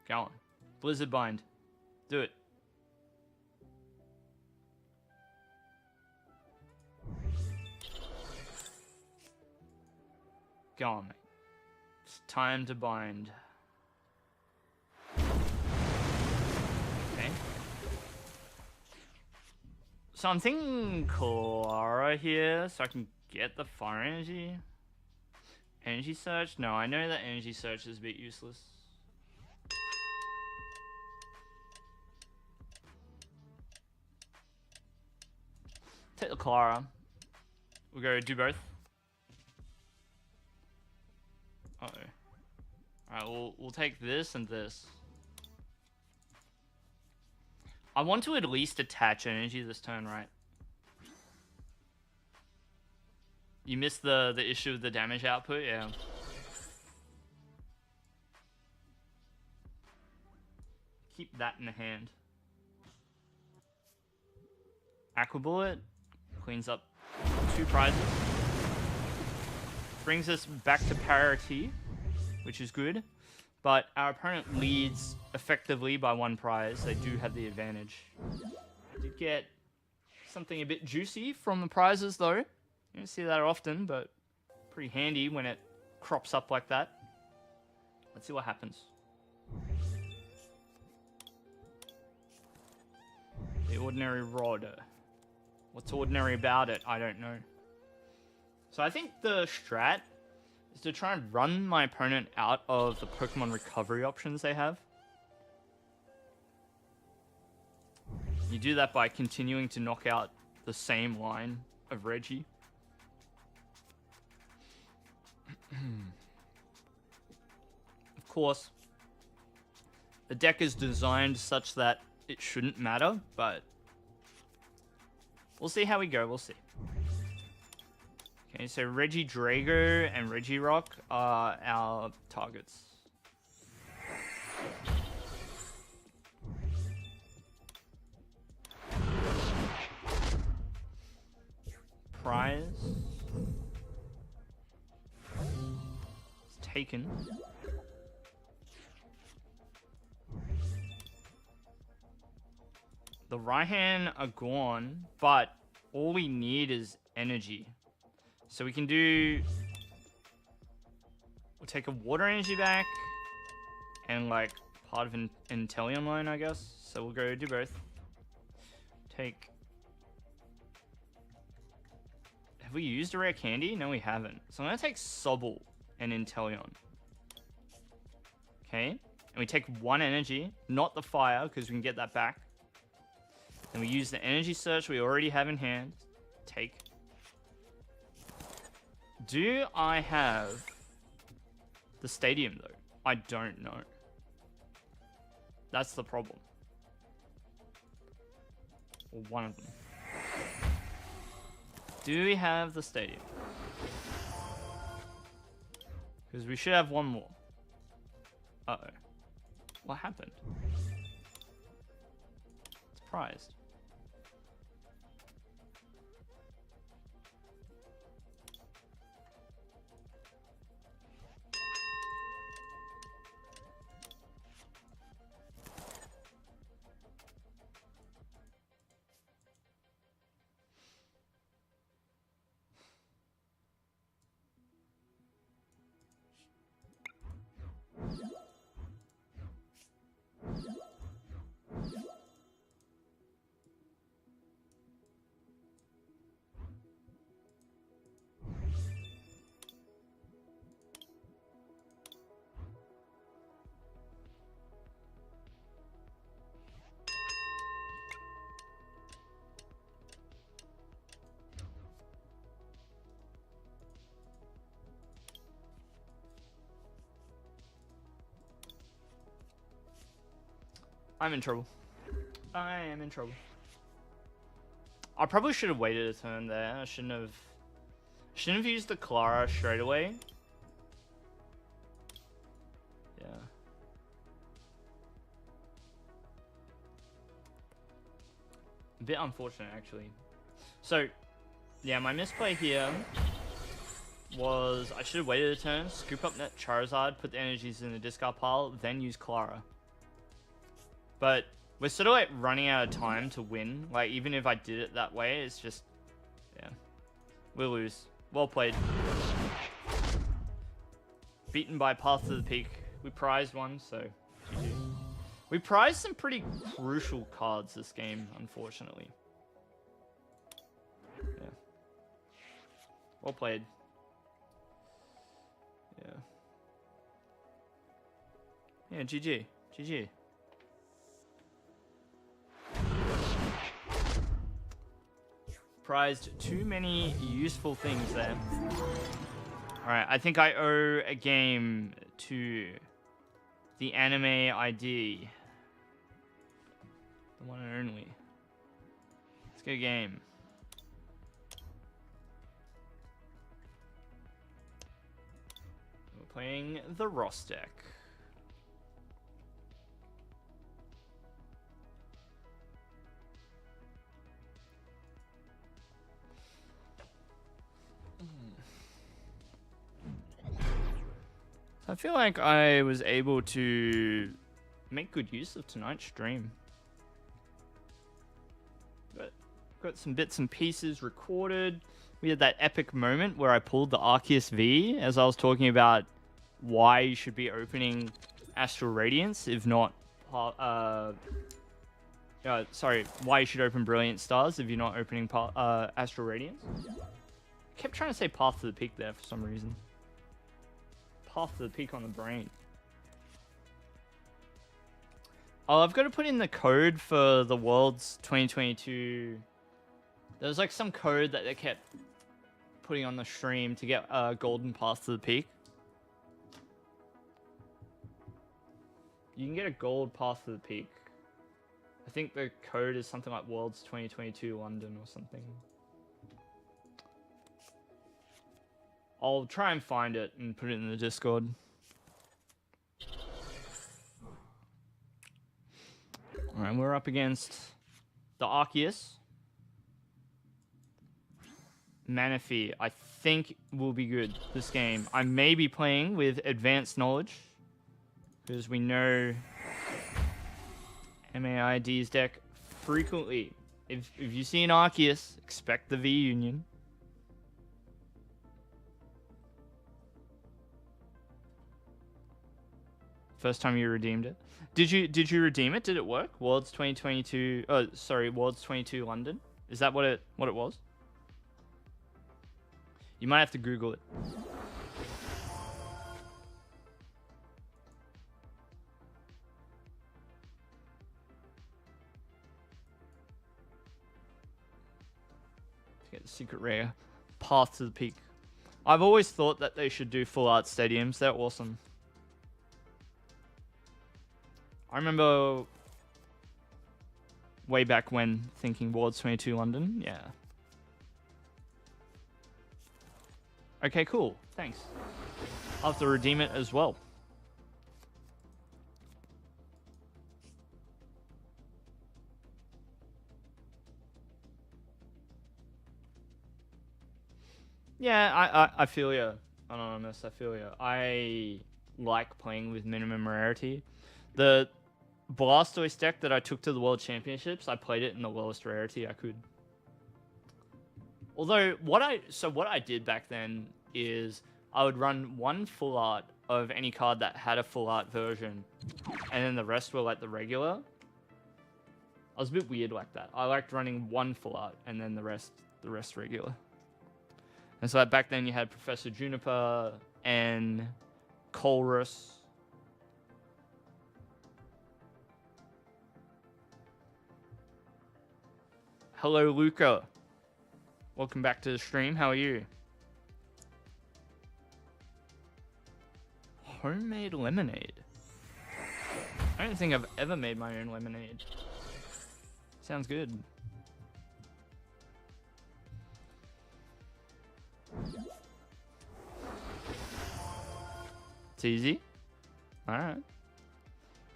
Speaker 1: Go on. Blizzard Bind. Do it. Go on, mate. It's time to bind. So I'm thinking Clara here, so I can get the fire energy. Energy Search? No, I know that Energy Search is a bit useless. Take the Clara. We'll go do both. Uh-oh. Alright, we'll take this and this. I want to at least attach energy this turn, right? You missed the issue of the damage output, yeah. Keep that in the hand. Aqua Bullet cleans up 2 prizes. Brings us back to parity, which is good. But our opponent leads effectively by 1 prize. They do have the advantage. Did get something a bit juicy from the prizes, though. You don't see that often, but pretty handy when it crops up like that. Let's see what happens. The Ordinary Rod. What's ordinary about it? I don't know. So I think the strat is to try and run my opponent out of the Pokemon recovery options they have. You do that by continuing to knock out the same line of Reggie. Of course, the deck is designed such that it shouldn't matter, but we'll see how we go, we'll see. Okay, so Reggie Drago and Reggie Rock are our targets. Prize. It's taken. The Raihan are gone, but all we need is energy. So we can do... We'll take a water energy back and like part of an Inteleon line, I guess. So we'll go do both. Take... Have we used a rare candy? No, we haven't. So I'm going to take Sobble and Inteleon. Okay. And we take 1 energy, not the fire, because we can get that back. And we use the energy search we already have in hand. Take. Do I have the stadium, though? I don't know. That's the problem. Or one of them. Do we have the stadium? Because we should have one more. Uh-oh. What happened? It's prized. I'm in trouble. I am in trouble. I probably should have waited a turn there. I shouldn't have used the Clara straight away. Yeah. A bit unfortunate, actually. So, yeah, my misplay here was I should have waited a turn, scoop up that Charizard, put the energies in the discard pile, then use Clara. But we're sort of like running out of time to win. Like, even if I did it that way, it's just, yeah. We'll lose. Well played. Beaten by Path to the Peak. We prized one, so GG. We prized some pretty crucial cards this game, unfortunately. Well played. Yeah, GG. GG. Prized too many useful things there. Alright, I think I owe a game to the anime ID. The one and only. Let's get a game. We're playing the Ross deck. I feel like I was able to make good use of tonight's stream. Got some bits and pieces recorded. We had that epic moment where I pulled the Arceus V as I was talking about why you should be opening Astral Radiance, if not... sorry, why you should open Brilliant Stars if you're not opening Astral Radiance. I kept trying to say Path to the Peak there for some reason. Path to the Peak on the brain. Oh, I've got to put in the code for the Worlds 2022. There was like some code that they kept putting on the stream to get Golden Path to the Peak. You can get a gold Path to the Peak. I think the code is something like Worlds 2022 London or something. I'll try and find it and put it in the Discord. Alright, we're up against the Arceus. Manaphy, I think will be good this game. I may be playing with Advanced Knowledge, because we know MAID's deck frequently. If you see an Arceus, expect the V Union. First time you redeemed it. Did you redeem it? Did it work? Worlds 2022. Oh, sorry, Worlds 22 London. Is that what it was? You might have to Google it. To get the secret rare Path to the Peak. I've always thought that they should do full art stadiums. They're awesome. I remember way back when thinking Worlds 22 London. Yeah. Okay, cool. Thanks. I'll have to redeem it as well. Yeah, I feel ya, Anonymous. I feel ya. I like playing with minimum rarity. The Blastoise deck that I took to the World Championships, I played it in the lowest rarity I could. Although, what I did back then is I would run one full art of any card that had a full art version, and then the rest were like the regular. I was a bit weird like that. I liked running one full art, and then the rest regular. And so back then you had Professor Juniper and Colrus. Hello, Luca. Welcome back to the stream. How are you? Homemade lemonade. I don't think I've ever made my own lemonade. Sounds good. It's easy. Alright.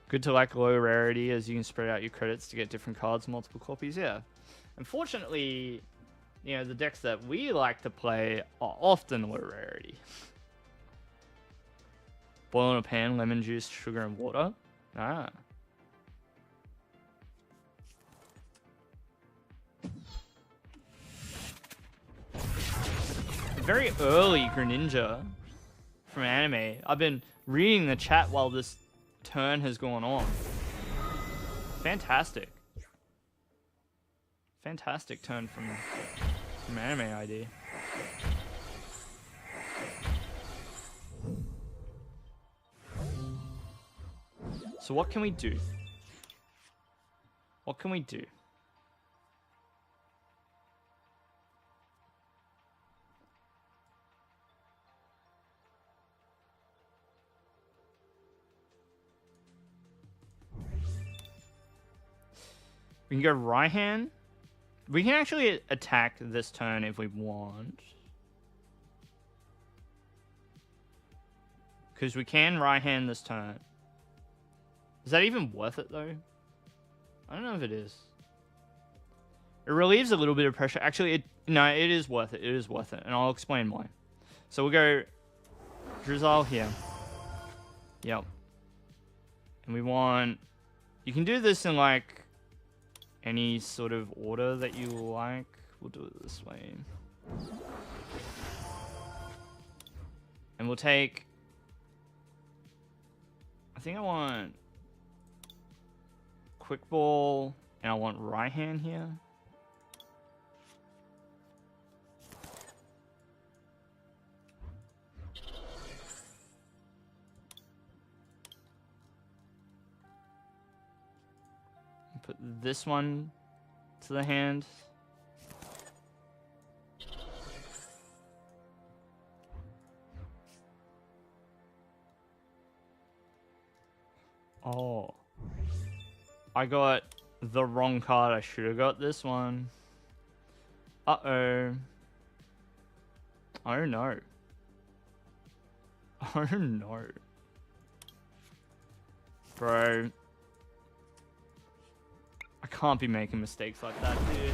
Speaker 1: Good to like low rarity as you can spread out your credits to get different cards, multiple copies. Yeah. Unfortunately, you know, the decks that we like to play are often low rarity. Boil in a pan, lemon juice, sugar, and water. Ah. Very early Greninja from anime. I've been reading the chat while this turn has gone on. Fantastic. Fantastic turn from anime ID. So what can we do? What can we do? We can go right hand. We can actually attack this turn if we want. Because we can right hand this turn. Is that even worth it though? I don't know if it is. It relieves a little bit of pressure. Actually, no, it is worth it. It is worth it. And I'll explain why. So we'll go Drizzle here. Yep. And we want... You can do this in like any sort of order that you like. We'll do it this way. And we'll take... I think I want Quick Ball, and I want right hand here. Put this one to the hand. Oh. I got the wrong card. I should have got this one. Uh-oh. Oh no. Oh no. Bro. I can't be making mistakes like that, dude.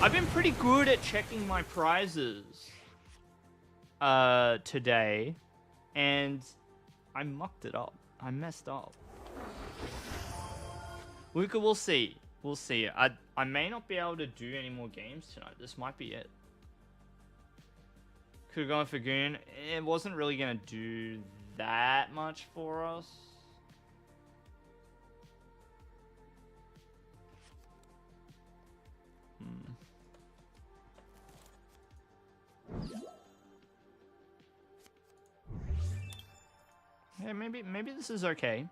Speaker 1: I've been pretty good at checking my prizes today, and I mucked it up. I messed up. Luca, we'll see. We'll see. I may not be able to do any more games tonight. This might be it. Could have gone for Goon. It wasn't really going to do that much for us. Yeah, maybe this is okay.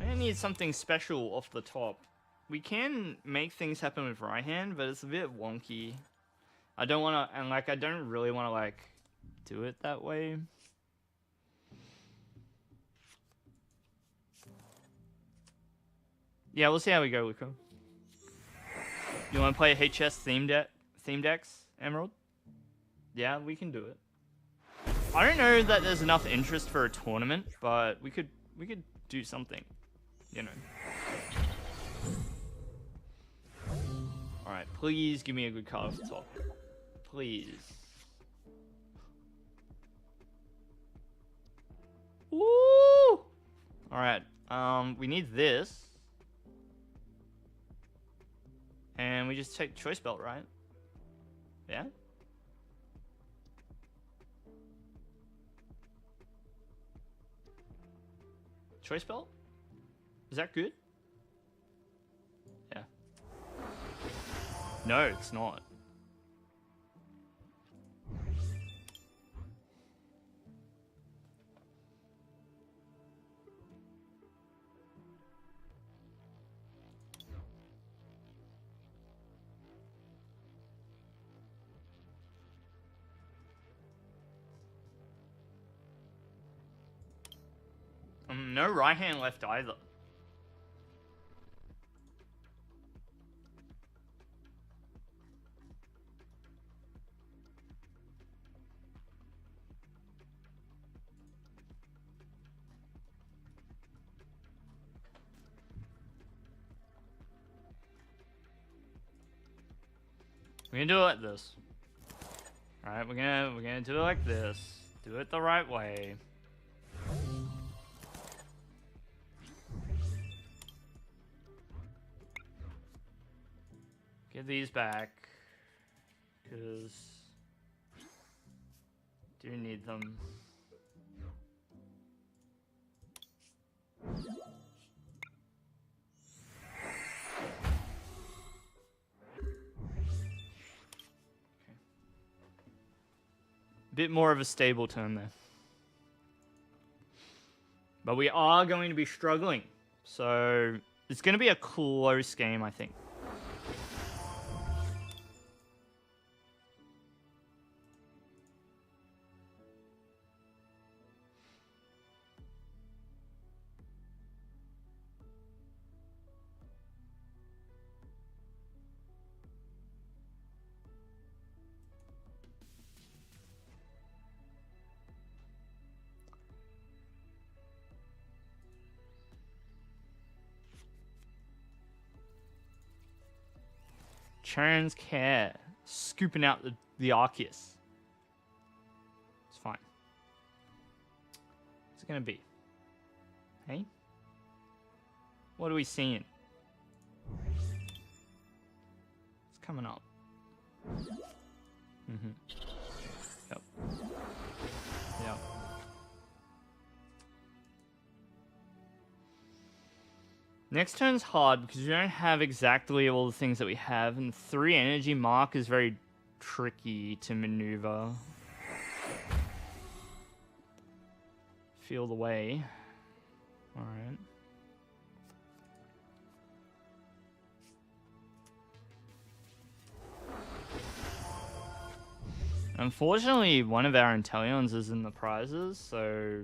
Speaker 1: I need something special off the top. We can make things happen with right hand, but it's a bit wonky. I don't want to, and like I don't really want to like do it that way. Yeah, we'll see how we go, Luca. You want to play HS theme decks, Emerald? Yeah, we can do it. I don't know that there's enough interest for a tournament, but we could do something, you know. All right, please give me a good card off the top, please. Woo! All right, we need this. And we just take Choice Belt, right? Yeah? Choice Belt? Is that good? Yeah. No, it's not. No right hand left either. We're gonna do it like this. Alright, we're gonna do it like this. Do it the right way. Get these back, because do need them. Bit more of a stable turn there. But we are going to be struggling. So it's going to be a close game, I think. Charon's Care. Scooping out the Arceus. It's fine. What's it going to be? Hey? What are we seeing? It's coming up. Mm-hmm. Yep. Yep. Next turn's hard because we don't have exactly all the things that we have, and 3 energy mark is very tricky to maneuver. Feel the way. Alright. Unfortunately, one of our Inteleons is in the prizes, so...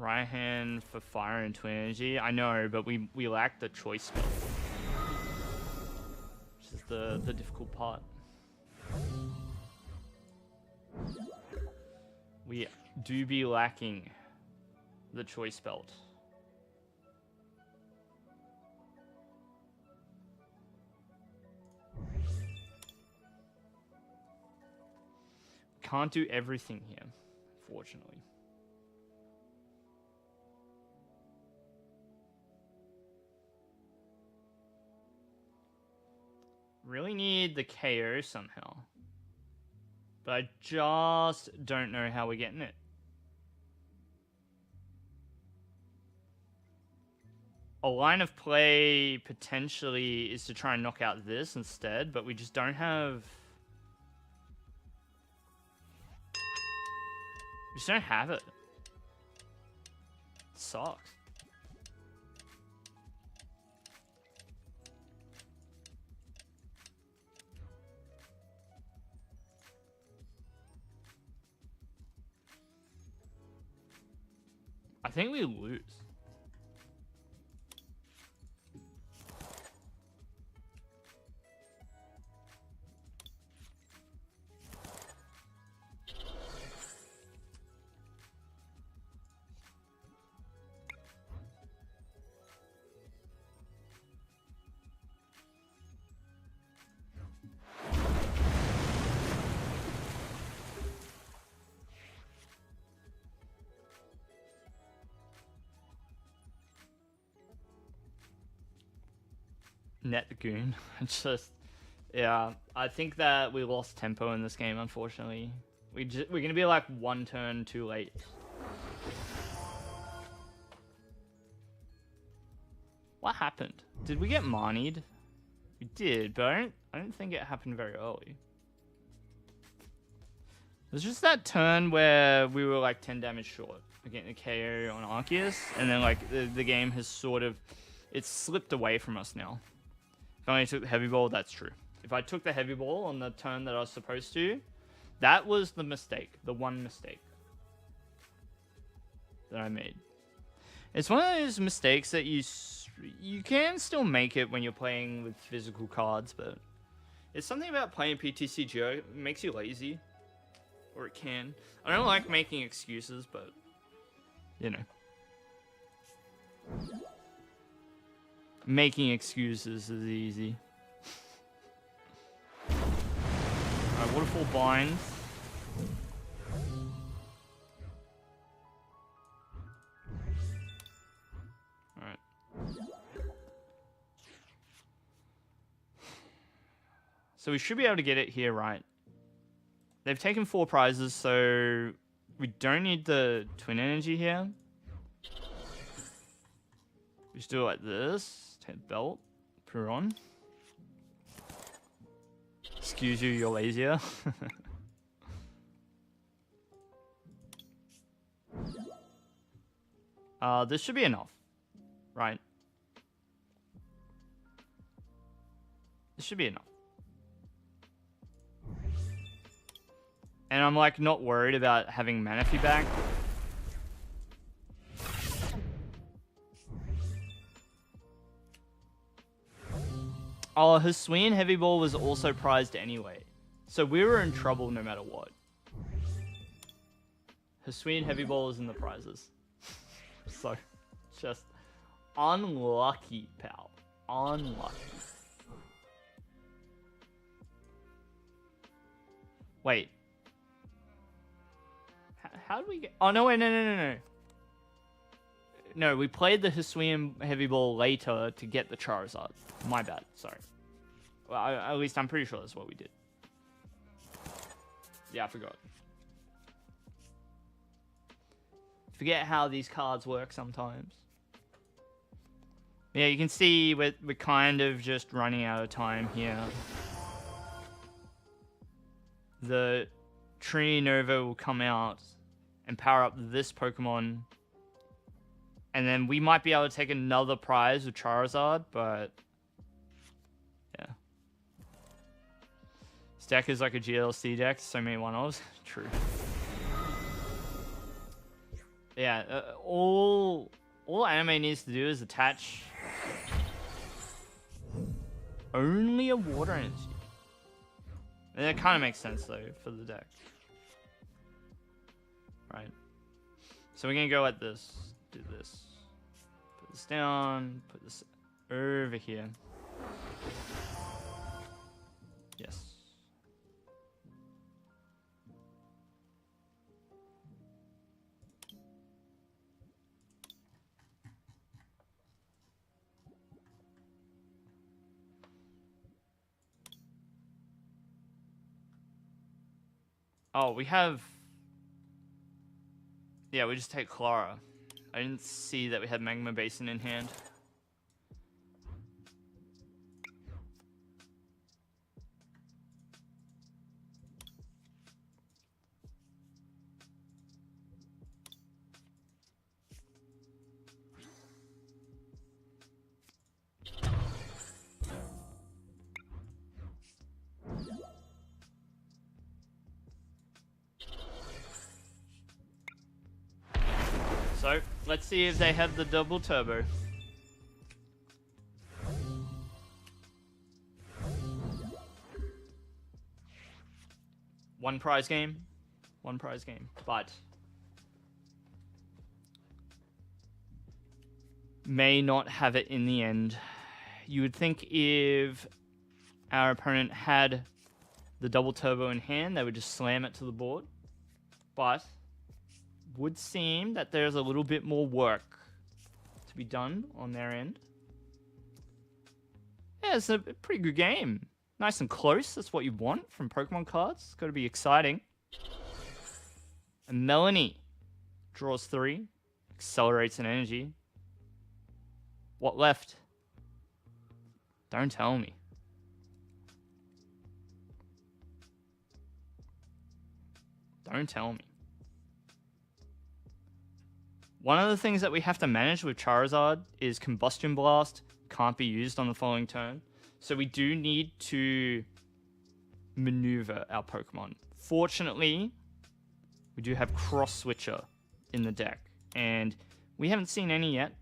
Speaker 1: Right hand for fire and twin energy. I know, but we lack the choice spell. Which is the difficult part. We do be lacking the choice belt. Can't do everything here, fortunately. Really need the KO somehow. But I just don't know how we're getting it. A line of play potentially is to try and knock out this instead, but we just don't have... We just don't have it. It sucks. I think we lose. Net the goon. Just, yeah. I think that we lost tempo in this game, unfortunately. We're gonna be like 1 turn too late. What happened? Did we get manied? We did, but I don't think it happened very early. It was just that turn where we were like 10 damage short. We're getting a KO on Arceus, and then like the game has sort of, it's slipped away from us now. If I only took the heavy ball, that's true. If I took the heavy ball on the turn that I was supposed to, that was the mistake. The one mistake that I made. It's one of those mistakes that you can still make it when you're playing with physical cards, but it's something about playing PTCGO. It makes you lazy. Or it can. I don't like making excuses, but, you know. Making excuses is easy. Alright, Waterfall binds. Alright. So we should be able to get it here, right? They've taken 4 prizes, so we don't need the twin energy here. We just do it like this. Take the belt. Put it on. Excuse you, you're lazier. This should be enough, right? This should be enough. And I'm like not worried about having Manaphy back. Oh, Hisuian Heavy Ball was also prized anyway. So we were in trouble no matter what. Hisuian Heavy Ball is in the prizes. So, just unlucky, pal. Unlucky. Wait. How do we get... Oh, no, wait, no. No, we played the Hisuian Heavy Ball later to get the Charizard. My bad, sorry. Well, at least I'm pretty sure that's what we did. Yeah, I forgot. Forget how these cards work sometimes. Yeah, you can see we're kind of just running out of time here. The Trini Nova will come out and power up this Pokemon. And then we might be able to take another prize with Charizard, but... yeah. This deck is like a GLC deck, so many one-offs. True. Yeah, all anime needs to do is attach only a water energy. And that kind of makes sense, though, for the deck. Right. So we're going to go at this. Do this. Put this down. Put this over here. Yes. Oh, we have... yeah, we just take Clara. I didn't see that we had Magma Basin in hand. So, let's see if they have the double turbo. One prize game, but may not have it in the end. You would think if our opponent had the double turbo in hand, they would just slam it to the board, but would seem that there's a little bit more work to be done on their end. Yeah, it's a pretty good game. Nice and close. That's what you want from Pokemon cards. It's got to be exciting. And Melanie draws 3, accelerates an energy. What left? Don't tell me. Don't tell me. One of the things that we have to manage with Charizard is Combustion Blast can't be used on the following turn. So we do need to maneuver our Pokemon. Fortunately, we do have Cross Switcher in the deck. And we haven't seen any yet.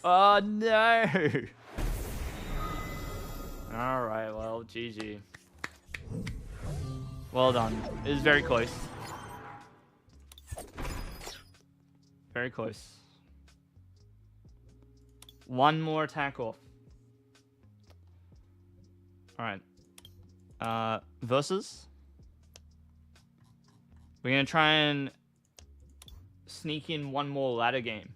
Speaker 1: Oh, no! Alright, well, GG. Well done. It was very close. Very close. One more attack off. Alright. Versus. We're going to try and sneak in one more ladder game.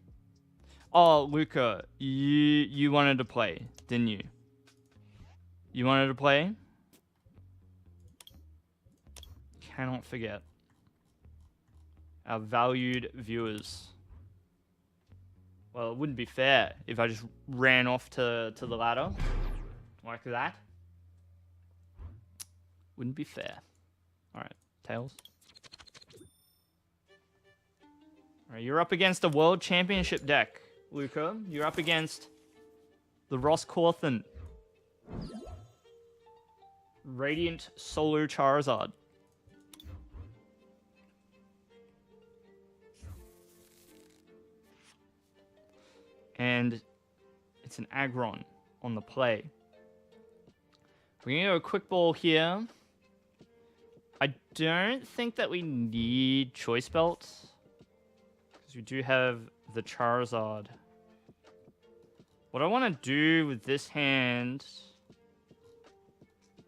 Speaker 1: Oh, Luca, you wanted to play, didn't you? You wanted to play? Cannot forget. Our valued viewers. Well, it wouldn't be fair if I just ran off to the ladder like that. Wouldn't be fair. Alright, Tails. Alright, you're up against a World Championship deck, Luca. You're up against the Ross Corthan Radiant Solar Charizard. And it's an Aggron on the play. We're going to go a quick ball here. I don't think that we need Choice Belt, because we do have the Charizard. What I want to do with this hand,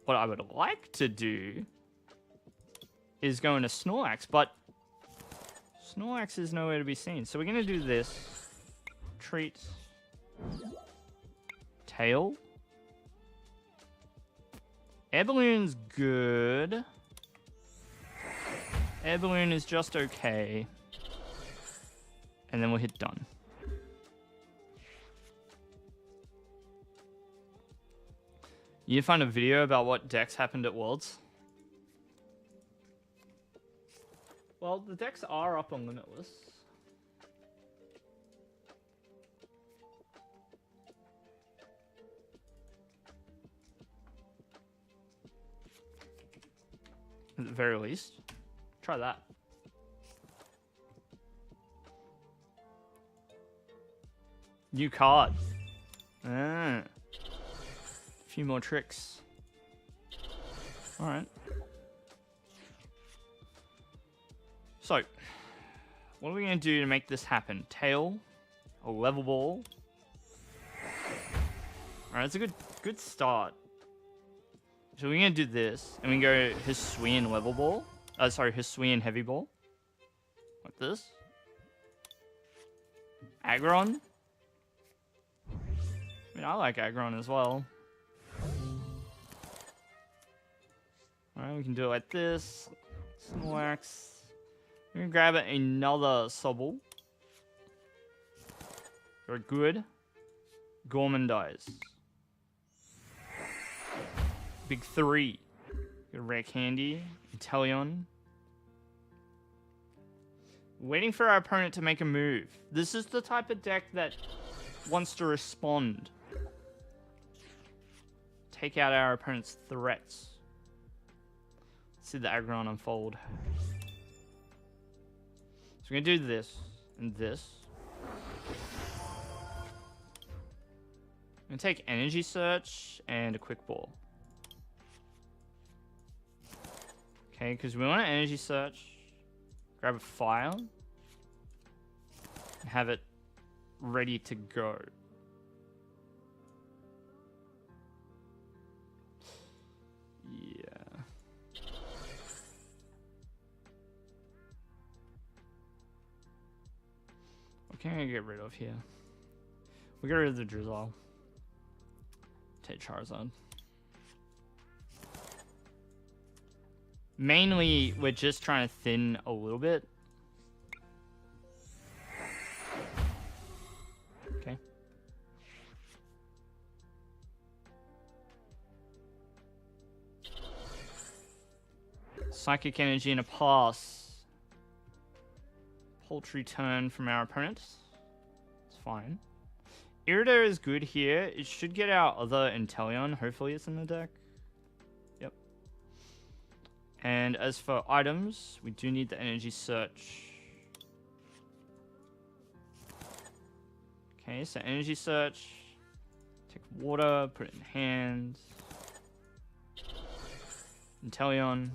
Speaker 1: what I would like to do, is go into Snorlax, but Snorlax is nowhere to be seen. So we're going to do this. Treat. Tail. Air Balloon's good. Air Balloon is just okay. And then we'll hit done. You find a video about what decks happened at Worlds? Well, the decks are up on Limitless. At the very least. Try that. New card. Ah. A few more tricks. Alright. So, what are we going to do to make this happen? Tail. A level ball. Alright, it's a good start. So we're going to do this, and we can go Hisuian level ball. Sorry, Hisuian heavy ball. Like this. Aggron. I mean, I like Aggron as well. Alright, we can do it like this. Snorlax. We're going to grab another Sobble. Very good. Gormandize. Big three. Got a Rare Candy. Inteleon. Waiting for our opponent to make a move. This is the type of deck that wants to respond. Take out our opponent's threats. Let's see the Aggron unfold. So we're going to do this and this. I'm going to take Energy Search and a Quick Ball. Okay, because we want an Energy Search. Grab a Fire. And have it ready to go. Yeah. What can I get rid of here? We get rid of the Drizzle. Take Charizard. Mainly, we're just trying to thin a little bit. Okay. Psychic Energy and a pass. Paltry turn from our opponent. It's fine. Irida is good here. It should get our other Inteleon. Hopefully it's in the deck. Yep. And as for items, we do need the Energy Search. Okay, so Energy Search. Take water, put it in hand. Inteleon.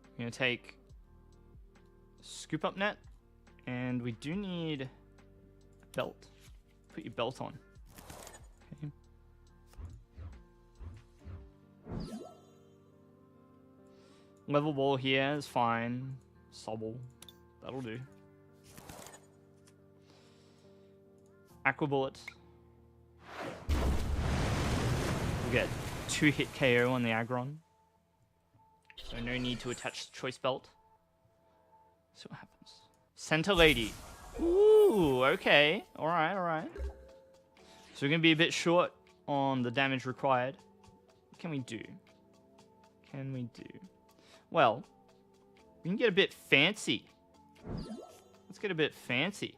Speaker 1: I'm going to take Scoop Up Net. And we do need a belt. Put your belt on. Okay. Level ball here is fine. Sobble. That'll do. Aqua Bullet. We'll get 2-hit KO on the Aggron. So no need to attach Choice Belt. See what happens. Center Lady. Ooh, okay. Alright, alright. So we're going to be a bit short on the damage required. What can we do? Well, we We can get a bit fancy. Let's get a bit fancy.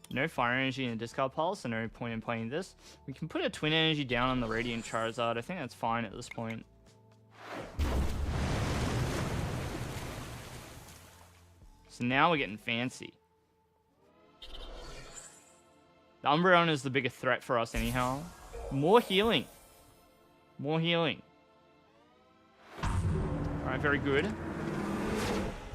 Speaker 1: No fire energy in the discard pile, so no point in playing this. We can put a twin energy down on the Radiant Charizard. I think that's fine at this point. So now we're getting fancy. The Umbreon is the bigger threat for us anyhow. More healing. More healing. Alright, very good.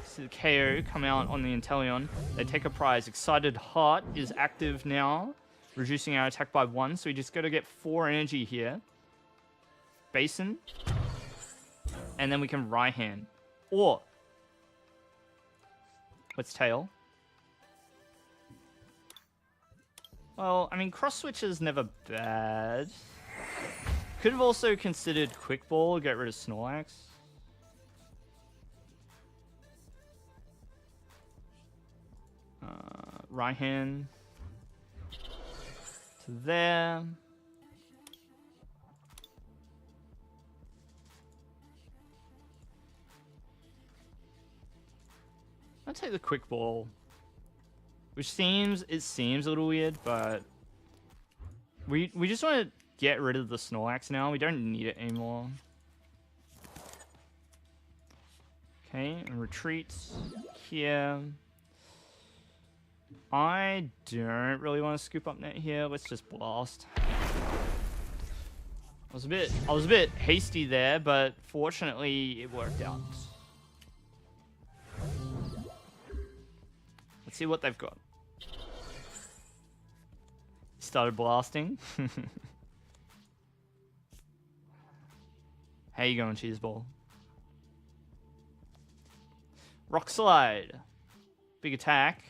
Speaker 1: So the KO come out on the Inteleon. They take a prize. Excited Heart is active now, reducing our attack by 1. So we just got to get 4 energy here. Basin. And then we can Raihan. Or let's Tail. Well, I mean, cross switch is never bad. Could have also considered Quick Ball, get rid of Snorlax. Raihan to there. I'll take the Quick Ball, which seems a little weird, but we just want to get rid of the Snorlax now. We don't need it anymore. Okay, and retreats here. I don't really want to scoop up net here. Let's just blast. I was a bit hasty there, but fortunately it worked out. Let's see what they've got. Started blasting. How you going, Cheeseball? Rock Slide. Big attack.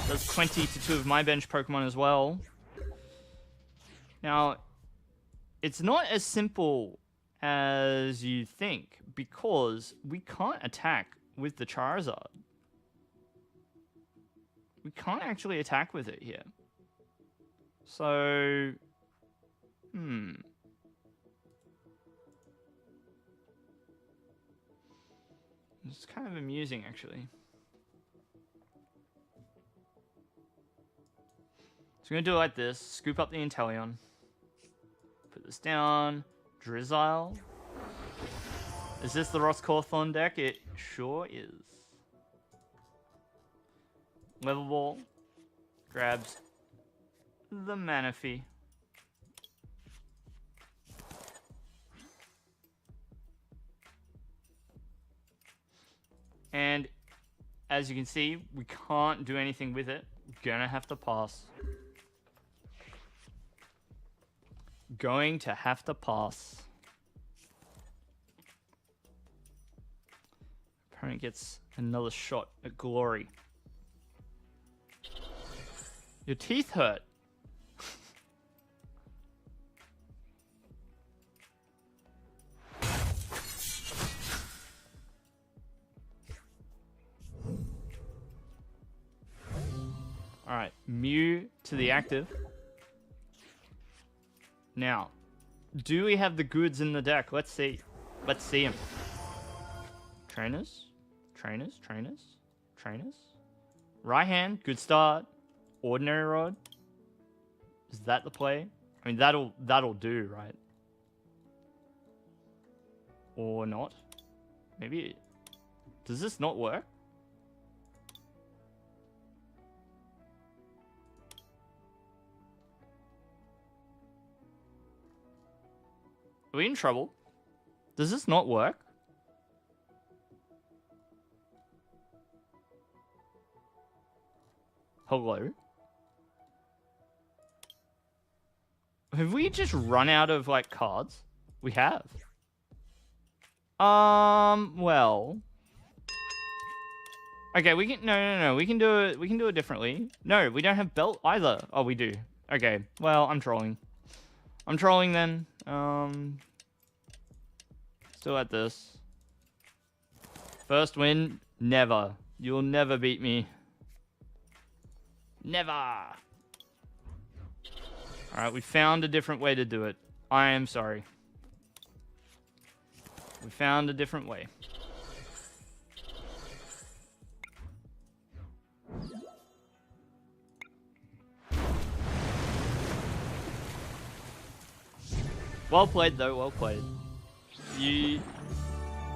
Speaker 1: Does 20 to 2 of my bench Pokemon as well. Now, it's not as simple as you think, because we can't attack with the Charizard. We can't actually attack with it here. So, It's kind of amusing, actually. So we're going to do it like this. Scoop up the Inteleon. Put this down. Drizzile. Is this the Ross Cawthorn deck? It sure is. Level Ball. Grabs the Manaphy. And as you can see, we can't do anything with it. Gonna have to pass. Going to have to pass. Opponent gets another shot at glory. Your teeth hurt. Alright, Mew to the active. Now, do we have the goods in the deck? Let's see. Let's see them. Trainers. Trainers. Raihan, good start. Ordinary Rod. Is that the play? I mean, that'll do, right? Or not? Maybe. Does this not work? Are we in trouble? Does this not work? Hello? Have we just run out of, like, cards? We have. Well. Okay, we can, no. We can do it differently. No, we don't have belt either. Oh, we do. Okay, well, I'm trolling. I'm trolling then. Still at this. First win, never. You'll never beat me. Never. Alright, we found a different way to do it. I am sorry. We found a different way. Well played, though. Well played. You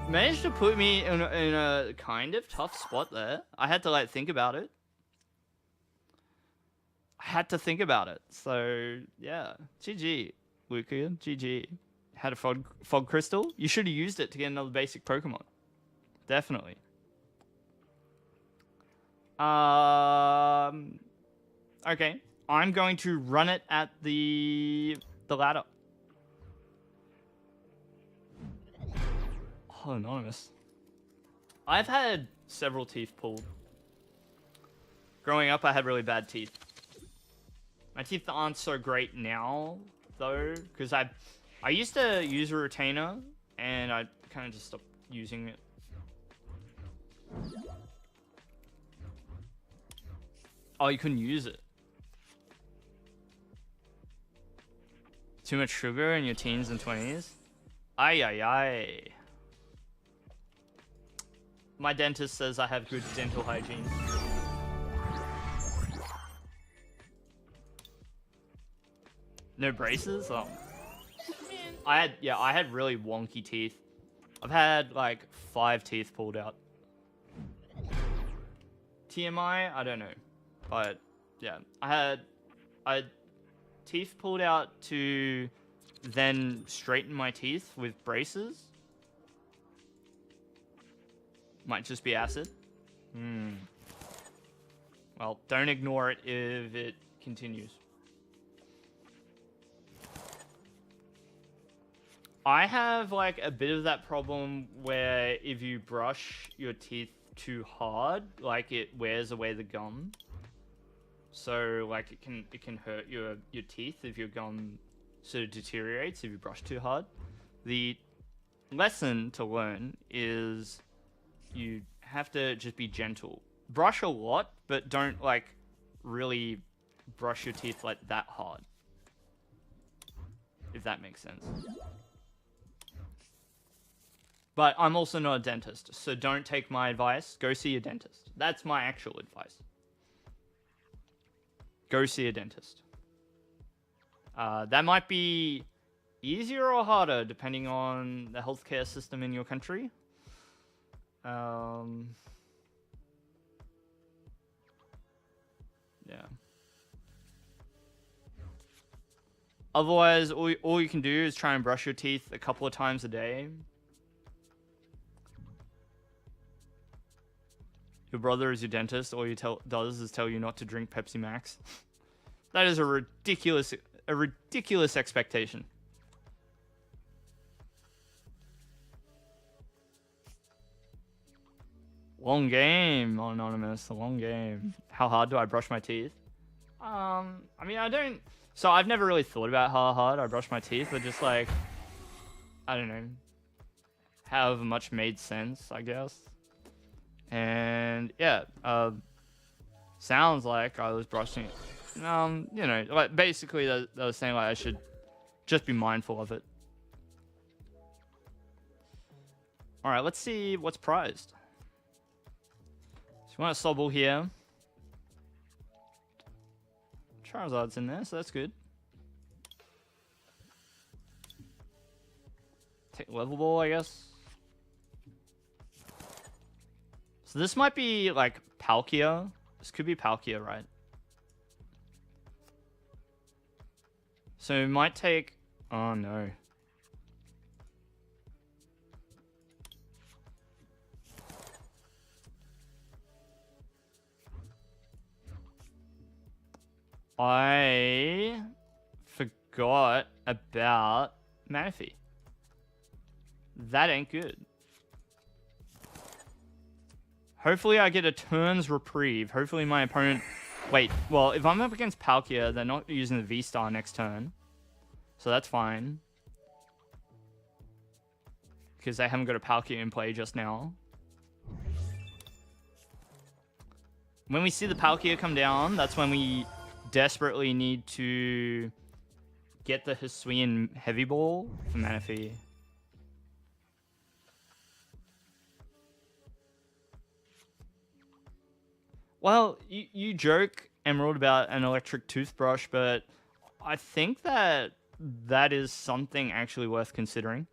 Speaker 1: managed to put me in a kind of tough spot there. I had to, like, think about it. I had to think about it. So, yeah. GG, Luca. GG. Had a fog crystal. You should have used it to get another basic Pokemon. Definitely. Okay. I'm going to run it at the ladder. Oh, anonymous. I've had several teeth pulled. Growing up, I had really bad teeth. My teeth aren't so great now, though, because I used to use a retainer, and I kind of just stopped using it. Oh, you couldn't use it. Too much sugar in your teens and 20s? Ay, ay, ay. My dentist says I have good dental hygiene. No braces? Oh. Man. I had really wonky teeth. I've had like 5 teeth pulled out. TMI? I don't know. But yeah, I had teeth pulled out to then straighten my teeth with braces. Might just be acid. Well, don't ignore it if it continues. I have like a bit of that problem where if you brush your teeth too hard, like it wears away the gum. So like it can hurt your teeth if your gum sort of deteriorates if you brush too hard. The lesson to learn is you have to just be gentle. Brush a lot, but don't like really brush your teeth like that hard. If that makes sense. But I'm also not a dentist, so don't take my advice. Go see a dentist. That's my actual advice. Go see a dentist. That might be easier or harder depending on the healthcare system in your country. Yeah. Otherwise, all you can do is try and brush your teeth a couple of times a day. Your brother is your dentist. All he does is tell you not to drink Pepsi Max. That is a ridiculous expectation. Long game, anonymous. A long game. How hard do I brush my teeth? I mean, I don't. So I've never really thought about how hard I brush my teeth, but just like, I don't know, however much made sense, I guess. And yeah, sounds like I was brushing it. You know, like basically they were saying like I should just be mindful of it. All right, let's see what's prized. So you want a Sobble here. Charizard's in there, so that's good. Take level ball, I guess. So this might be like Palkia. This could be Palkia, right? So it might take... Oh no. I forgot about Manaphy. That ain't good. Hopefully I get a turn's reprieve. Hopefully my opponent... Wait, well, if I'm up against Palkia, they're not using the V-Star next turn. So that's fine. Because they haven't got a Palkia in play just now. When we see the Palkia come down, that's when we desperately need to get the Hisuian Heavy Ball for Manaphy. Well, you joke, Emerald, about an electric toothbrush, but I think that that is something actually worth considering.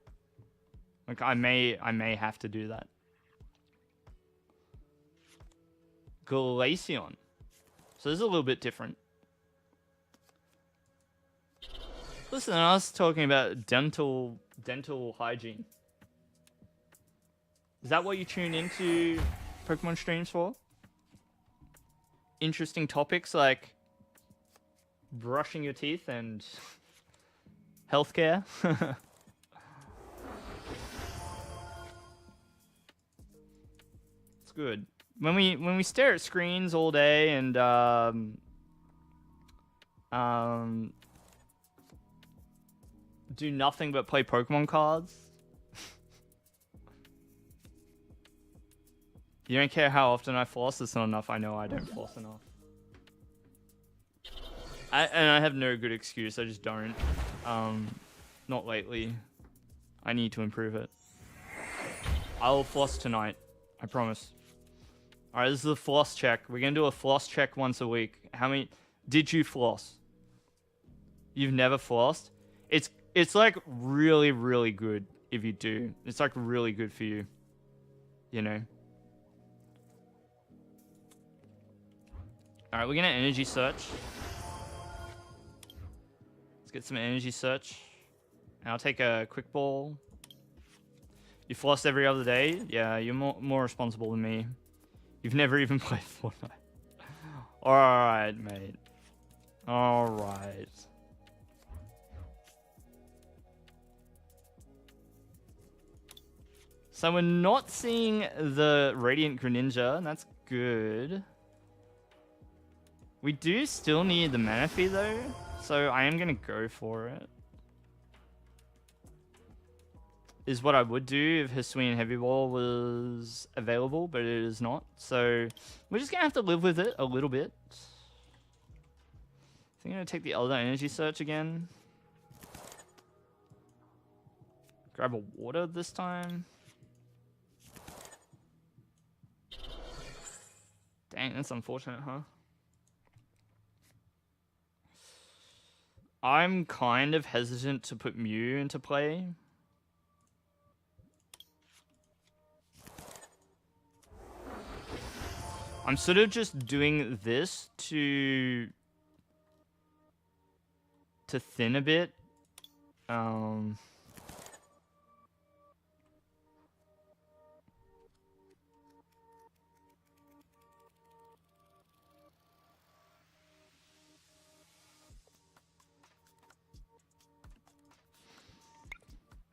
Speaker 1: Like, I may have to do that. Glaceon. So this is a little bit different. Listen, I was talking about dental hygiene. Is that what you tune into Pokemon streams for? Interesting topics like brushing your teeth and healthcare. It's good. When we stare at screens all day and do nothing but play Pokemon cards. You don't care how often I floss. It's not enough. I know I don't floss enough. And I have no good excuse. I just don't. Not lately. I need to improve it. I'll floss tonight. I promise. Alright, this is a floss check. We're gonna do a floss check once a week. How many... Did you floss? You've never flossed? It's like really, really good if you do. It's like really good for you. You know? Alright, we're gonna energy search. Let's get some energy search. And I'll take a quick ball. You floss every other day? Yeah, you're more responsible than me. You've never even played Fortnite. Alright, mate. Alright. So we're not seeing the Radiant Greninja, and that's good. We do still need the Manaphy though, so I am gonna go for it. Is what I would do if Hisuian Heavy Ball was available, but it is not. So we're just gonna have to live with it a little bit. I think I'm gonna take the Elder Energy Search again. Grab a water this time. Dang, that's unfortunate, huh? I'm kind of hesitant to put Mew into play. I'm sort of just doing this to thin a bit.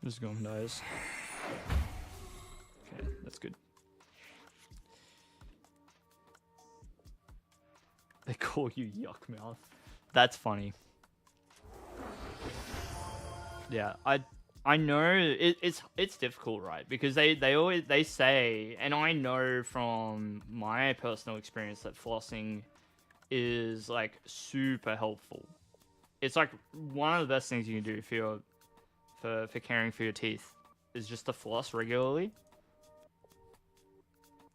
Speaker 1: This gun dies. Okay, that's good. They call you Yuck Mouth. That's funny. Yeah, I know it's difficult, right? Because they say, and I know from my personal experience that flossing is like super helpful. It's like one of the best things you can do for caring for your teeth is just to floss regularly.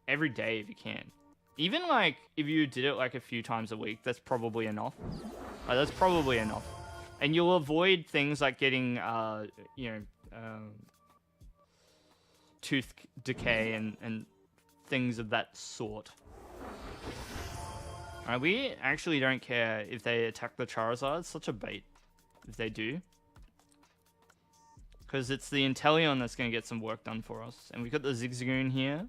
Speaker 1: Every day if you can. Even like if you did it like a few times a week, that's probably enough. That's probably enough. And you'll avoid things like getting tooth decay and things of that sort. Alright, we actually don't care if they attack the Charizard. It's such a bait if they do. Because it's the Inteleon that's going to get some work done for us. And we've got the Zigzagoon here.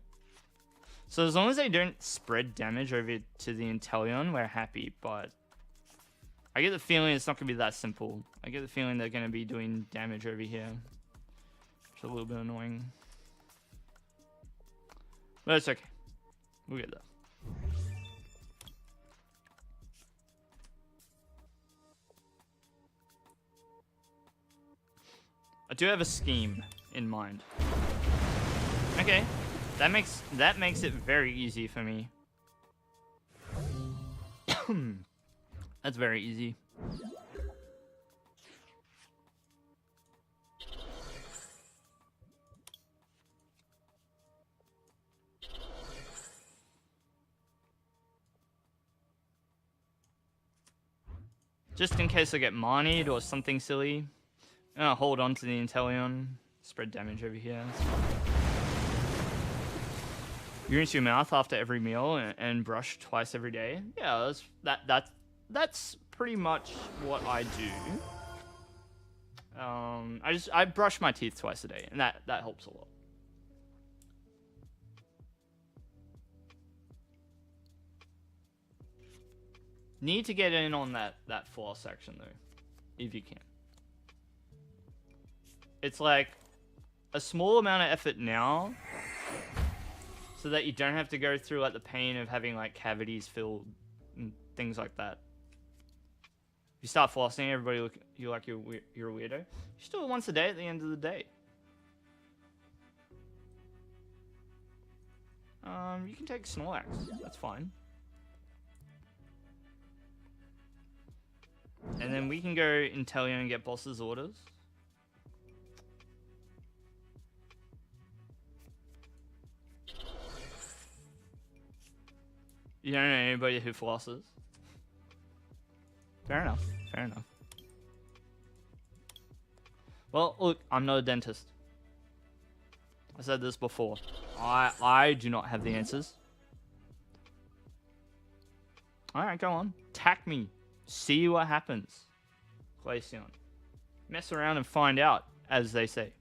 Speaker 1: So as long as they don't spread damage over to the Inteleon, we're happy. But I get the feeling it's not going to be that simple. I get the feeling they're going to be doing damage over here. Which is a little bit annoying. But it's okay. We'll get there. I do have a scheme in mind. Okay, that makes it very easy for me. That's very easy. Just in case I get manied or something silly. Hold on to the Inteleon. Spread damage over here. You rinse your mouth after every meal and brush twice every day. Yeah, that's pretty much what I do. I brush my teeth twice a day, and that helps a lot. Need to get in on that floss section though, if you can. It's like a small amount of effort now, so that you don't have to go through like the pain of having like cavities filled and things like that. If you start flossing, everybody look you like you're a weirdo. You just do it once a day at the end of the day. You can take Snorlax. That's fine. And then we can go Inteleon and get boss's orders. You don't know anybody who flosses? Fair enough. Fair enough. Well, look, I'm not a dentist. I said this before. I do not have the answers. Alright, go on. Tack me. See what happens. Glaceon. Mess around and find out, as they say.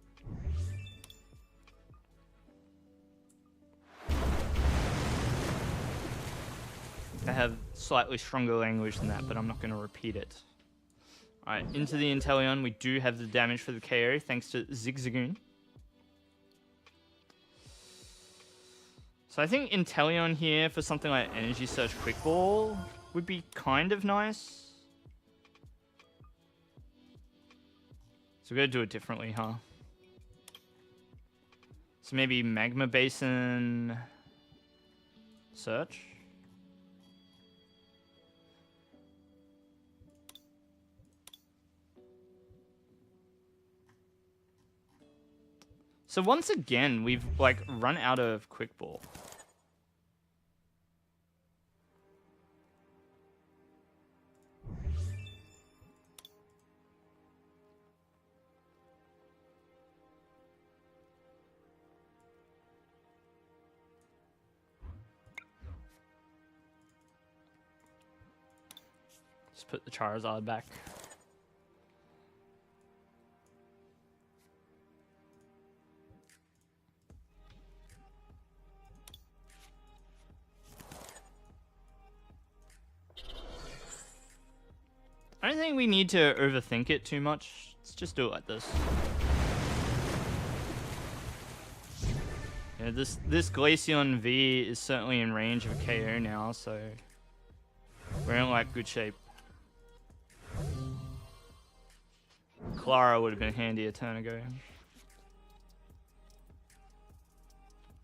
Speaker 1: I have slightly stronger language than that, but I'm not going to repeat it. Alright, into the Inteleon. We do have the damage for the KO, thanks to Zigzagoon. So I think Inteleon here for something like Energy Surge Quick Ball would be kind of nice. So we're going to do it differently, huh? So maybe Magma Basin Search. So once again, we've like run out of Quick Ball. Just put the Charizard back. I don't think we need to overthink it too much. Let's just do it like this. Yeah, this Glaceon V is certainly in range of a KO now, so we're in like good shape. Clara would have been handy a turn ago.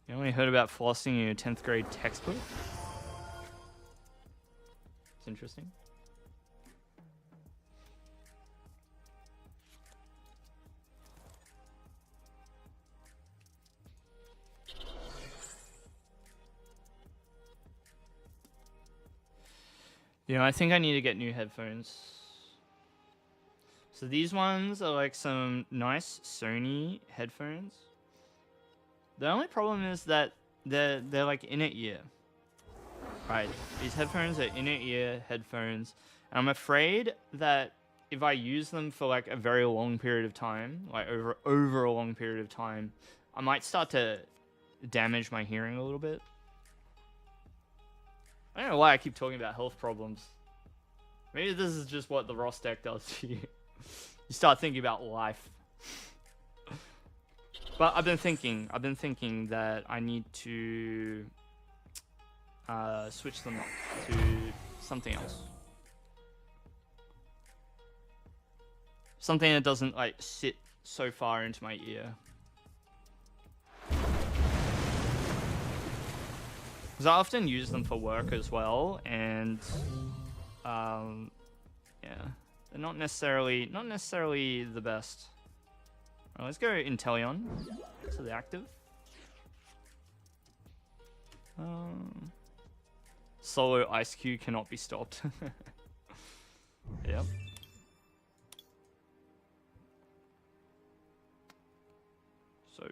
Speaker 1: You only heard about flossing in your 10th grade textbook? It's interesting. You know, I think I need to get new headphones. So these ones are like some nice Sony headphones. The only problem is that they're like inner ear. Right, these headphones are inner ear headphones. And I'm afraid that if I use them for like a very long period of time, like over a long period of time, I might start to damage my hearing a little bit. I don't know why I keep talking about health problems. Maybe this is just what the Ross deck does to you. You start thinking about life. But I've been thinking that I need to switch them up to something else. Something that doesn't like sit so far into my ear. Because I often use them for work as well, and yeah, they're not necessarily the best. Alright, let's go Inteleon to the active. Solo Ice Cube cannot be stopped. Yep. So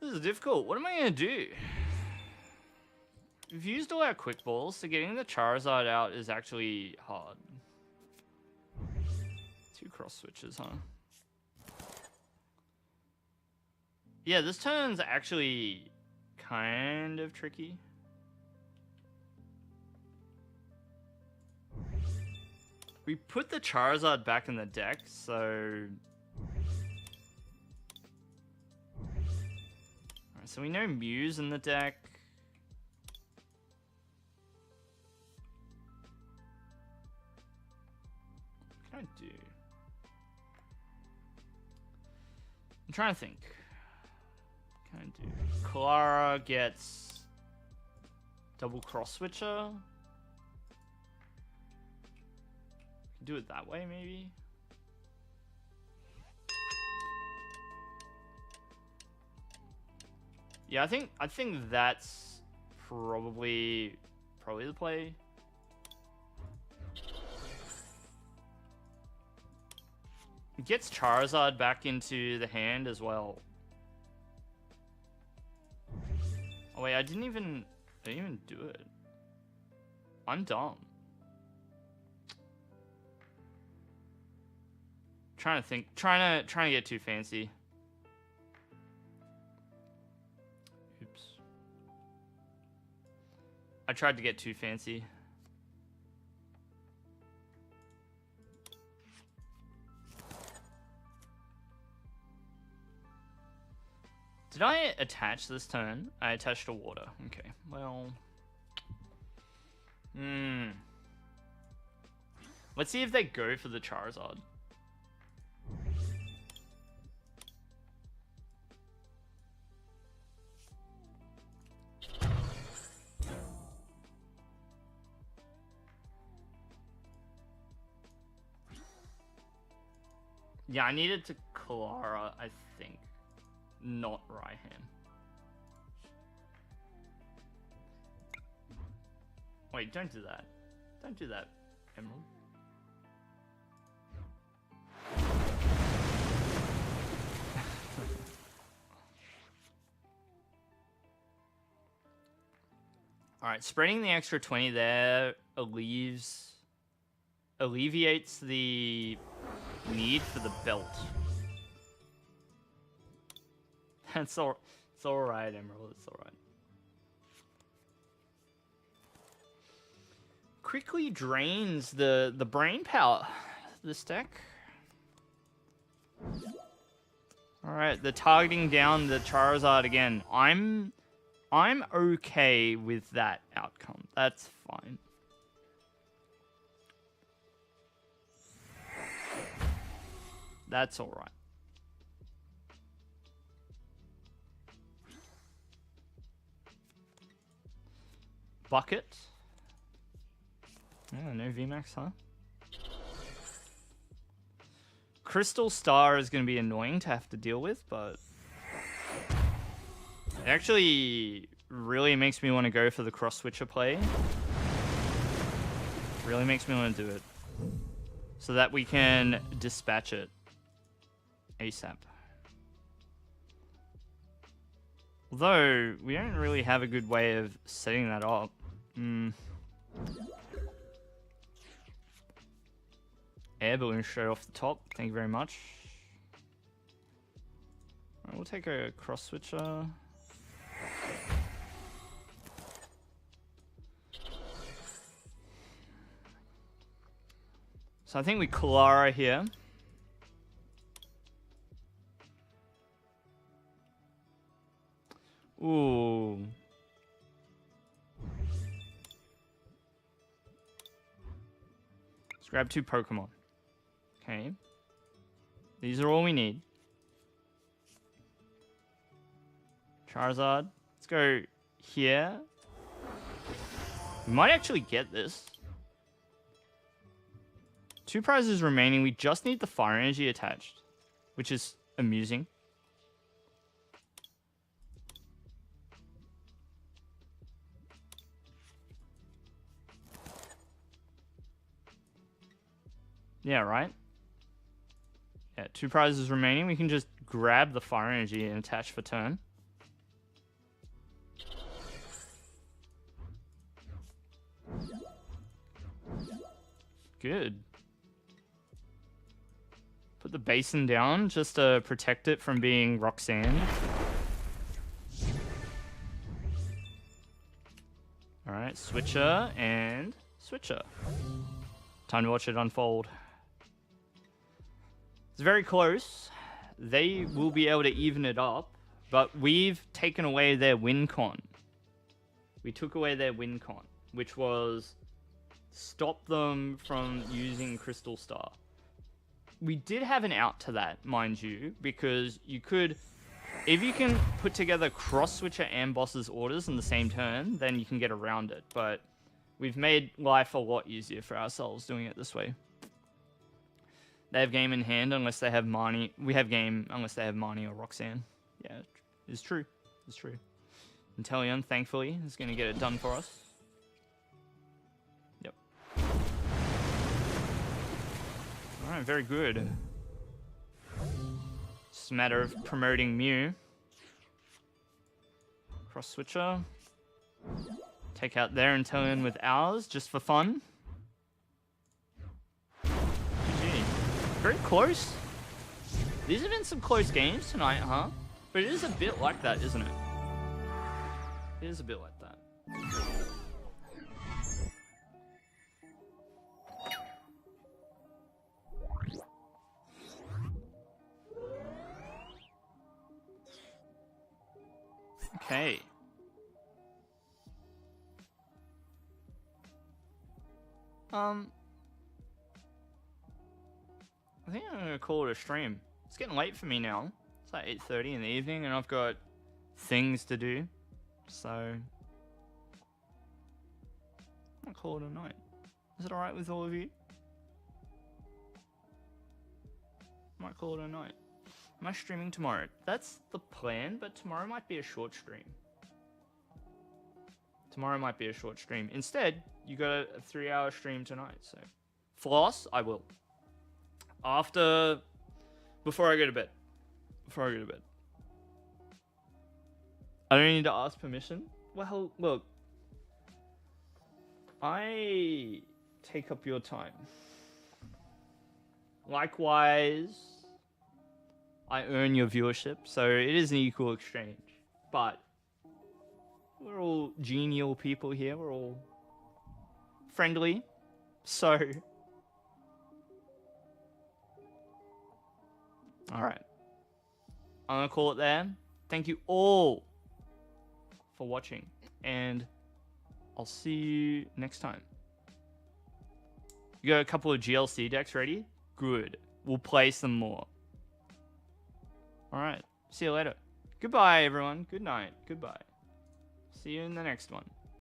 Speaker 1: this is difficult. What am I gonna do? We've used all our quick balls, so getting the Charizard out is actually hard. 2 cross switches, huh? Yeah, this turn's actually kind of tricky. We put the Charizard back in the deck, so... Alright, so we know Mew's in the deck. What can I do? I'm trying to think. What can I do? Clara gets double cross switcher. Do it that way, maybe. Yeah, I think that's probably the play. It gets Charizard back into the hand as well. Oh wait, I didn't even do it. I'm dumb. Trying to think, trying to get too fancy. Oops. I tried to get too fancy. Did I attach this turn? I attached a water. Okay, well... Let's see if they go for the Charizard. Yeah, I needed to Clara, I think. Not Raihan. Wait, don't do that. Don't do that, Emerald. Alright, spreading the extra 20 there alleviates the need for the belt. It's alright, Emerald, it's alright. Quickly drains the brain power, this deck. Alright, they're targeting down the Charizard again. I'm okay with that outcome. That's fine. That's alright. Bucket. Oh, no VMAX, huh? Crystal Star is going to be annoying to have to deal with, but... It actually really makes me want to go for the cross-switcher play. Really makes me want to do it. So that we can dispatch it ASAP. Although, we don't really have a good way of setting that up. Air balloon straight off the top. Thank you very much. Alright, we'll take a cross switcher. So I think we Clara here. Ooh. Let's grab 2 Pokemon. Okay. These are all we need. Charizard. Let's go here. We might actually get this. 2 prizes remaining. We just need the fire energy attached, which is amusing. Yeah, right? Yeah, 2 prizes remaining. We can just grab the fire energy and attach for turn. Good. Put the basin down just to protect it from being rock sand. Alright, switcher and switcher. Time to watch it unfold. It's very close. They will be able to even it up, but we've taken away their win con. We took away their win con, which was stop them from using Crystal Star. We did have an out to that, mind you, because you could, if you can put together cross switcher and boss's orders in the same turn, then you can get around it. But we've made life a lot easier for ourselves doing it this way. They have game in hand unless they have Marnie. We have game unless they have Marnie or Roxanne. Yeah, it's true. It's true. Inteleon, thankfully, is going to get it done for us. Yep. Alright, very good. Just a matter of promoting Mew. Cross switcher. Take out their Inteleon with ours, just for fun. GG. Very close. These have been some close games tonight, huh? But it is a bit like that, isn't it? It is a bit like that. Okay. I think I'm gonna call it a stream. It's getting late for me now. It's like 8:30 in the evening and I've got things to do. So I'll call it a night. Is it alright with all of you? I might call it a night. Am I streaming tomorrow? That's the plan, but tomorrow might be a short stream. Tomorrow might be a short stream. Instead, you got a 3-hour stream tonight, so. Floss, I will. Before I go to bed. Before I go to bed. I don't need to ask permission. Well, look. I take up your time. Likewise, I earn your viewership, so it is an equal exchange. But we're all genial people here. We're all friendly. So, alright. I'm going to call it there. Thank you all for watching. And I'll see you next time. You got a couple of GLC decks ready? Good. We'll play some more. Alright. See you later. Goodbye, everyone. Good night. Goodbye. See you in the next one.